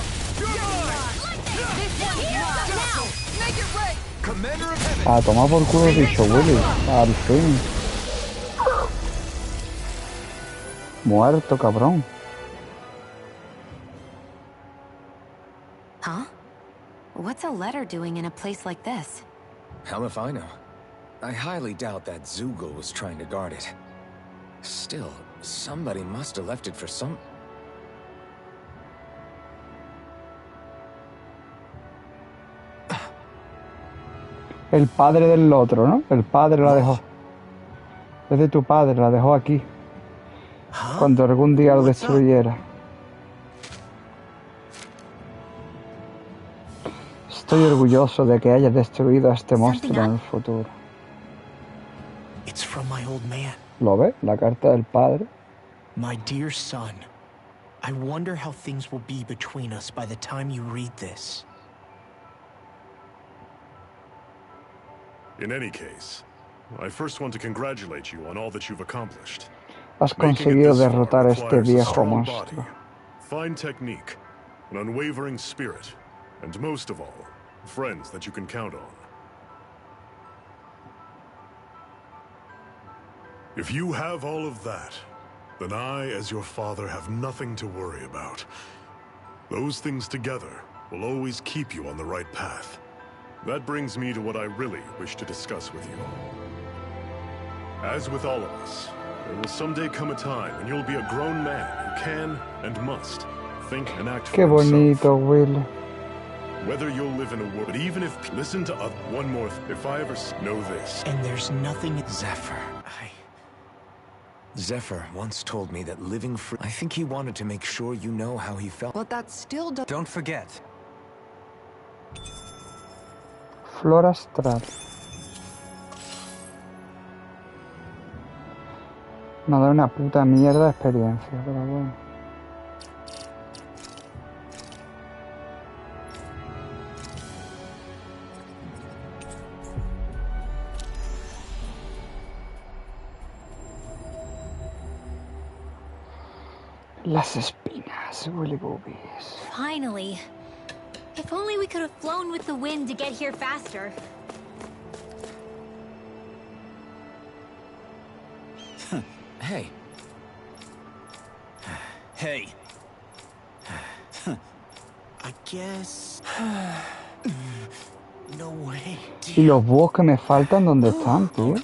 This one's mine! Now! Make it red! Commander of Heaven! A tomar por culo bicho, Willy. Al fin. Muerto, cabrón. Huh? What's a letter doing in a place like this? Hell if I know. I highly doubt that Zoogle was trying to guard it. Still, somebody must have left it for some... El padre del otro, ¿no? El padre la dejó. Es de tu padre, la dejó aquí. Cuando algún día lo destruyera. Estoy orgulloso de que hayas destruido a este monstruo en el futuro. It's from my old man. ¿Lo ves? La carta del padre. My dear son, I wonder how things will be between us by the time you read this. In any case, I first want to congratulate you on all that you've accomplished. Has conseguido derrotar a este viejo monstruo. Fine technique, an unwavering spirit, and most of all, friends that you can count on. If you have all of that, then I, as your father, have nothing to worry about. Those things together will always keep you on the right path. That brings me to what I really wish to discuss with you. As with all of us, there will someday come a time when you'll be a grown man who can and must think and act for Qué bonito, himself. Will. Whether you'll live in a world, but even if listen to one more, if I ever know this, and there's nothing. Zephyr once told me that living free. I think he wanted to make sure you know how he felt. But that still does. Don't forget. Flor astral. Me da una puta mierda de experiencia, pero bueno. Las espinas, Willy Boobies. Finally. If only we could have flown with the wind to get here faster. Hey. Hey. I guess. No way. Y los búhos que me faltan, ¿dónde están, tío?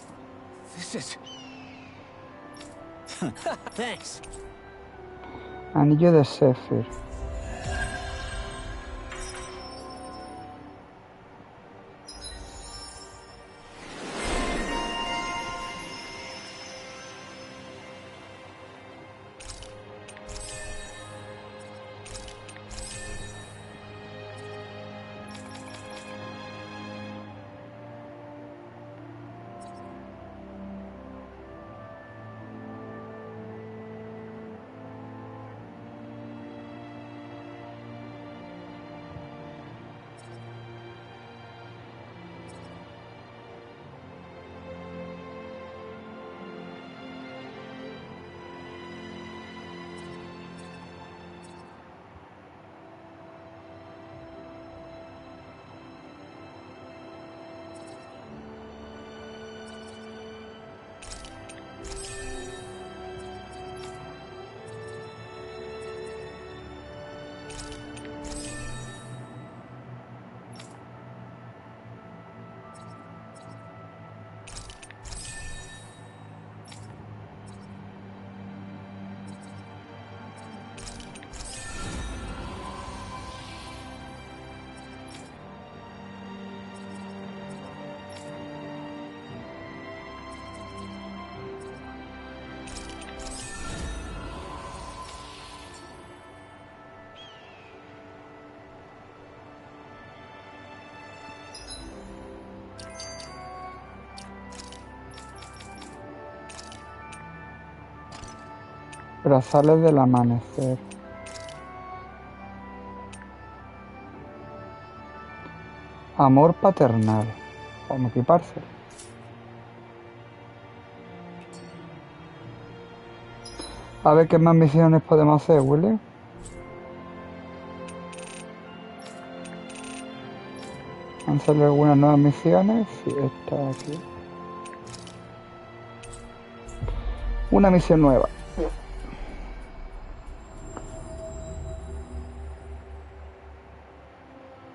This is. Thanks. Anillo de Zephyr. Brazales del amanecer. Amor paternal. Vamos a equiparse. A ver qué más misiones podemos hacer, Willy. ¿Han salido algunas nuevas misiones? Sí, está aquí. Una misión nueva.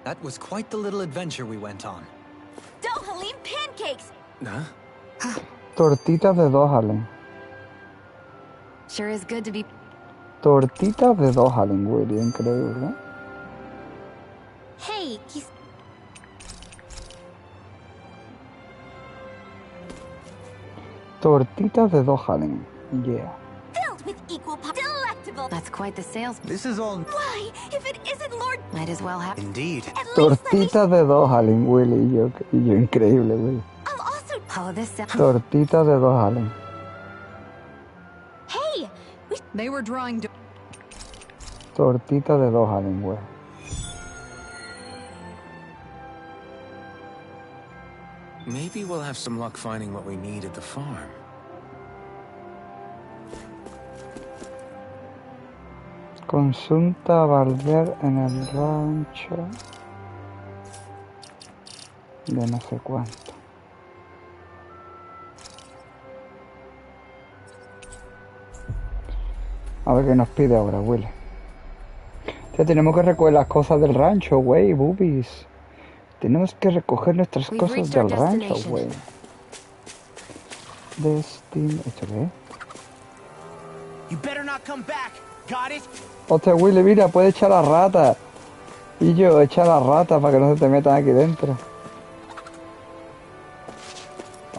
That was quite the little adventure we went on. Dohalim pancakes! Huh? Tortitas de Dohalim. Sure is good to be... Tortitas de Dohalim, Willy. Increíble, ¿eh? Hey, Tortitas de Dohalim. Yeah. Phil, with equal delectable. That's quite the sales. This is all... Why? If it isn't Lord... Might as well have... Indeed. At least let me... Tortitas de dos, Allen, Willy y yo increíble, Willy. I'll also... Oh, this... Tortitas de dos, Allen. Hey! They were drawing... Tortitas de dos, Allen, güey. Maybe we'll have some luck finding what we need at the farm. Consulta Valver en el rancho de no sé cuánto. A ver qué nos pide ahora, Willy. Ya tenemos que recoger las cosas del rancho, güey, boobies. Tenemos que recoger nuestras cosas del rancho, güey. Destino... ¿Esto qué es? You better not come back. Got it? Hostia, Willy, mira, puede echar la rata. Y yo, echa la rata para que no se te metan aquí dentro.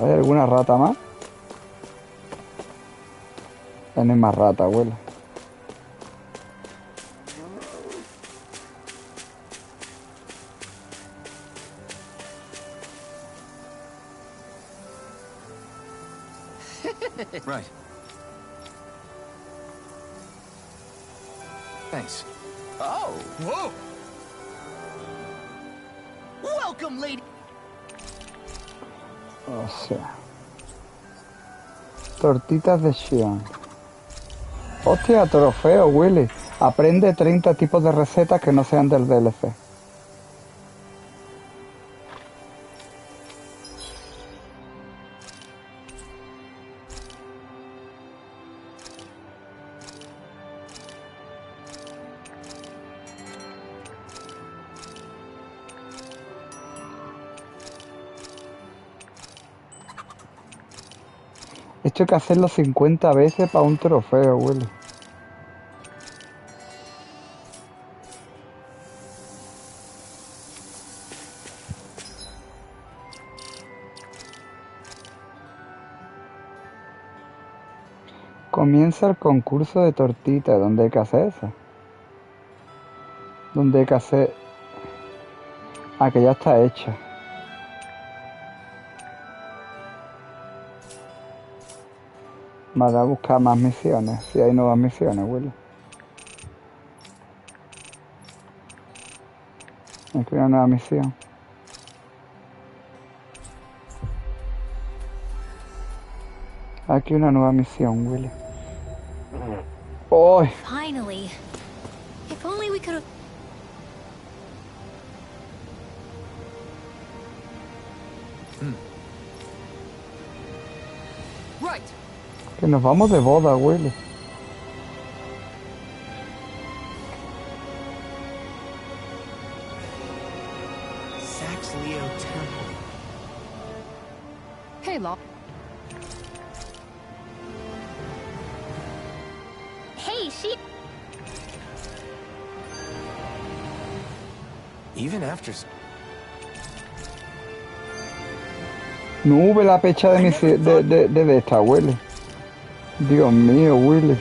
¿Hay alguna rata más? Ya no hay más rata, Willy. Right. Thanks. Oh, whoa! Welcome, lady. O sea. Tortitas de Xion. Hostia, trofeo, Willy. Aprende 30 tipos de recetas que no sean del DLC. Esto hay que hacerlo 50 veces para un trofeo, Willy. Comienza el concurso de tortitas. ¿Dónde hay que hacer eso? ¿Dónde hay que hacer? Ah, que ya está hecha. Vale, a buscar más misiones. Si hay nuevas misiones, Willy. Aquí hay una nueva misión. Aquí una nueva misión, Willy. ¡Oh! Finally. If only we could have... Right. Que nos vamos de boda, Willy. Sax Leo Temple. Hey, Law. Hey, she... Even after... No hubo la fecha de, de esta, Willy. Dios mío, Willy.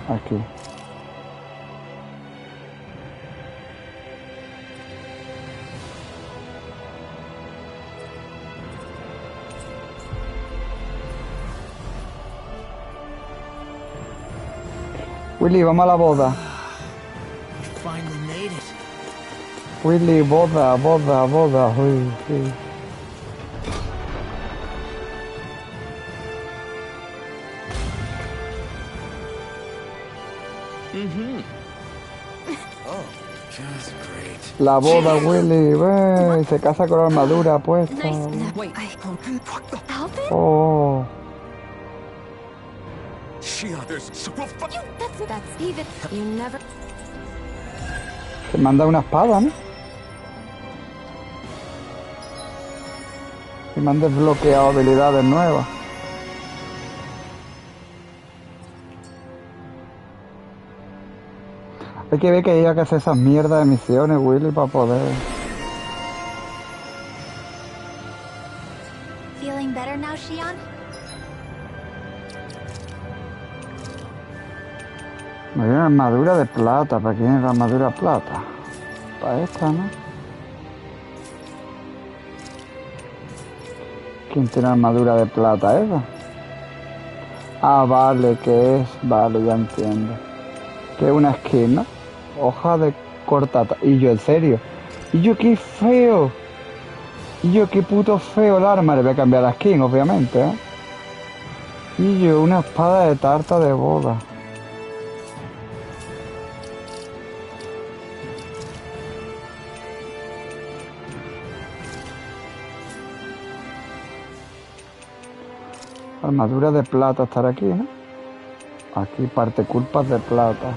Aquí. Willy, vamos a la boda. Finally made it. Willy, boda, boda, boda. Uy, sí. Oh, just great. La boda, Willy. Wey, se casa con la armadura puesta. Wait. Oh. That's even... You never... Se manda una espada, ¿no? Y me han desbloqueado habilidades nuevas. Hay que ver que hay que hacer esas mierdas de misiones, Willy, para poder... Feeling better now, Shion? Me dio una armadura de plata. ¿Para quién es la armadura de plata? Para esta, ¿no? ¿Quién tiene armadura de plata esa? Ah, vale, ¿qué es? Vale, ya entiendo. Que es una skin, ¿no? Hoja de cortata. Y yo, en serio. Y yo, qué feo. Y yo, qué puto feo el arma. Le voy a cambiar la skin, obviamente, ¿eh? Y yo, una espada de tarta de boda. Armadura de plata estar aquí, ¿no? Aquí parte culpas de plata.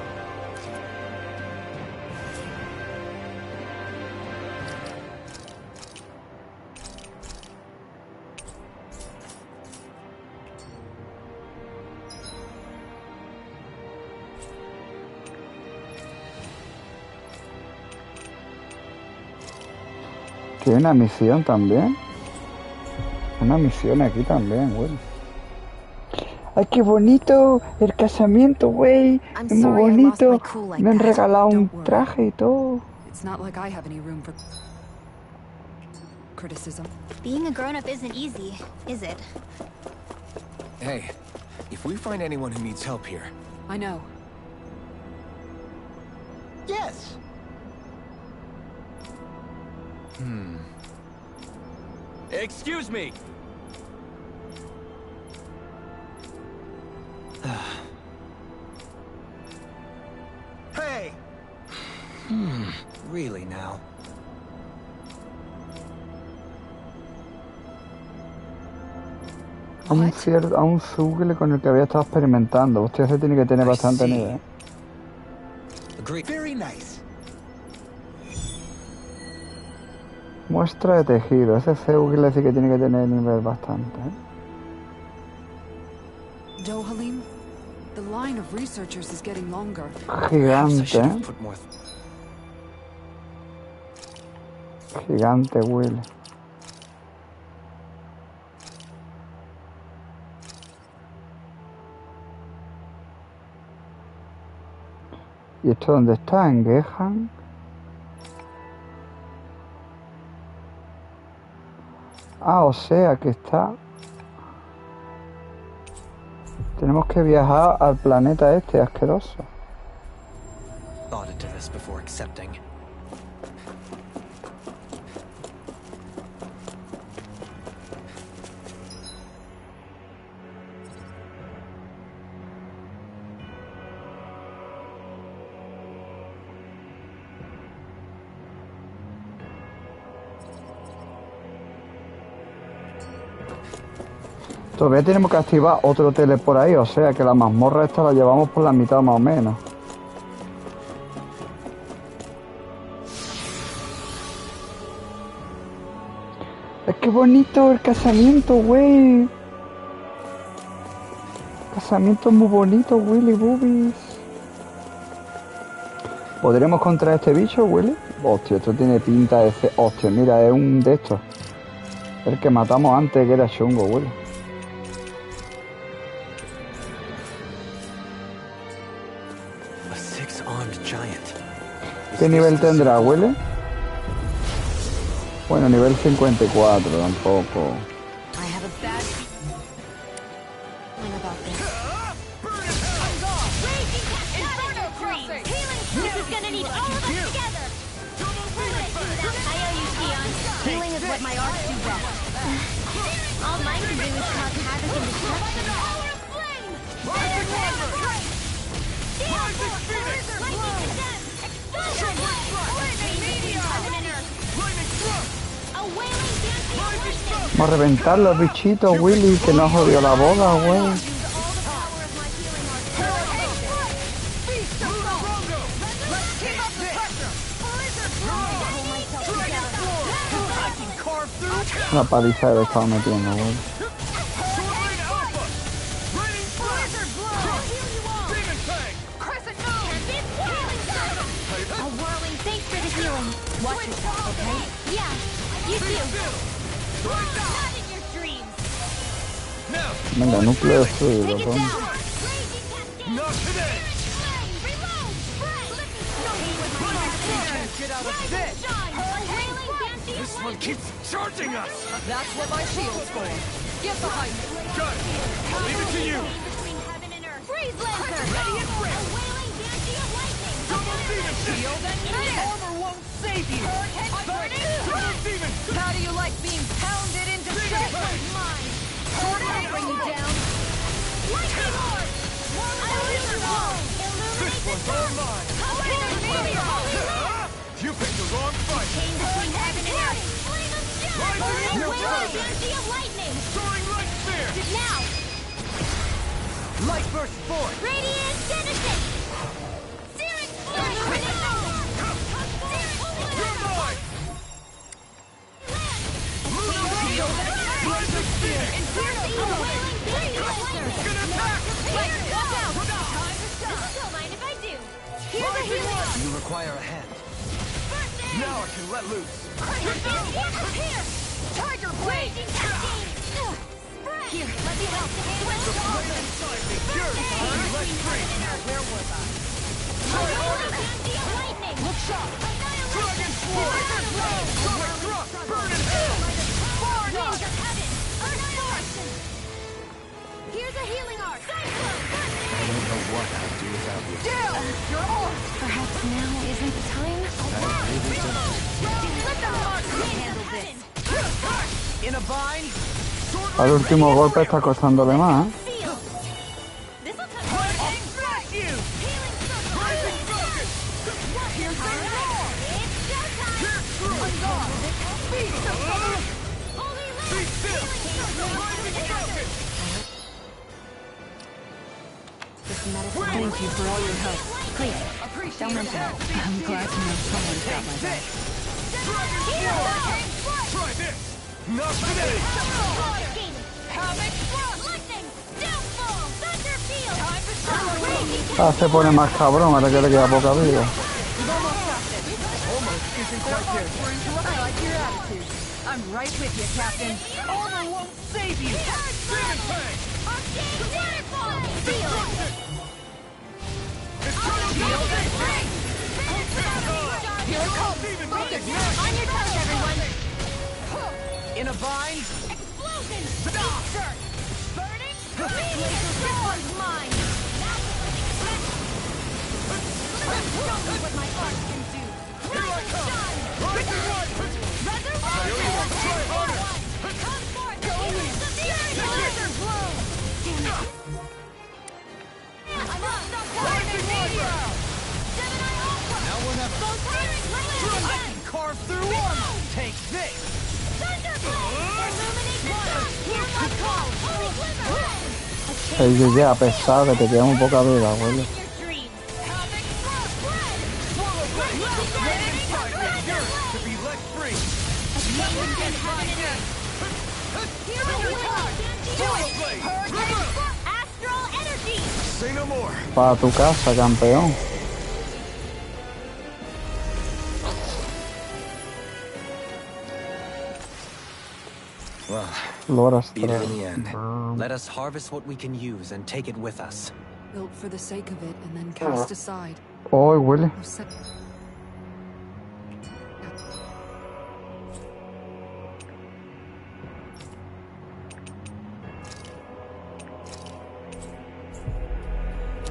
Tiene una misión también. Una misión aquí también, güey. ¡Ay, qué bonito! El casamiento, güey. Es muy bonito. Me han regalado un traje y todo. Being a grown-up isn't easy, is it? Hey, if we find anyone who needs help here... I know. Yes. Excuse me. Hey. Really now? A un Zoogle con el que había estado experimentando. Hostia, ese tiene que tener bastante nivel. Very nice. Muestra de tejido. Ese Zoogle sí que tiene que tener nivel bastante, ¿eh? Dohalim, the line of researchers is getting longer. Gigante, ¿eh? Gigante, Will. ¿Y esto dónde está? ¿En Gehan? Ah, o sea que está... Tenemos que viajar al planeta este asqueroso. Thought into this before accepting. Todavía tenemos que activar otro tele por ahí, o sea que la mazmorra esta la llevamos por la mitad más o menos. Es que bonito el casamiento, güey. El casamiento es muy bonito, Willy Boobies. ¿Podremos contra este bicho, Willy? Hostia, esto tiene pinta de... Hostia, mira, es un de estos. El que matamos antes, que era chungo, Willy. ¿Qué nivel tendrá, Willy? Bueno, nivel 54, tampoco. Vamos a reventar los bichitos, Willy, que nos jodió la boda, güey. Una paliza que le estaba metiendo, güey. healing. Watch yourself, okay? Yeah, you too. Not in your dreams. Venga, núcleo destruido. Take it Pon. down. Not today! Reload. Get out of this. This one keeps charging us! That's what my shield's for. Get behind me. Got it! I'll leave it to you! Freeze Lancer. Ready and ready. Double demon! Shield and miss. Armor won't save you! Double demon! How do you like being pounded into shape? Mine. I'll bring you down. Lightning Lord. This one's all mine! You picked the wrong fight! Soaring light spear! Now. Light burst forth! Radiant Genesis. Searing You're mine! Blazing spear! Gonna attack! Don't mind if I do. You require a hand. Now I can let loose! Tiger Blade! Here, let me help. The flame inside me yearns to be let free! Now, where was I? Look sharp! Dragon Sword! Sonic Drop! Burn in hell! Here's a healing arc! I don't know what I'd do without you. Down! Your arm! Perhaps now isn't the time? Let the arc handle this! In a bind! Al último golpe está costándole más, ¿eh? This'll touch I'll smash you! Blazing focus! Here's the roar! It's showtime! Be still! Blazing focus! This medicine. Thank you for all your help. Please, don't mention it. I'm glad to know someone's got my back. Dragon Sword! Try this! Not today! Ah, se pone más cabrón ahora que le queda poca vida. I like your attitude. I'm right with you, Captain. Armor won't save you! Demon Fang! Destruction! It's time to Here it comes! Demon On Fang! your toes, everyone! In a bind! Explosion! Stop! Burning! This one's mine! Show me what my arm can do! Here I come! Rising Light! Try harder! Come forth! Laser blow! Damn it! I'm not Rising Light! Gemini Ultra! Now we're having Go searing blade! I can carve through armor! Take this! Thunderblade! Illuminate the sun! Hear my call! Holy Glimmer! El GG, a pesar que te queda un poca vida, abuelo. Your dreams! Havoc Spread! Swallow blade! Red inside me yearns to be let free! Nothing can hide me! Hear my healing! Swallow blade! Reverse! Astral energy! Say no more! Para tu casa, campeón. Well, Loras beat it in the end. Let us harvest what we can use and take it with us. Built for the sake of it and then cast aside. Oh, huele. Oh, se-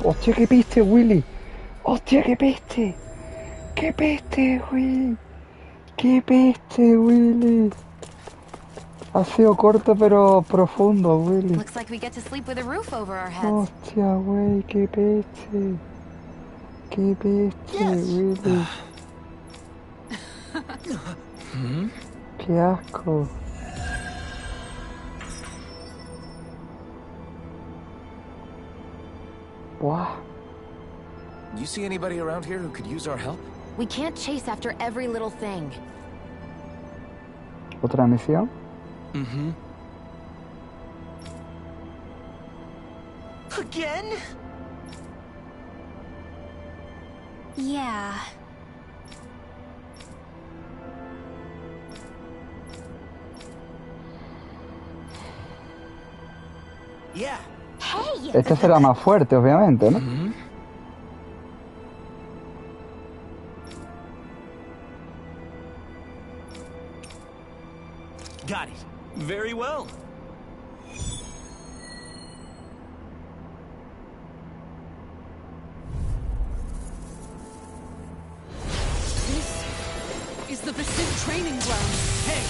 Hostia, qué peste, Willy. Hostia, qué peste. Qué peste, Willy. Qué peste, Willy. Ha sido corto pero profundo, Willy. Looks like we get to sleep with a roof over our heads. Hostia, güey, qué peste. Qué peste, Willy. Qué asco. Buah. You see anybody around here who could use our help? We can't chase after every little thing. ¿Otra misión? Mm-hmm. Again? Yeah. Yeah. Hey! Este será más fuerte, obviamente, ¿no? Got it. Very well. This is the Basim training ground. Hey!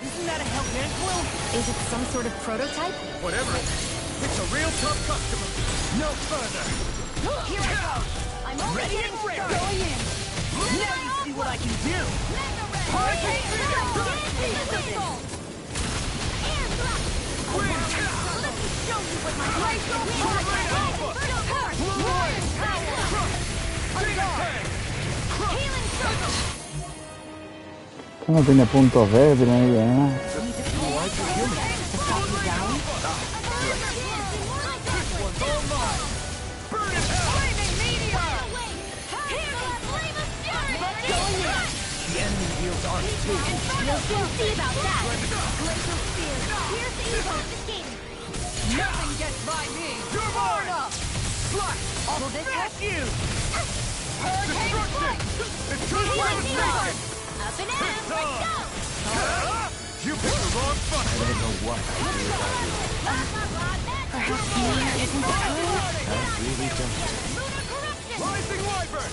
Isn't that a Hellman quill? Is it some sort of prototype? Whatever it is, it's a real tough customer. No further. Here I go! I'm already Ready and in. ready. Going in! Now you see what I can do. Hurricane Finger! Air thrust! Let me show you what my heart can Healing circle! Que no tiene puntos débiles ni nada. The enemy wields arms too. We'll soon see about that! Glacial spear! Here's the confiscated! Nothing gets by me! You're Burn mine! up! Slut! I'll smash you! Hurricane flight! It's too late to take it! Up and at 'em! Let's go! You picked the wrong fight! I don't know what I do without you. Perhaps Mia isn't the true? I really don't. Lunar corruption! Rising Wyvern!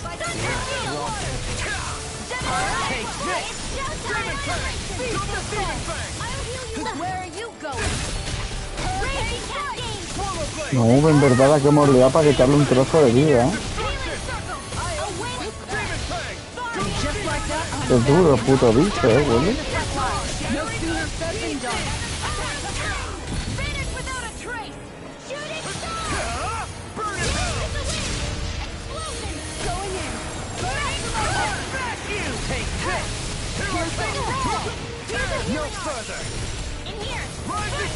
Take this! Demon Fang! Double Demon Fang! I'll heal you up! Where are you going? Raging Cascade! Swallow Blade! No, en verdad la que hemos liado para quitarle un trozo de vida, ¿eh? Just like that, Es duro, puto bicho, güey. no sooner said than done. Finish without a trace! Shooting star! Burn in hell! Explosion! Going in! Smash you! Take this! No further! In here! Rising!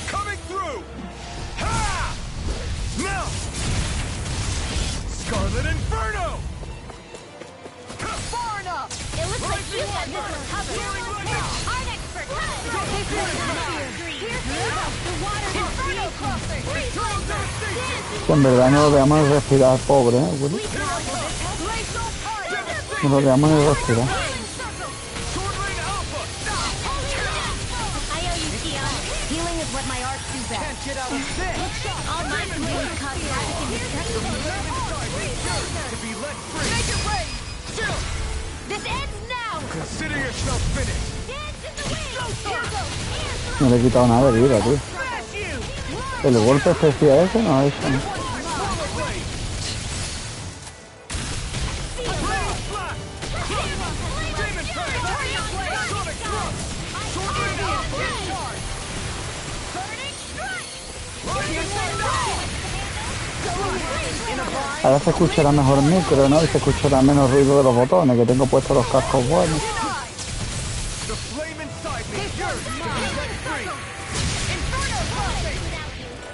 Coming through! Ha! Now! Scarlet Inferno! Far enough! It looks like you got this one covered! Our expert! The water Inferno crossing! Que en verdad no lo dejamos de respirar, pobre, ¿eh, güey? No lo dejamos de respirar. I owe you, Tion. Healing is what my art do best. Can't get out of this! All my blades cause havoc in the To be let free! Make it rain! Chill! This ends now! Consider yourself finished! Dance in the wind! Here goes! No le he quitado nada de vida, tío. Smash you! El golpe especial ese no es eso, ¿no? Swallow Blade! Blade Slash! Demon Fang! Sonic Thrust! Sword Charge! Burning strike! Rising Wonder! In a bind! Ahora se escuchará mejor el micro, ¿no? Y se escuchará menos ruido de los botones, que tengo puestos los cascos buenos. The flame inside me yearns to be let free! Inferno crossing!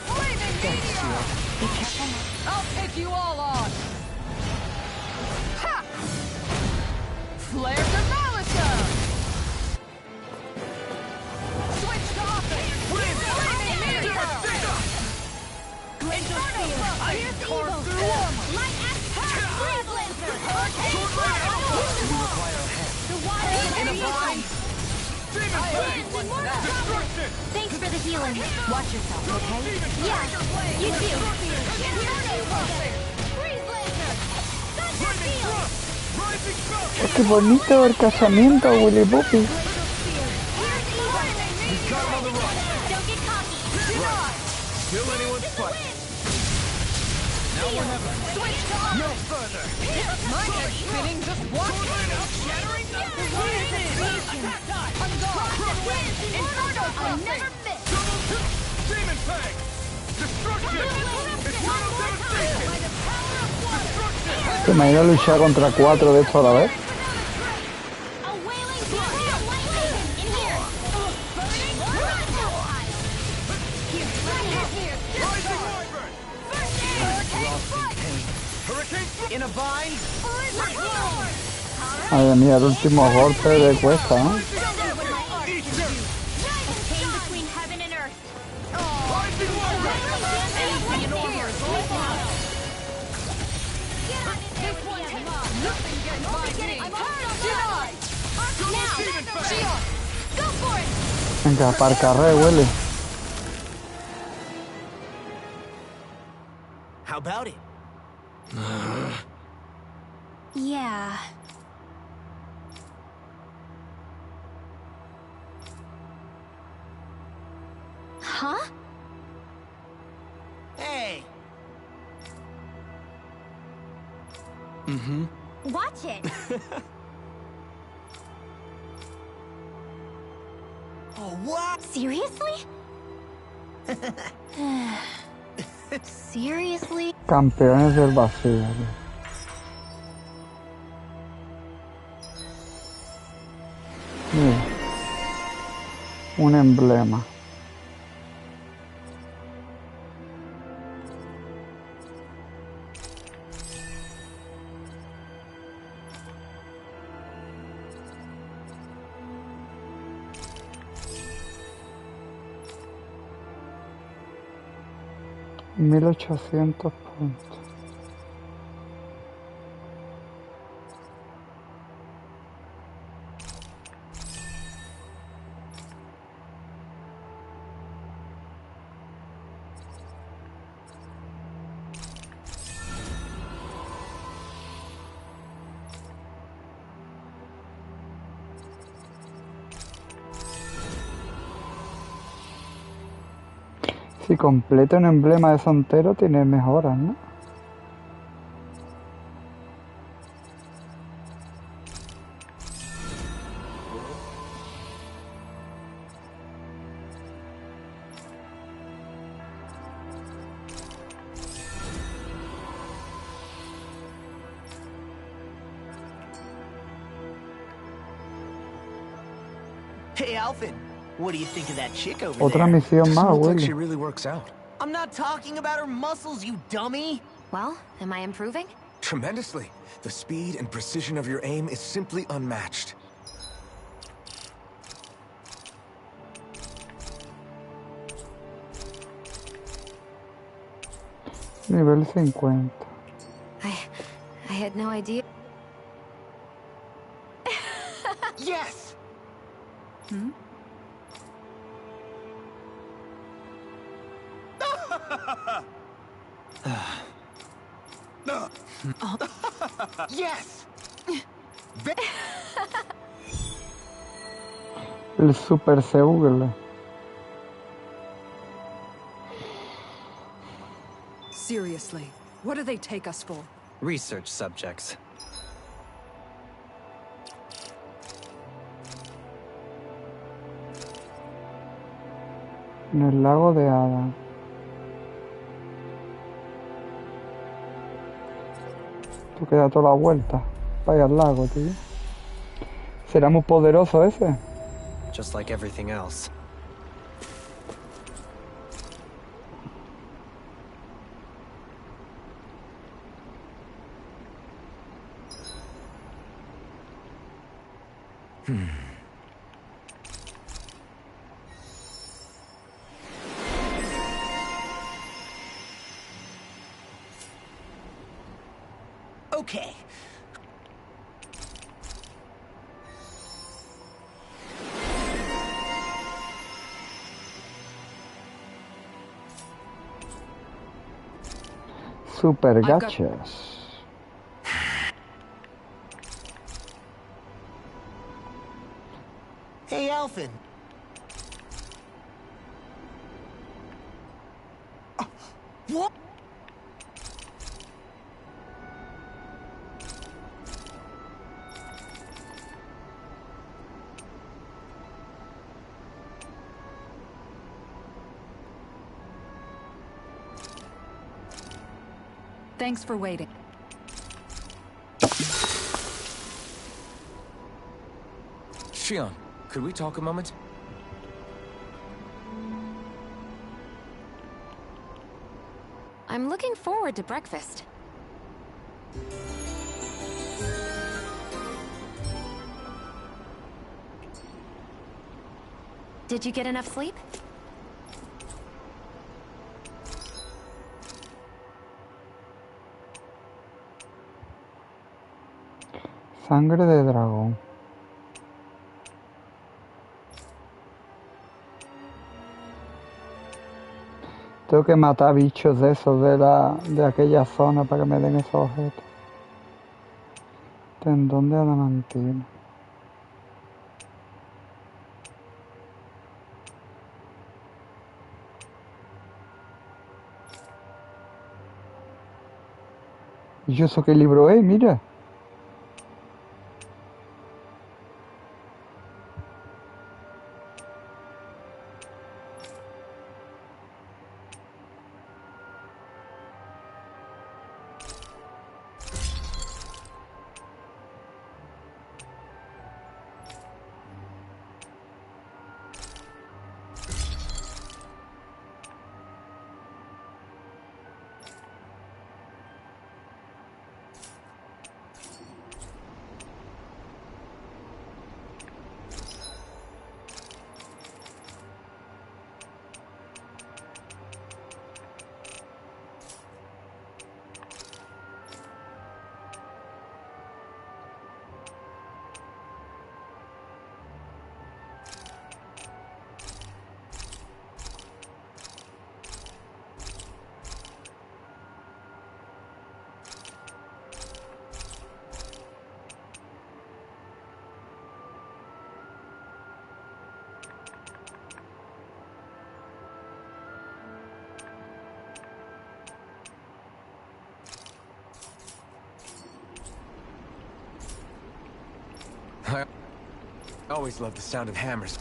Flaming meteor! I'll take you all on! Ha! Flare to Malika! Switch to offense! Flaming meteor! Glacial spear! I Here's the carve evil! through armor! Light axe! Freeze laser! Sword Blade! The water In a is bind! Demon Fang! Destruction! Thanks for the healing. Watch yourself, okay? Yeah, you too. Freeze laser! Thunder Lightning field! Thrust! Rising Falcon! Qué bonito el casamiento, Willy Puppy. Here's evil! We've got him on the run! Don't get cocky! Still anyone's fight! Now or never! Switch to offense! No further! My head's spinning, just watch! Shattering the Attack time! I'm gone! Inferno I'll crossing! never miss! Demon Fang! Destruction! Eternal devastation! By the power of water! ¿Te imaginas luchar contra 4 de estos a la vez? A wailing lightning! In here! Burning projectile! Here! Rising Wyvern! First hurricane strike! Hurricane Flip! In a bind! Madre mía, el último golpe de cuesta, ¿no? With my Venga, aparcaré, Willy. How about it? Yeah. Huh? Hey! Mm-hmm. Watch it! Oh, what? Seriously? Seriously? Campeones del vacío. Mira. Un emblema. $1800 puntos. Si completa un emblema de Santero tiene mejoras, ¿no? Hey, Alphen. What do you think of that chick over Otra there? misión más, Doesn't look like Willy. she really works out. I'm not talking about her muscles, you dummy! Well, am I improving? Tremendously. The speed and precision of your aim is simply unmatched. Nivel 50. I had no idea. Yes! Hmm? Yes! El Super Seúl. Seriously, what do they take us for? Research subjects. En el lago de Hada. Tú queda toda la vuelta. Vaya al lago, tío. ¿Será muy poderoso ese? Just like everything else. Okay. Super gachas. Hey, Alphen. What? Thanks for waiting. Shion, could we talk a moment? I'm looking forward to breakfast. Did you get enough sleep? Sangre de dragón. Tengo que matar bichos de esos de aquella zona para que me den esos objetos. Tendón de adamantino. ¿Y eso qué libro es? Mira. I always loved the sound of hammers.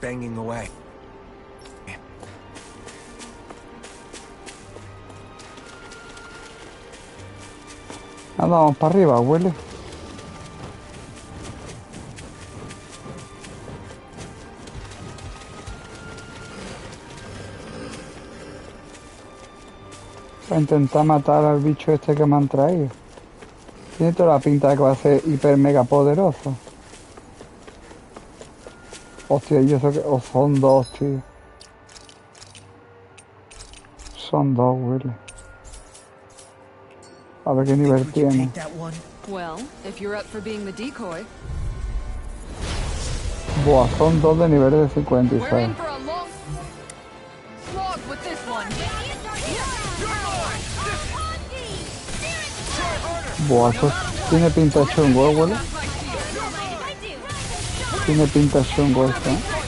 Banging away. Anda, vamos para arriba, huele. Para intentar matar al bicho este que me han traído. Tiene toda la pinta de que va a ser hiper mega poderoso. Hostia, y eso que... O son dos, tío. Son dos, Willy. A ver qué nivel tiene. Well, if you're up for being the decoy. Buah, son dos de niveles de 56. We're in for a long slog with this one. Buah, eso tiene pinta chungo, Willy. Tiene pinta chungo esto, ¿eh?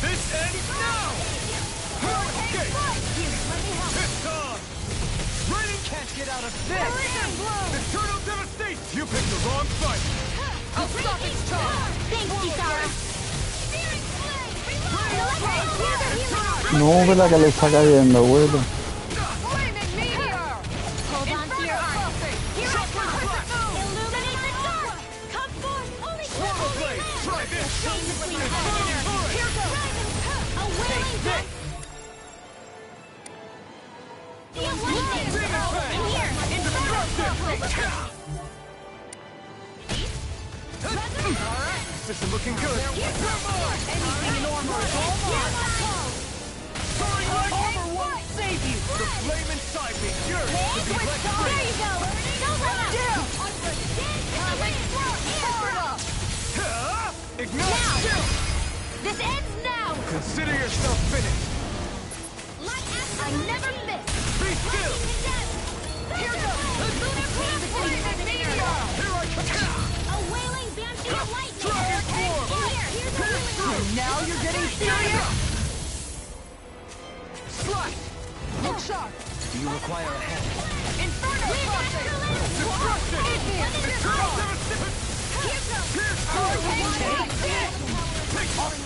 This ends now! Okay! It's on! Raining can't get out of this! Eternal devastation! You picked the wrong fight! I'll stop its charge! Thanks, Kisara. No, ve la que le está cayendo, Willy. Flaming meteor! Hold on to your arms. Here I come! Illuminate the dark! Come forth! Only Swallow blade! Try this! change between heaven and earth. Here goes! A wailing breath! Feel lightning! And here! Inferno! Alright, this isn't looking good. Anything normal is all mine! Soaring like Armor won't save you! the flame inside me yearns to be let There free. you go! Don't let up! Down! Ignite! Now! Still! This ends now! Consider yourself finished. I never miss! Be still! Here goes! Flaming meteor! Here I come! A wailing banshee of lightning! Dragon form! Here's the wailing Now you're getting serious! Slice! Look sharp! Do you require a hand? Inferno crossing! Destruction! Eternal devastation! Take this!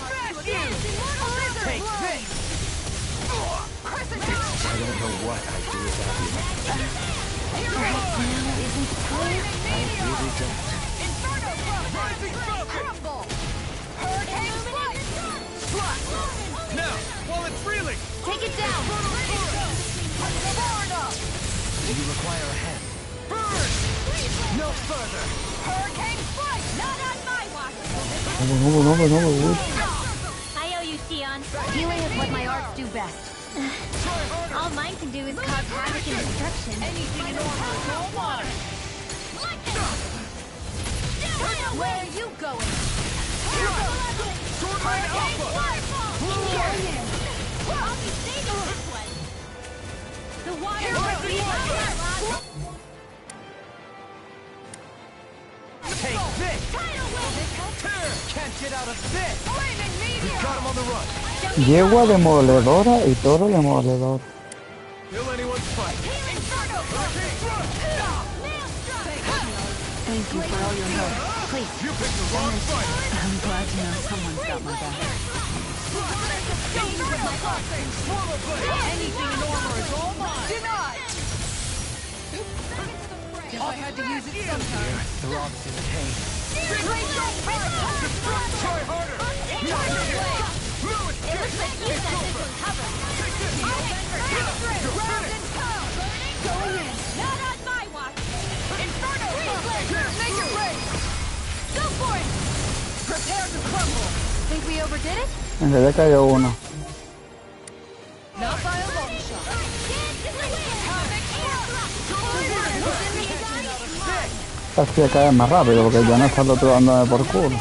Smash you! Take this! Crescent I don't know what I'd do without you. Here goes! I really don't. down! Do you require a hand? No further! Hurricane strike! Not on my watch! No. I owe you, Sion. Healing is what my arts do best. All mine can do is cause havoc and destruction. Anything in order is all mine! Where are you going? Swordman Alpha! I'll be saving this one! The water will be over! Take this! Can't get out of this! We got him on the run! Yegua demoledora y toro demoledor. Kill anyone's fight! Thank you for all your help. Please. You picked the wrong fight! I'm glad to know someone's got my back. Anything in armor is all mine! Denied! Guess I had to use it sometime. Throbs in pain. Try harder! It looks like you got this one covered. Go in! Not on my watch! Inferno! Make it rain! Go for it! Prepare to crumble! Think we overdid it? En realidad cayó uno. Not by a long shot. Hacía caer más rápido porque ya no está el otro dándome por culo.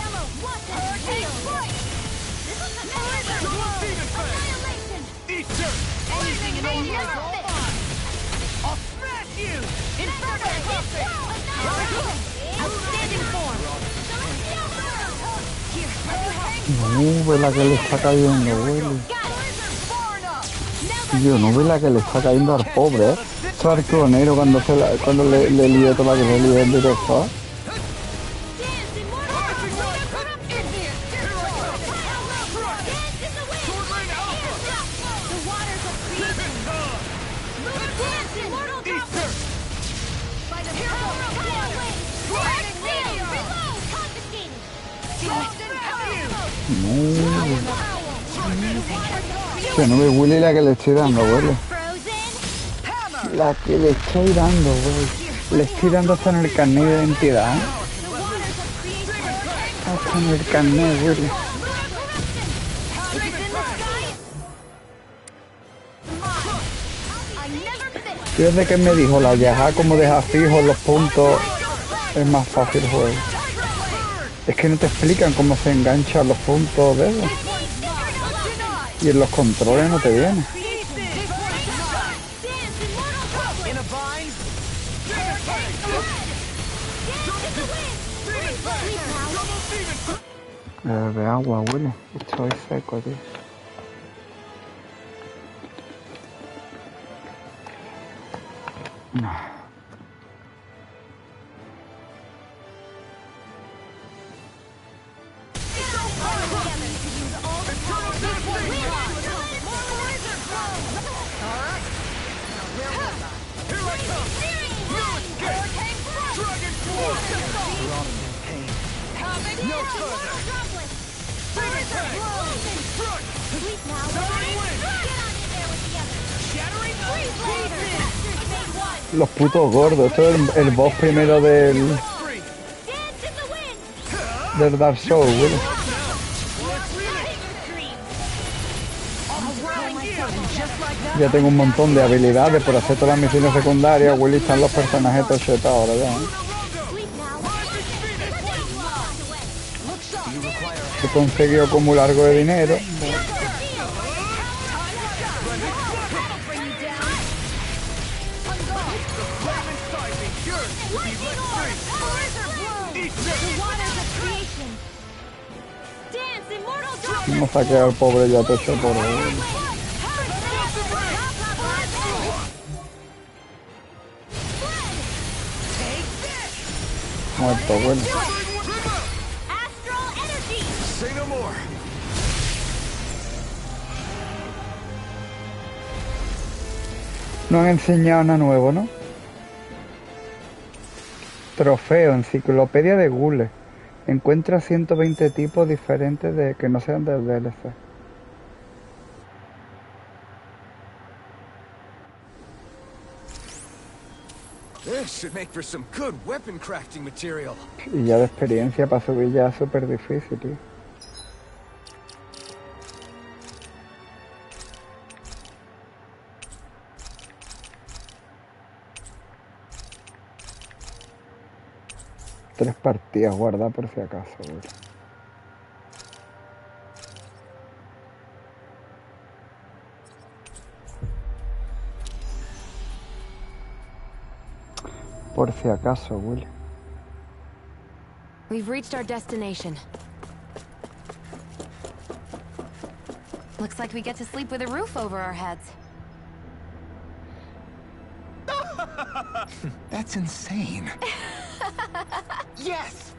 Anything in order is all mine. I'll smash you! Inferno! Outstanding form! No ve la que le está cayendo, Willy. Yo no ve la que le está cayendo al pobre, ¿eh? Ese arco negro cuando le lié toda la que le lié en directo, ¿eh? Que no ve Willy la que le estoy dando, Willy. La que le estoy dando, güey. Le estoy dando hasta en el carnet de identidad, ¿eh? Hasta en el carnet, Willy. Desde que me dijo la viajar como deja fijos los puntos, es más fácil el juego. Es que no te explican cómo se enganchan los puntos de eso. Y en los controles no te viene. De agua, Willy. Estoy seco, tío. No. Los putos gordos. Esto es el boss primero del Dark Souls, Willy. Ya tengo un montón de habilidades por hacer todas las misiones secundarias. Willy, están los personajes tochetas ahora ya, ¿eh? He conseguido acumular algo de dinero. Vamos a quedar pobre ya tocho por ahí. Muerto, bueno. No han enseñado nada nuevo, ¿no? Trofeo, enciclopedia de Google. Encuentra 120 tipos diferentes de que no sean del DLC. This should make for some good weapon crafting material. Y ya de experiencia para subir ya es súper difícil, tío. Tres partidas guardadas por si acaso, güey. Por si acaso, Will. We've reached our destination. Looks like we get to sleep with a roof over our heads. That's insane. Yes!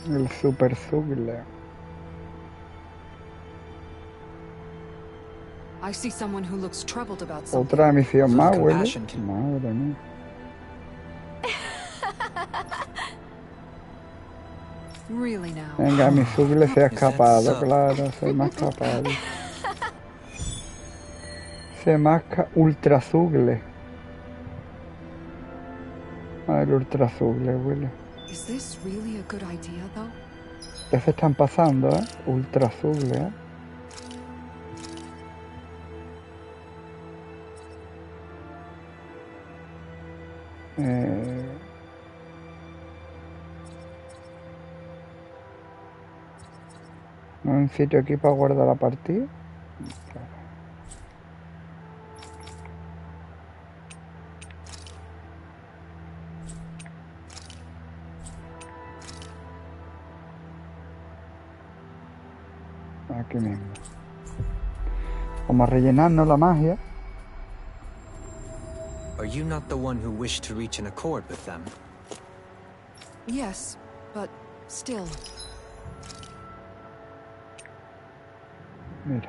El super sugle. I see someone who looks troubled about something. Otra misión más, Will. Madre mía. Really now. Venga, mi sugle se ha escapado, claro, se me ha escapado. Se me ha ultra sugle. El ultra sugle, Will. Is this really a good idea, though? Ya se están pasando, ¿eh? Ultra sugle, ¿No hay un sitio aquí para guardar la partida? Aquí mismo. Vamos a rellenarnos la magia. Are you not the one who wished to reach an accord with them? Yes, but still. Mira.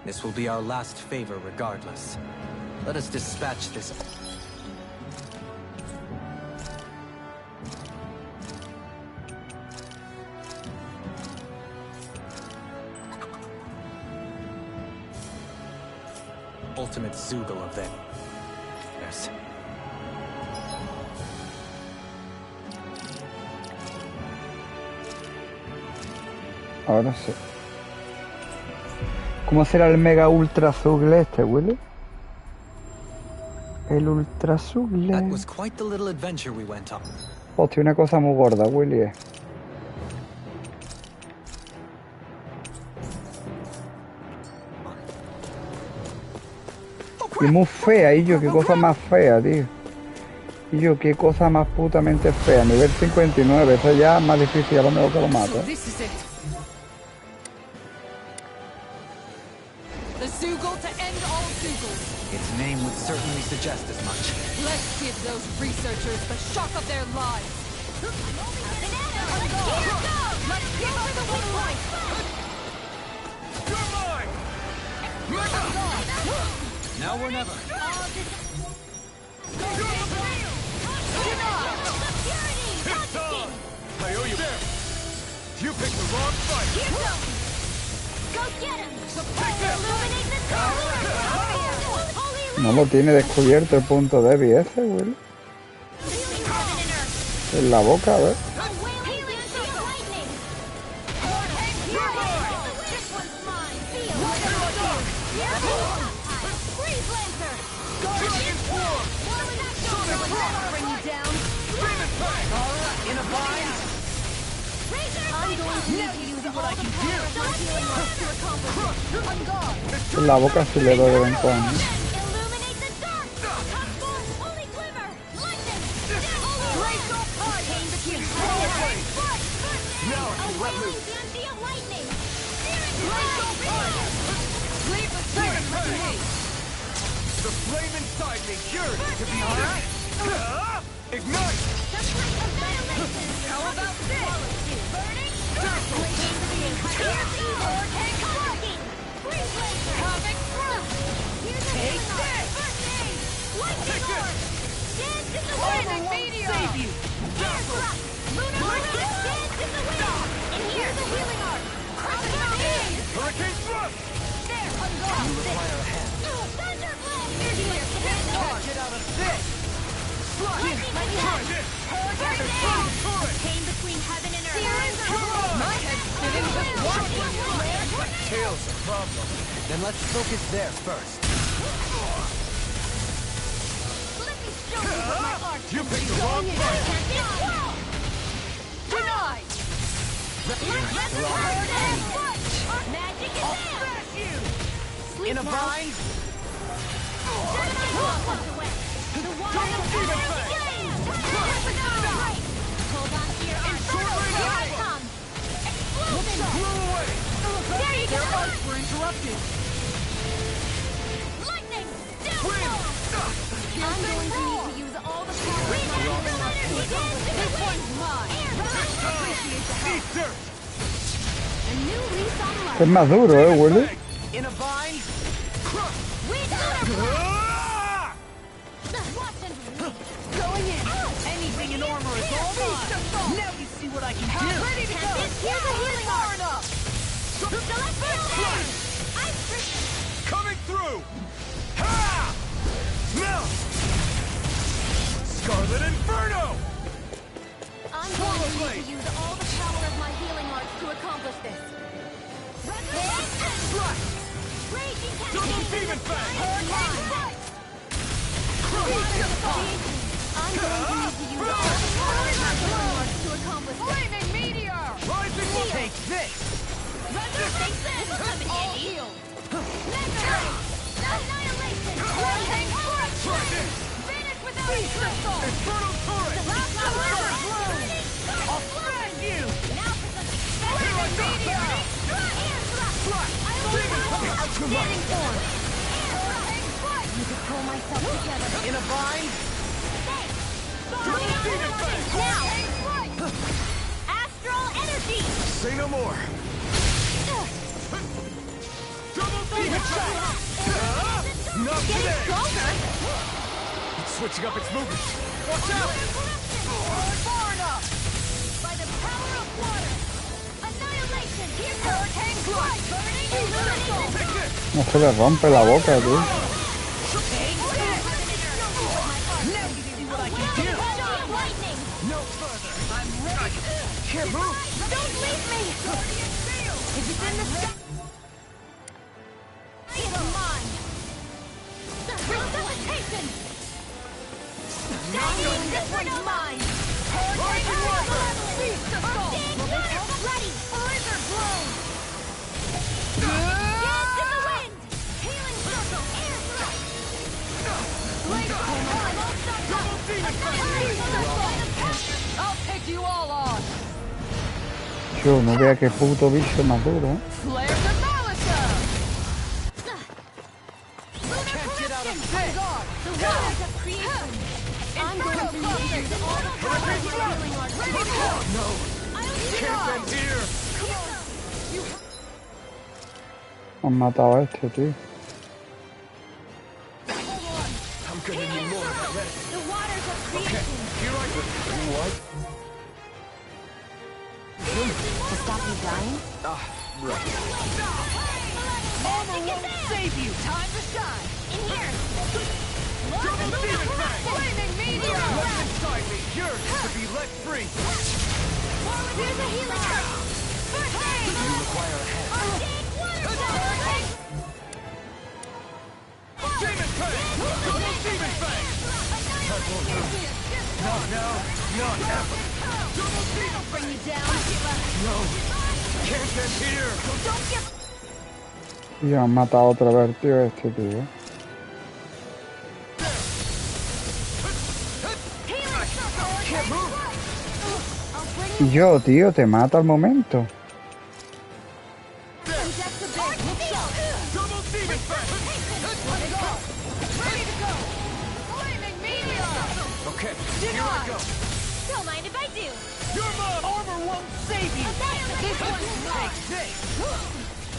This will be our last favor regardless. Let us dispatch this. Ultimate Zoogle of them. Yes. Ahora sí. ¿Cómo será el mega ultra sugle este, Willy? El ultra sugle. That was quite the little adventure we went on. Hostia, una cosa muy gorda, Willy. Y muy fea, y yo, qué cosa más fea, tío. Y yo, qué cosa más putamente fea. Nivel 59, eso ya es más difícil, a lo mejor que lo mato. Its name would certainly suggest as much. Let's give those researchers the shock of their lives. Here goes! Let's give her the weak point. You're mine! Now or never. It's on! I owe you there. You picked the wrong fight. Go get him! Illuminate the sun! No lo tiene descubierto el punto débil ese, Willy. En la boca, a ver. En la boca sí le doy de vez en cuando. The flame inside me yearns to be lit. Ignite! How about this? Burning circle! Comic thrust! Take this! Lightning orb! Dance in the wind! Meteor! Save you! Air thrust! Lunar dance in the wind! And here's the healing arm! Hurricane thrust! There! You require a hand. Thunder blast! Can't get out of this! Pain between heaven and earth. My head's spinning with watching. My tail's a problem. Then let's focus there first. Let me show you what my art You picked the wrong fight! Denied! Magic is there! In a bind? Hold on to your arms. Here I come. Explosion! There you go! Their arts were interrupted! Lightning! I'm going to need to use all the power of my energy. This one's mine. Appreciate the help. Eat dirt! A new lease on life. Es más duro, Willy. In a bind? Going in. Anything in armor is all mine! Now you see what I can do! Ready to go. Here's a healing arm. Celestial Ice Coming through! Ha! Now! Scarlet Inferno! I'm going to need to use all the power of my healing arts to accomplish this. Raging Double Demon Fang! I'm going to need to use all the power of my healing arts to accomplish this. Flaming meteor! Rising Wolf! Take this! All healed. Mega Annihilation! Vanish without a crystal! Infernal Turret! I'll smash you! Now for some flaming meteor! Outstanding form! Need to pull myself together. In a bind? Now! Astral energy! Say no more! Double Demon Fang! Not Getting today! stronger! It's switching up its movements! Watch out! Far enough! By the power of water! Annihilation! Here's hurricane strike! Burning and Take this! No se le rompe la boca, tío. lightning! No further! I'm ready! Can't move! Don't leave me! If it's in the sky... It's mine! Resuscitation! This one's mine! Beast of Soul! Ready! Razor blow! Dance in the wind! Healing circle! Air thrust! I'll take you all on! Yo no vea qué puto bicho más duro, ¿eh? Flares of Malika! Can't get out of this! The waters of creation! I'm going to use all the power of your healing arts. Ready to go! No! Can't end here! Han matado a este, tío. I'm gonna need more of that red. The waters of Okay, creation! here I go. What? To stop you dying? Ah, right. Armor won't save you! Time to shine! In here! Double Demon Fang! Flaming meteor! What's inside me yearns to be let free! Here's a healing arm! First aid! You require a hand. Demon Fang! Double Demon Fang! That won't hurt. Not now, not ever! Double Demon Bring Fang! you down! No! Can't end here! Don't give... Y han matado otra vez, tío, este, tío. Can't move! Y yo, tío, te mata al momento. Double Demon Fang! Ready to go! Flaming meteor! Okay, here I go. Don't mind if I do. Your mom! Armor won't save you. This one's mine. Take this!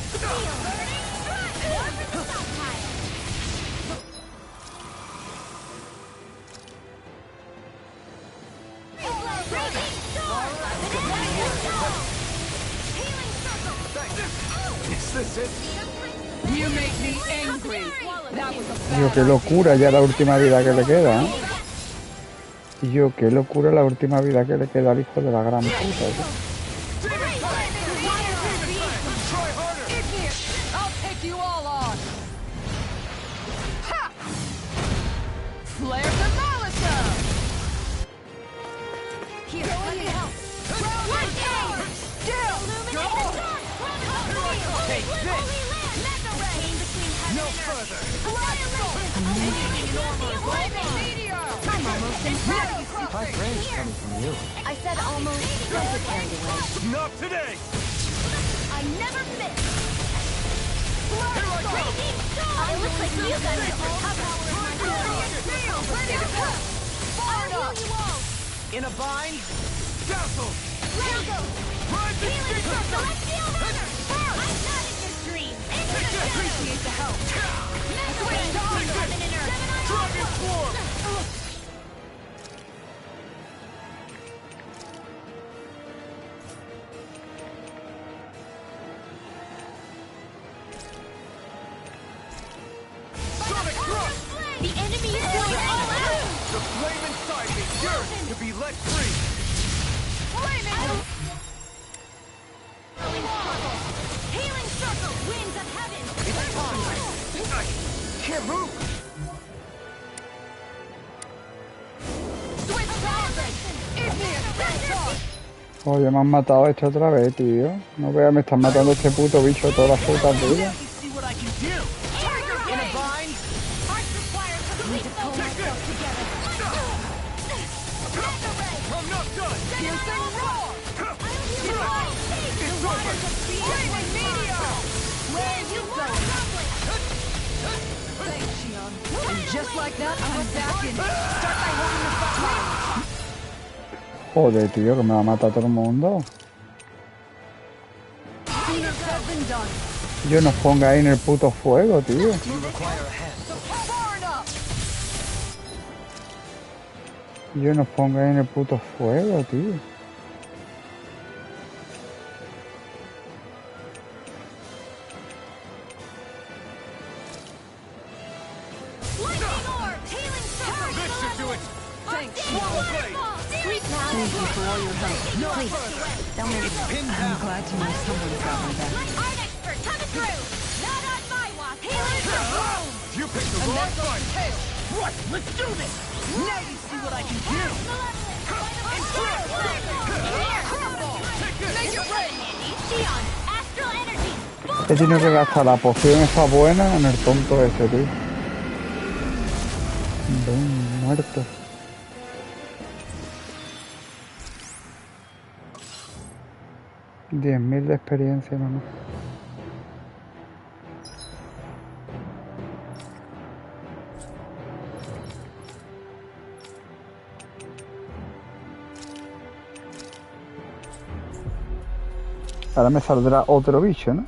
Steel burning strike. More for the stockpile. Raging storm. Healing circle. Is this it? You make me angry. That was a Yo, qué locura ya la última vida que le queda, ¿eh? Yo, qué locura la última vida que le queda al hijo de la gran puta, ¿eh? I'll take you all on. Ha! Flare the Malisa. Here, let me help. Take this! No further! I'm almost in High praise coming from you. I said almost. Don't get carried away. Not today! I never miss. I look like you guys are all I'll heal you all. In a bind? Dazzle! Healing circle. Celestial runner. I'm not in your dream. Appreciate the help. Dragon Swarm! Sonic Thrust! The enemy is going all out. The flame inside me yearns to be let free! Healing circle. Winds of heaven. It's time! I can't move! Switch sides. Igneous. Oye, me han matado esto otra vez, tío. No veas, me están matando este puto bicho todas las putas vidas. See what I can do! In a bind? I'm not done! Piercing roar. It's over! Flaming meteor. Where you going? Thanks, Xion. And just like that, I'm back in. Start by holding the spotlight. Joder, tío, que me va a matar todo el mundo. Sooner said than done. Yo nos ponga ahí en el puto fuego, tío. You require a hand. Far enough. Yo nos ponga ahí en el puto fuego, tío. Lightning orb. Healing circle. This should do it! Thanks. Swallow blade! Thank you for all your help. No Please, further! don't let It's me. pinned I'm down! glad to know someone's got my back. Art expert coming through. Not on my watch. Healing circle. You picked the wrong fight! Right, let's do this! Now you see what I can do. Make it rain. Xion, astral energy. He tenido que gastar la poción esa buena en el tonto ese, tío. Ven, muerto. $10.000 de experiencia, mamá. Ahora me saldrá otro bicho, ¿no?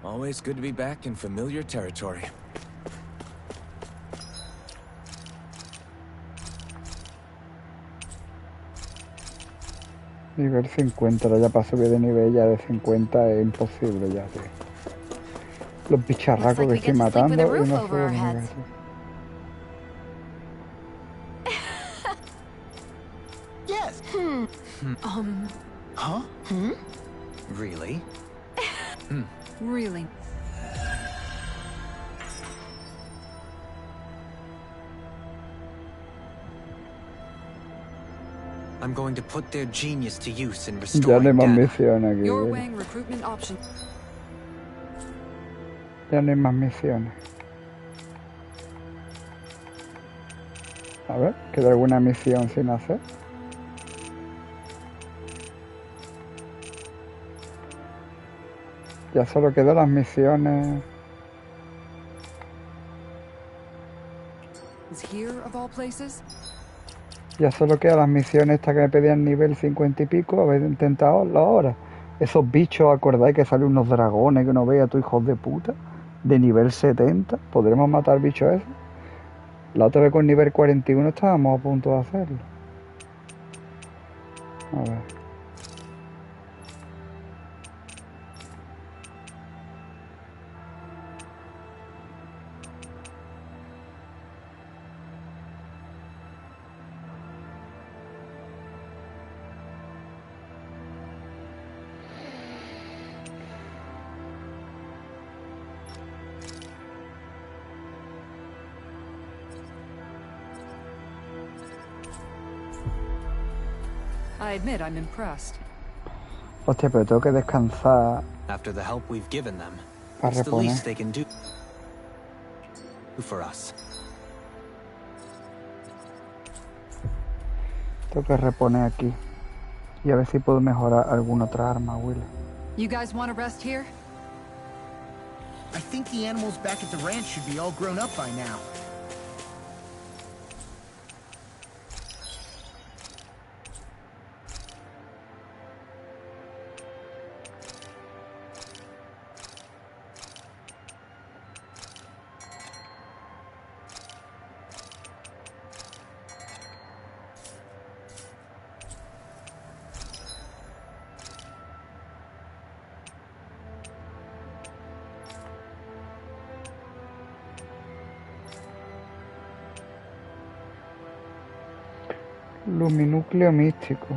Always good to be back in familiar territory. Nivel 50, ya para subir de nivel ya de 50 es imposible ya, tío. Los bicharracos que estoy matando y no subo de nivel, tío. Yes. Huh? Really? Really? I'm going to put their genius to use in Ya no restoring hay más Dana. misiones aquí. Your tío. Wang recruitment option. Ya no hay más misiones. A ver, ¿queda alguna misión sin hacer? Ya solo quedan las misiones. here of all places? Ya solo quedan las misiones estas que me pedían nivel 50 y pico, habéis intentado ahora. Esos bichos, acordáis que salen unos dragones que no veas tú, hijos de puta, de nivel 70, ¿podremos matar bichos esos? La otra vez con nivel 41 estábamos a punto de hacerlo. A ver. I admit I'm impressed. Hostia, pero tengo que descansar After the help we've given them, para it's the reponer. least they can do for us. Tengo que reponer aquí. Y a ver si puedo mejorar alguna otra arma, Will. You guys want to rest here? I think the animals back at the ranch should be all grown up by now. Luminúcleo místico.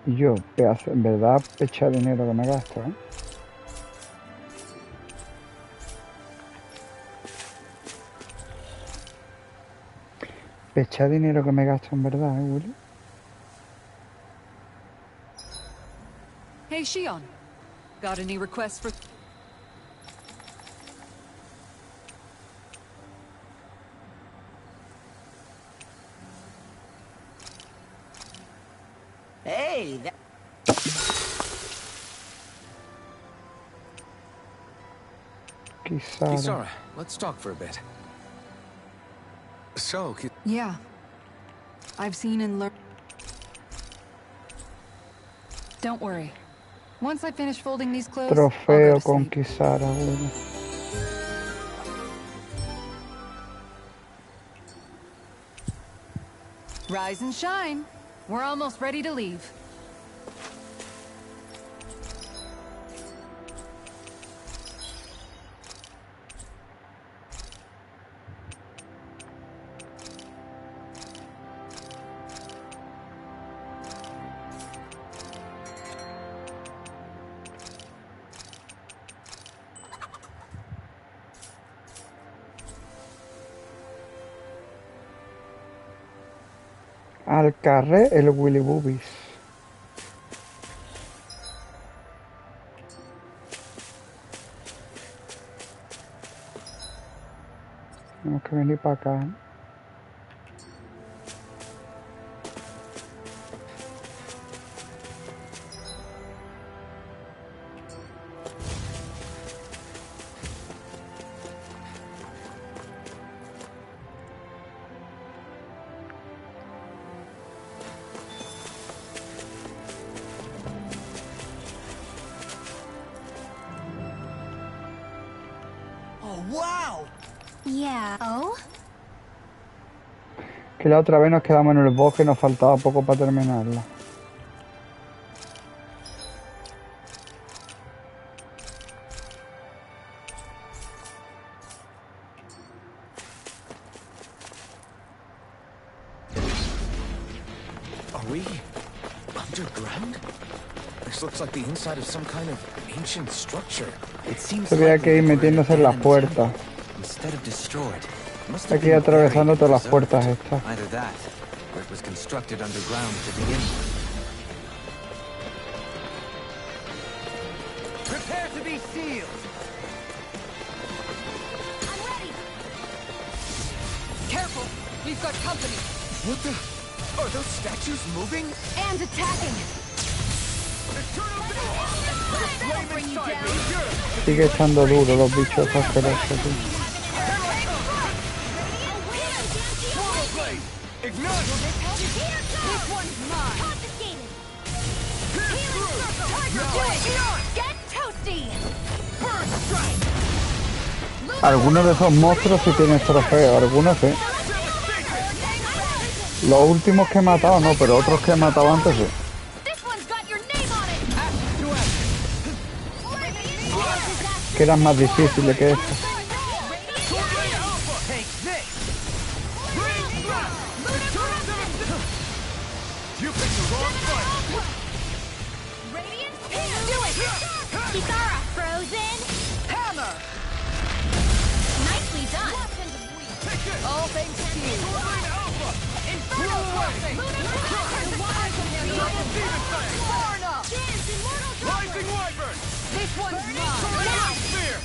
Y yo, pedazo, en verdad, echa dinero que me gasto, ¿eh? Echa dinero que me gasto en verdad, ¿eh, Willy? Hey, Shion. Got any requests for... Hey, that... Kisara, let's talk for a bit. So, Yeah. I've seen and learned... Don't worry. Once I finish folding these clothes, I'll go Trofeo to con sleep. Kisara, Willy. Rise and shine. We're almost ready to leave. Al carré el Willy Boobies. Tenemos que venir para acá, ¿eh? Oh, wow! Yeah. Oh? Que la otra vez nos quedamos en el bosque y nos faltaba poco para terminarla. are we underground? This looks like the inside of some kind of ancient structure. It seems Se veía que ir metiéndose en las puertas. instead of destroyed. Hay que ir atravesando todas las puertas estas. Either that, or it was constructed underground to begin with. Prepare to be sealed! I'm ready! We've got company. What the? Are those statues moving? And attacking. That'll bring you down. Sigue estando duro los bichos asquerosos, tío. Ignite! This one's mine. Confiscated. Get toasty. First strike! Algunos de esos monstruos sí tienen trofeos, algunos sí. Los últimos que he matado no, pero otros que he matado antes sí. This one's got your name on it. Que eran más difíciles que estos. Take this! You picked the wrong fight! Radiant, do it. Kisara, frozen. Hammer. Nicely done. Take this! All thanks to you. Turbine Alpha! Inferno crossing. Double Demon Fang! Far enough. Rising Wyvern! This one's mine. Tornado Spear!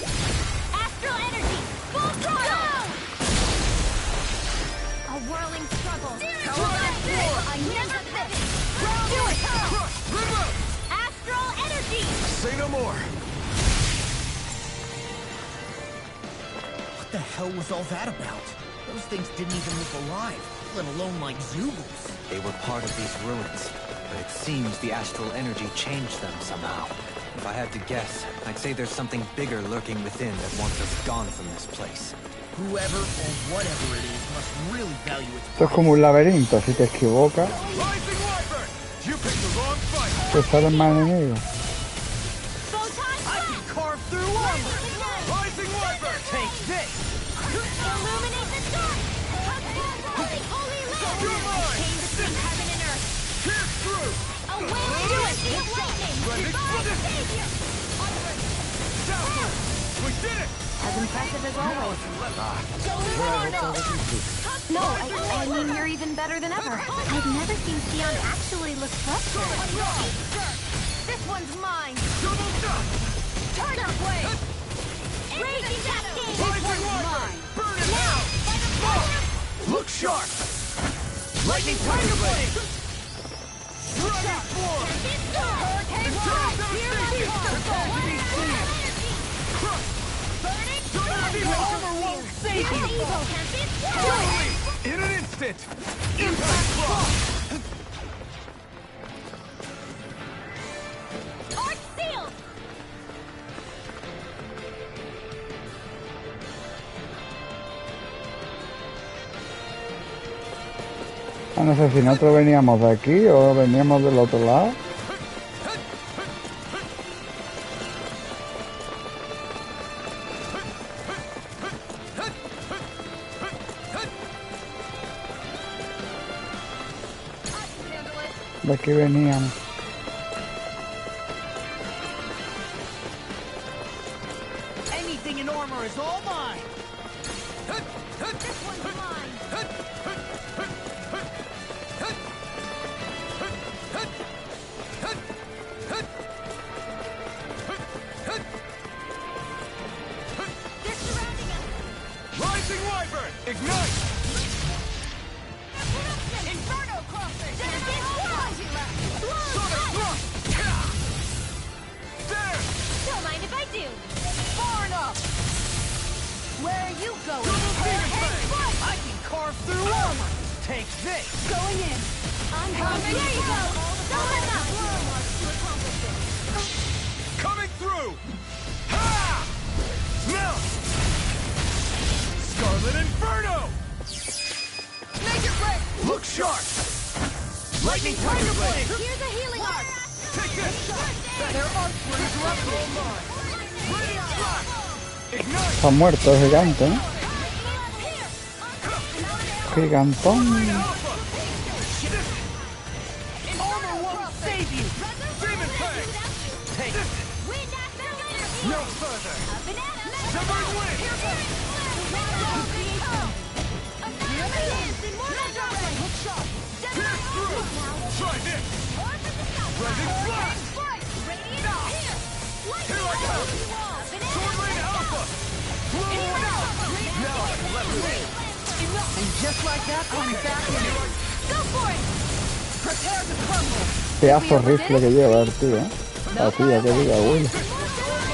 Astral energy. Full throttle. A whirling struggle. I never miss. Do it. Crush! Remove! Astral energy. Say no more. What the hell was all that about? Those things didn't even look alive, let alone like Zoogles. They were part of these ruins, but it seems the astral energy changed them somehow. If I had to guess, I'd say there's something bigger lurking within that wants us gone from this place. Whoever or whatever it is must really value its Esto es como un laberinto, si te equivocas, Rising Wyvern! You picked the wrong fight! te salen más enemigos. Photon I can carve through armor! Rising Wyvern! Take this! illuminate the dark. Holy land. You're mine! Chain between heaven and earth. Pierce through! A wind of lightning. Ready? Divine savior. Downward! We did it! As impressive as always. No, I mean, you're even better than ever. I've never seen Sion actually look frustrated. This one's mine. Double duck! Tiger blade. Raging cascade. This one's mine. Burn it out! Look sharp! Lightning Tiger Blade! Running Form! Hurricane Turret Blade. Hear Devastation! Crush! Double Demon Armor won't save you. In an instant! Impact Claw! Arc sealed. Ah, no sé si nosotros veníamos de aquí o veníamos del otro lado. De aquí veníamos. Anything in armor is all mine. This one's mine. They're surrounding us. Rising Wyvern! Ignite! Inferno crossing. Sonic Thrust! There! Don't mind if I do. Far enough. Where are you going? Double Demon Fang! I can carve through armor. Take this. Going in. I'm coming. There you go. Don't let up. Coming through! Ha! Now! Scarlet Inferno! Make it break. Look sharp! Lightning Tiger Blade! Here's a healing arc. Take this! Their arcs were interrupted. Radiant Blast! Ignite! Está muerto el gigante, ¿no? Gigantón. Armor won't save you. Demon Fang! Take this. No further. Severed Wind! Pierce through! Try this! Rising Blast! Here I come! Sword Lane Alpha! Blow one out! Now I can let loose! And just like that, I'm back in it. Go for it! Prepare to crumble. Pedazo rifle que lleva el tío, ¿eh? La tía que diga Willy.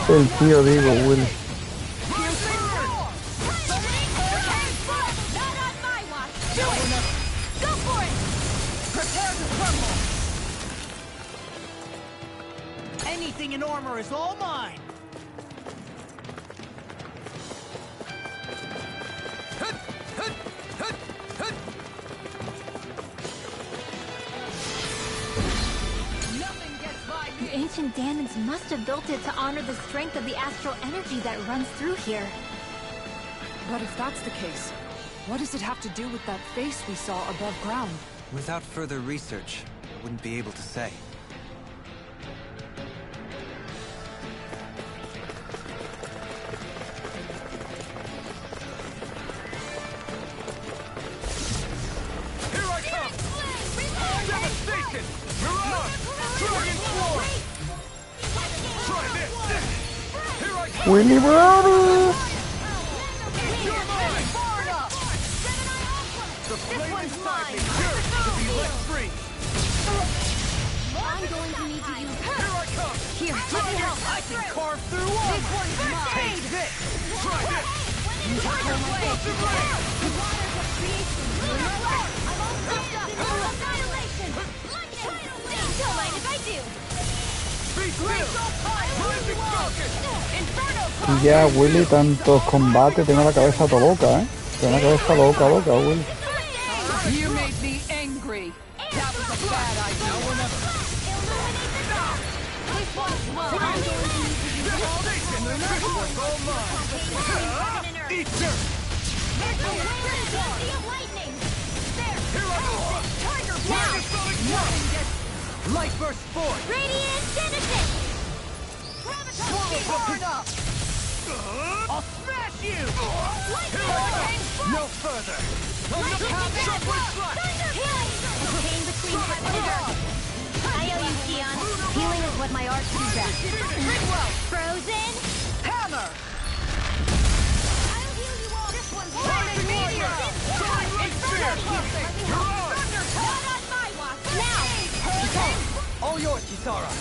El tío digo Willy. Anything in armor is all mine. The ancient Danans must have built it to honor the strength of the astral energy that runs through here. But if that's the case, what does it have to do with that face we saw above ground? Without further research, I wouldn't be able to say. Willy Bravo! I'm going to need to use it. Here I come. Here, let me help. I can carve through all. This one's mine. Take this. Try this. You have my face. The waters of creation. I'm all soaked up. Annihilation. Don't mind if I do. Y ya, Willy, tantos combates, tengo la cabeza toda loca, ¿eh? Tengo la cabeza loca, Willy. You made me angry. That was a bad idea. I'm going to need to use all the Eat dirt! Light burst forth! Radiant Genesis! Burn up! I'll smash you! No further! Pain between heaven and earth. I owe you, Keon. Healing is what my art do best. Frozen? Hammer! I'll heal you all. This one's Lightning meteor! Not on my watch. Now! All yours, Kisara!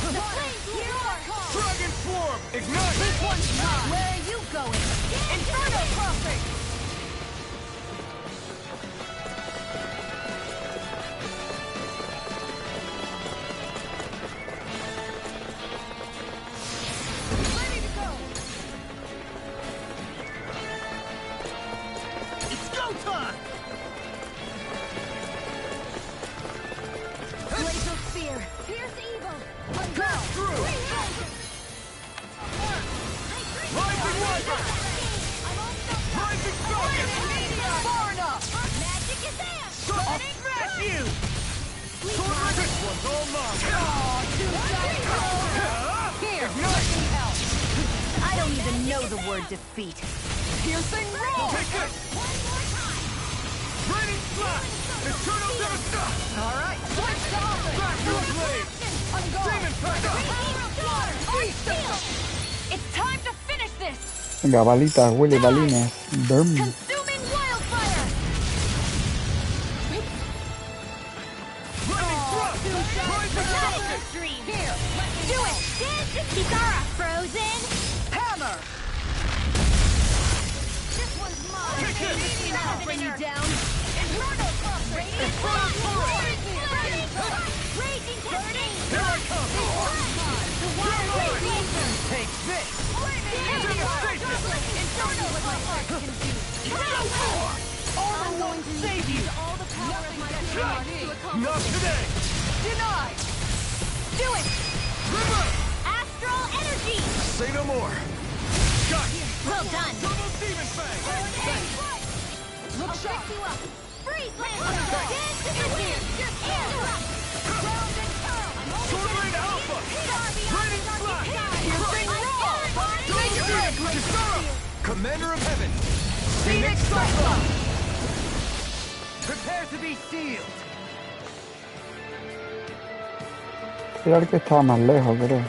The flames roar! Dragon Swarm! Ignite! This one's mine! Where are you going? Inferno crossing! Ready to go! It's go time! Glacial Spear. Pierce evil. Pass through! Rising Rider! Rising Falcon! Far enough! Magic is there. I'll smash you! This one's all mine! Here, nothing else! I don't even know the word defeat. Piercing roll! Take this! Raining Slash! Eternal Devastation! All right, switch to offense! Back to the blade! I'm gone! Demon Packer! Ice system! It's time to finish this! Venga, balitas, Willy, balines. Burn. Consuming wildfire. Lightning Thrust! Rising Falcon! Stream. Here, Do it. Kisara. Frozen. hammer! This one's mine. Kick it! I'll bring you down. Inferno crossing! Raging Cascade. Here I come! The water raging. Take this! Inferno with my heart can do. I'm going to save you! All the power of my heart to accomplish. Not today! Denied! Do it! Reverse! Astral energy. Say no more! Got it! Well done. Double Demon Fang! Look I'll sharp! fix you up. Freeze land. Dance to the wind. Air rush. Ground and curl. Sword Rain Alpha! Raining Slash! Piercing roll! Make it big! Kisara! Commander of Heaven! Phoenix Cyclops! Prepare to be sealed! Era el que estaba más lejos, creo.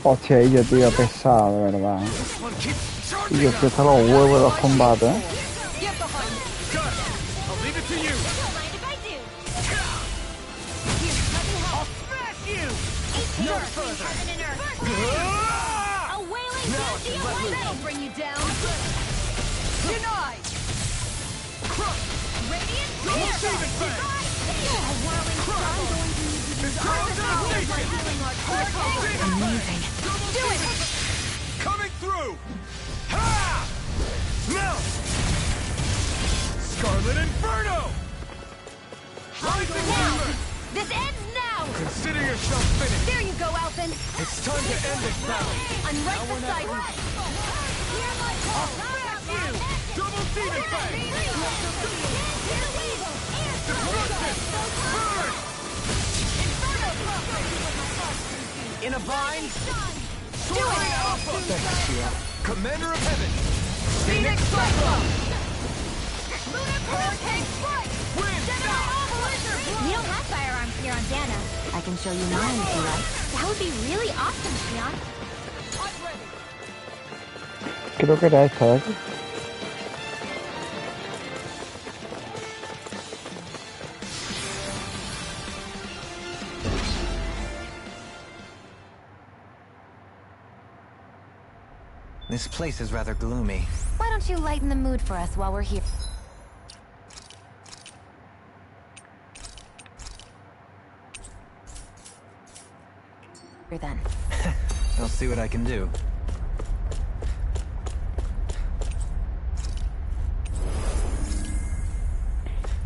Hostia, y yo, tío, pesado, de verdad. Y yo estoy hasta los huevos de los combates, ¿eh? Amazing. Do it! Coming through! Ha! Now! Scarlet Inferno! Rising Thunder! This ends now! Consider yourself finished! There you go, Alphen! It's time to end this battle! I'm right beside you! I'll smash you! Double Demon Fang! Destruction! Burn! In a bind? Do it! Commander of Heaven! Phoenix Cyclone! Hurricane Strike! We don't have firearms here on Dana. I can show you mine if you like. That would be really awesome, Shion. Creo que era esta de aquí. This place is rather gloomy. Why don't you lighten the mood for us while we're here? Then. I'll see what I can do.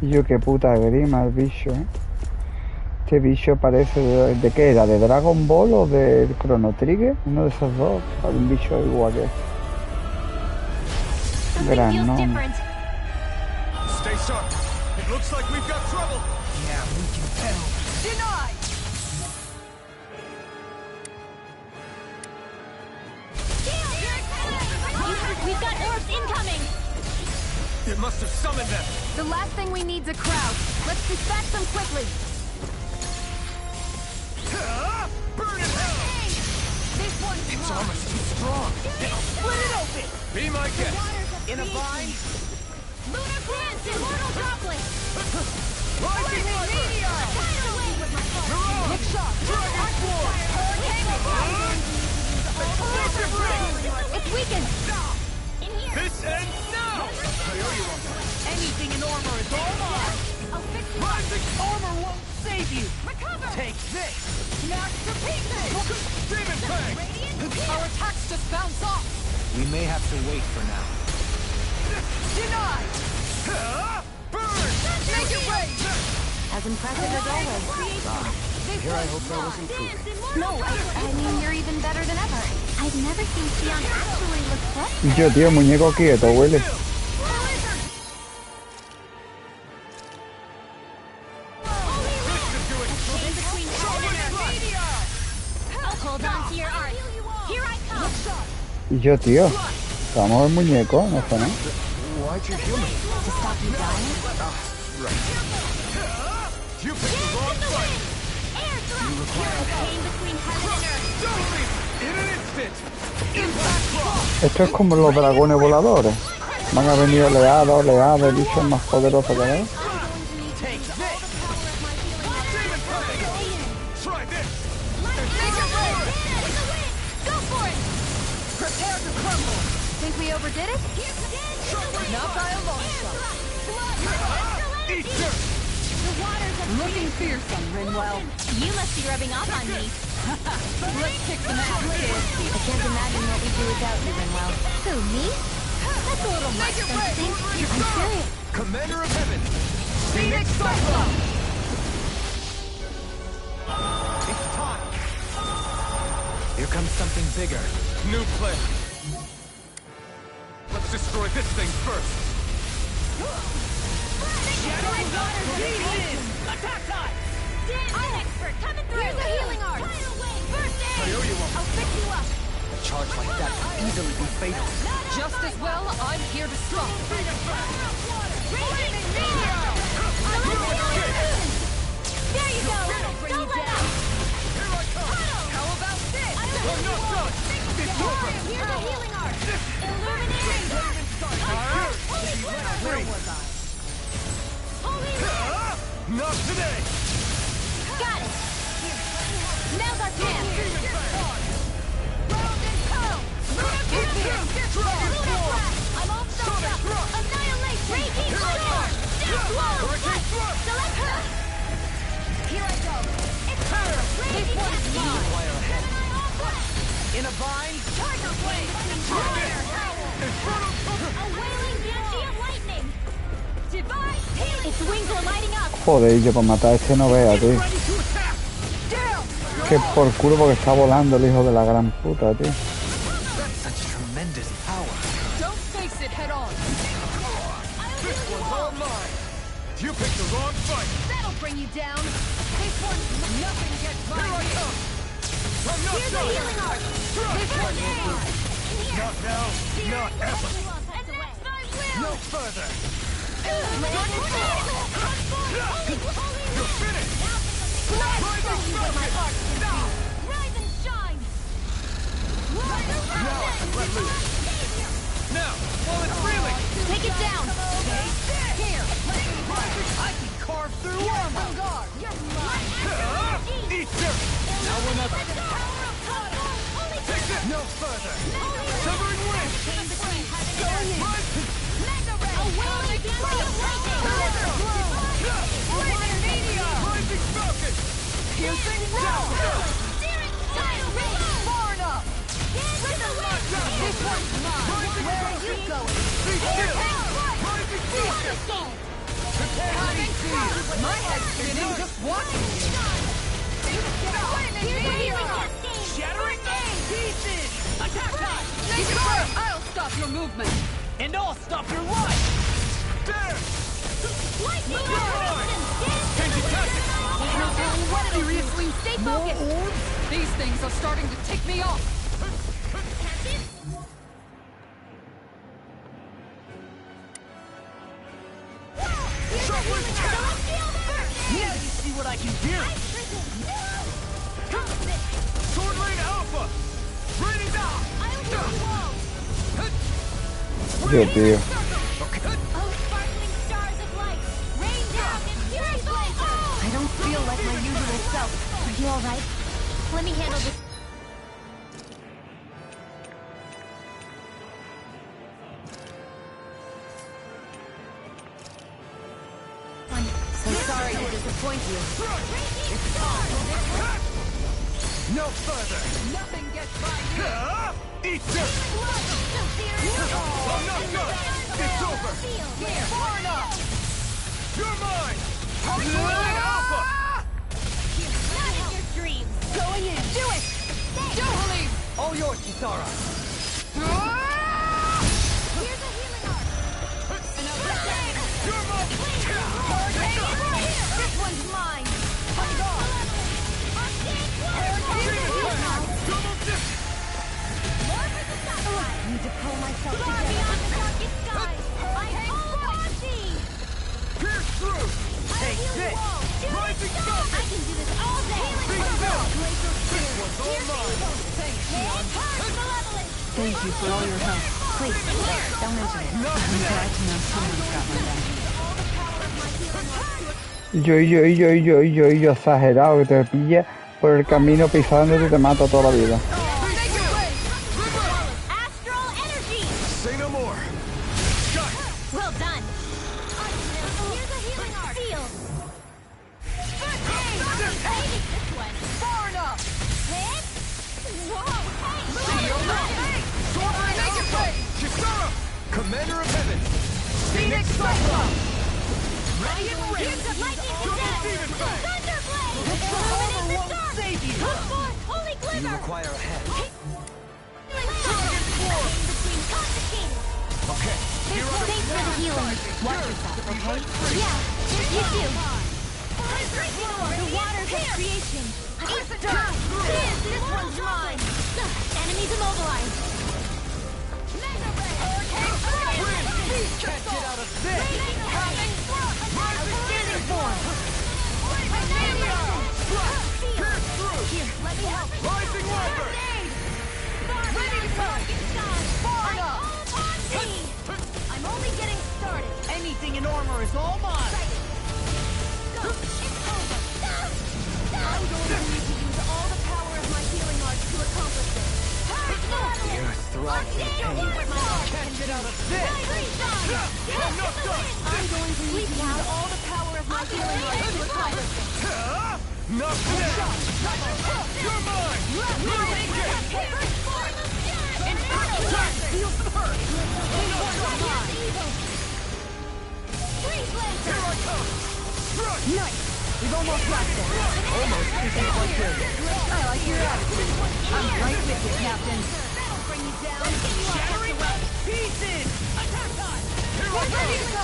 Y yo, qué puta grima el bicho, ¿eh? Este bicho parece de qué era, ¿de Dragon Ball o de Chrono Trigger? Uno de esos dos. Hay un bicho igual que gran nombre. Stay sharp. It looks like we've got trouble. Yeah, we can tell. Denied! We've got orbs incoming! It must have summoned them. The last thing we need's a crowd. Let's dispatch them quickly. Burn in hell! This one's It's almost too strong. Split it open! Be my guest. In a bind? Lunar Prince! Immortal Droplet! Rising Meteor! Mirage! Look shot! Dragon Sword! It's weakened! This ends now! Anything in armor is all mine! Rising Armor won't save you! Recover! Take this! Smashed to pieces! Demon Fang! Our attacks just bounce off! We may have to wait for now. Denied! Burn! Make it rain! As impressive as always. Here I hope I wasn't proven. No, I mean, you're even better than ever. I've never seen Shion actually look Y yo, tío, muñeco quieto, huele. Hold on to your art. Here I come. Y yo, tío, vamos el muñeco, no sé, ¿no? Why'd you heal me? To stop you dying? Right. You picked the wrong fight! Air thrust. Pain between heaven and earth. Don't leave! In an instant! Impact block! Esto es como los dragones voladores. Van a venir oleadas, bichos más poderosos que él. Take this! Demon Fang! Try this! Go for it! Prepare to crumble! Think we overdid it? Not by a long shot. Eat dirt! The waters of Looking fearsome, Rinwell. You must be rubbing off on me. Let's kick some ass, kid. I can't imagine what we'd do without you, Rinwell. Who, me? That's a little much, don't you think? I'm serious. Commander of Heaven! Phoenix Cyclone! It's time! Here comes something bigger. New play! Let's destroy this thing first! Attack time! I'm expert, coming through! Here's a healing art! First aid! I owe you one. I'll fix you up! A charge like that could easily be fatal. Just as well, I'm here to stop. Raging meteor! There you go! Don't let up! How about this? I'm not done! It's over! Here's a healing art! Illuminating! Where was I? Holy Red! Not today! Got it! Now's our chance! Round and pound! Luna Blast! I'm all stopped up! Annihilate! Raging Storm! Death Blow! Select her! Here I go! It's her! This one's mine! In a vine? Tiger Blade! Fire! A wailing banshee of lightning! Divine healing! Its wings are lighting up! Joder, yo para matar a este no vea, tío. Que por culo porque está volando el hijo de la gran puta, tío. Such tremendous power. Don't face it head on! This one's all mine! You picked the wrong fight! That'll bring you down! This one's nothing gets by me! I'm not Here's a done! healing art! This one's mine! Not now, not ever! And that's my will! No further! You're finished! Rise and shine! Now I can let loose! Now, while it's reeling! Take it down! Here! I can carve through armor! You're mine! Eat dirt! Now another! Take this! No further! Severing wings! Rising falcon! Piercing round! Far enough! This one's mine! Where are you going? Be still! Rising falcon! My head's spinning just watching you! Shattering pieces! Attack time! I'll stop your movement! And I'll stop your life! There! Lightning! Changing tactics! Seriously, stay focused! These things are starting to tick me off. Now you see what I can do! Sword Lane Alpha! Raining down! Yo, tío. Oh, sparkling stars of light! Rain down and fury blaze! I don't feel like my usual self. Are you alright? Let me handle this. So sorry to disappoint you. No further! Nothing gets by you! Eat dirt! I'm not done! It's over! Here, far enough! You're mine! Sword Lane Alpha! Not in your dreams! Going in! Do it! Johalim! All yours, Kisara! Here's a healing art! You're mine! This one's mine! Double dip! Need to pull myself together. Beyond the darkest skies, I call on thee. Pierce through! Take this! Rising sun! I can do this all day. This one's all mine! Thank you for all your help. Please, don't mention it. I'm glad to know someone's got my back. Yo, exagerado, que te pilla por el camino pisándote y te mata toda la vida. Astral energy. Say no more! Got it! Well done. Here's a healing art. Sealed. This one. Far enough. Hit. Whoa. Hey. Kisara! Commander of Heaven! Phoenix Cyclone. Radiant Ring! Lightning Double Attack. Demon Blade! Thunderblade. The armor won't save you! Come forth, Holy You Glimmer. require a head. Okay, Thanks for the healing. Watch yourself, okay? Yeah, you do. The waters of creation. Eat dirt. This one's mine. Enemies immobilized. Can't get out of this! Outstanding form. Here, let me help. Rising Leopard! I'm only getting started. Anything in armor is all mine. Go. It's over. I'm going to need to use all the power of my healing arts to accomplish this. You're thriving in pain. Can't get out of this. I'm not done. I'm going to need to use all the power of my healing arts to accomplish this. Not today. You're mine. Feel the hurt. Here I come. Nice. We've almost got this. Almost isn't quite good. I like your attitude. I'm right with you, Captain. That'll bring you down. Shattering pieces. Attack time.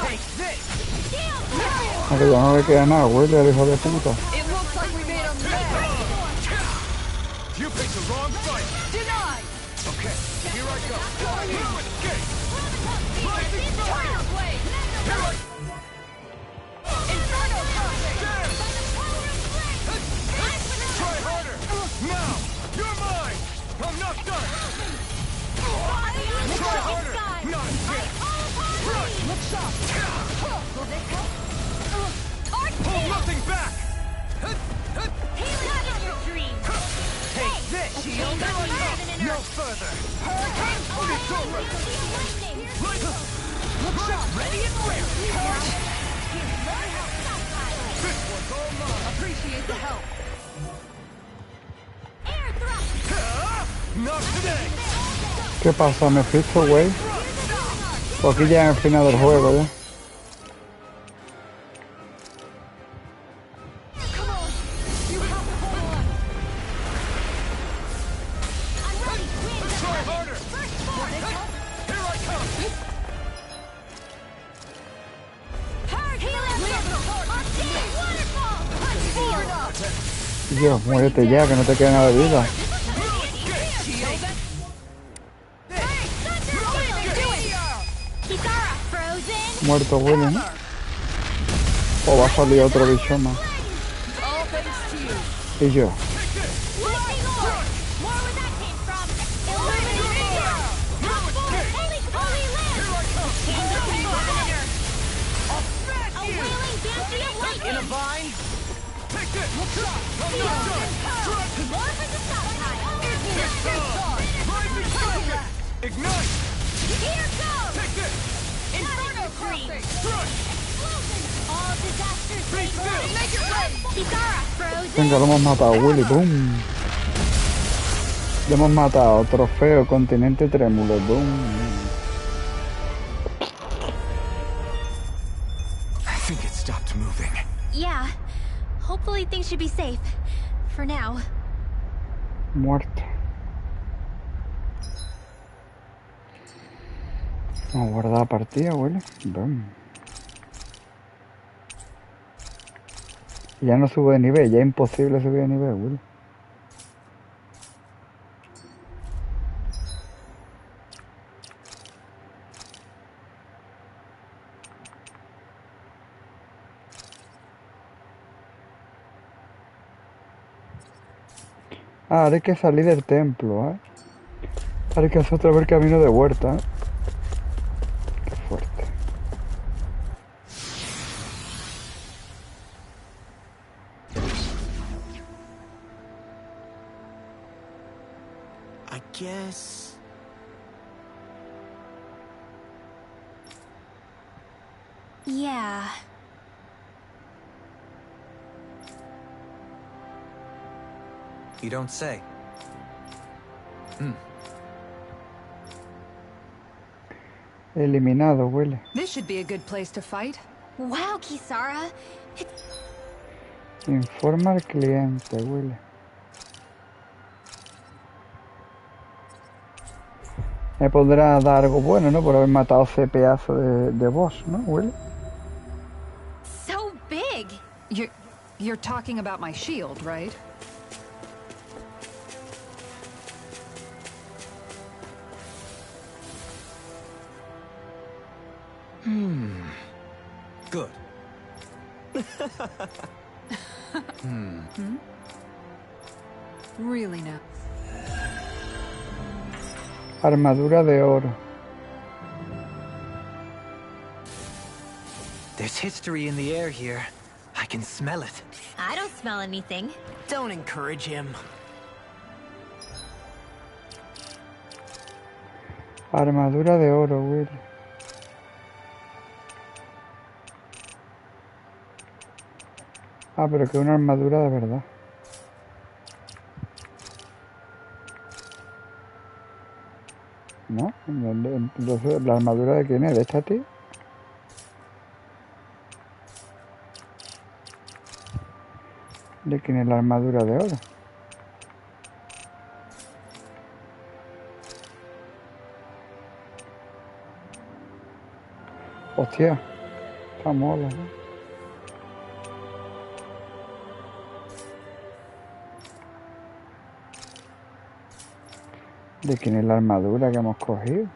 Take this. Aunque ya no le queda nada, huele al hijo de puta. It looks like we made a mess. You picked the wrong fight. Denied. Okay, here I go. Escape. Fire blade. Inferno crossing. Try harder. Now, you're mine. I'm not done. Try harder. Not again. Look sharp. Will this help? Hold nothing back. Not in your dreams. Take this. Shield. No further. It's over. Look sharp. Ready and ready. This one's all mine. Appreciate the help. Air thrust. Not today. ¿Qué pasa? ¿Me fijo, güey? Pues aquí ya en el final del juego, ya. Come on. You have to hold on. I'm ready. Try harder. First form. Here I come. Hard waterfall. Dios, muérete ya, que no te queda nada de vida. Muerto Willy, ¿no? O va a salir otro bicho más. Y yo. In a vine. Take this. I'm not done. Rising fire. Ignite. Here goes. Take this. Inferno crossing. All disasters Be still. Make it rain. Kitara, frozen. Venga, lo hemos matado, Willy. ¡Boom! Lo hemos matado. Trofeo, continente trémulo. ¡Boom! I think it stopped moving. Yeah. Hopefully things should be safe. For now. Muerto. Vamos a guardar la partida, Willy. ¡Boom! Ya no sube de nivel, ya es imposible subir de nivel, Willy. Ahora hay que salir del templo, ¿eh? Ahora hay que hacer otra vez el camino de vuelta, ¿eh? Qué fuerte. I guess... Yeah. You don't say. Eliminado, Willy. This should be a good place to fight. Wow, Kisara. Informa al cliente, Willy. Me podrá dar algo bueno, ¿no? Por haber matado ese pedazo de boss, ¿no, Willy? So big. You're talking about my shield, right? Good. Really now. Armadura de oro. There's history in the air here. I can smell it. I don't smell anything. Don't encourage him. Armadura de oro, Will. Ah, pero que una armadura de verdad. ¿No? Entonces, ¿la armadura de quién es? ¿De esta tía? ¿De quién es la armadura de oro? Hostia, está mola, ¿no? ¿De quién es la armadura que hemos cogido?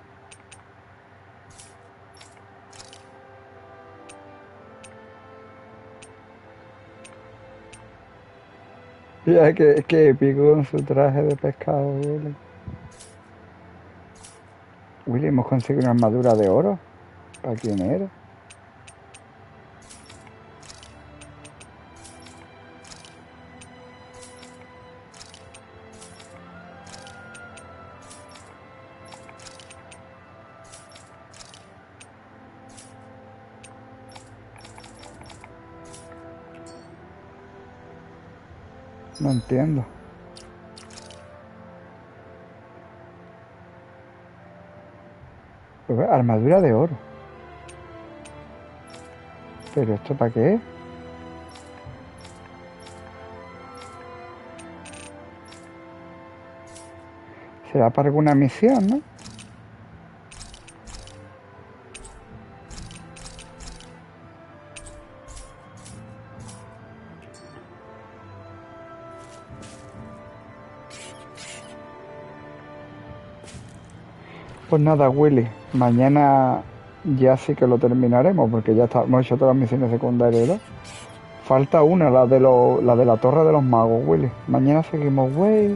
Ya que épico con su traje de pescado, Willy. Willy, hemos conseguido una armadura de oro. ¿Para quién era? No entiendo. Pues, armadura de oro. ¿Pero esto para qué es? Será para alguna misión, ¿no? Pues nada, Willy, mañana ya sí que lo terminaremos porque ya hemos hecho todas las misiones secundarias, ¿no? Falta una, la de la Torre de los Magos, Willy. Mañana seguimos, güey.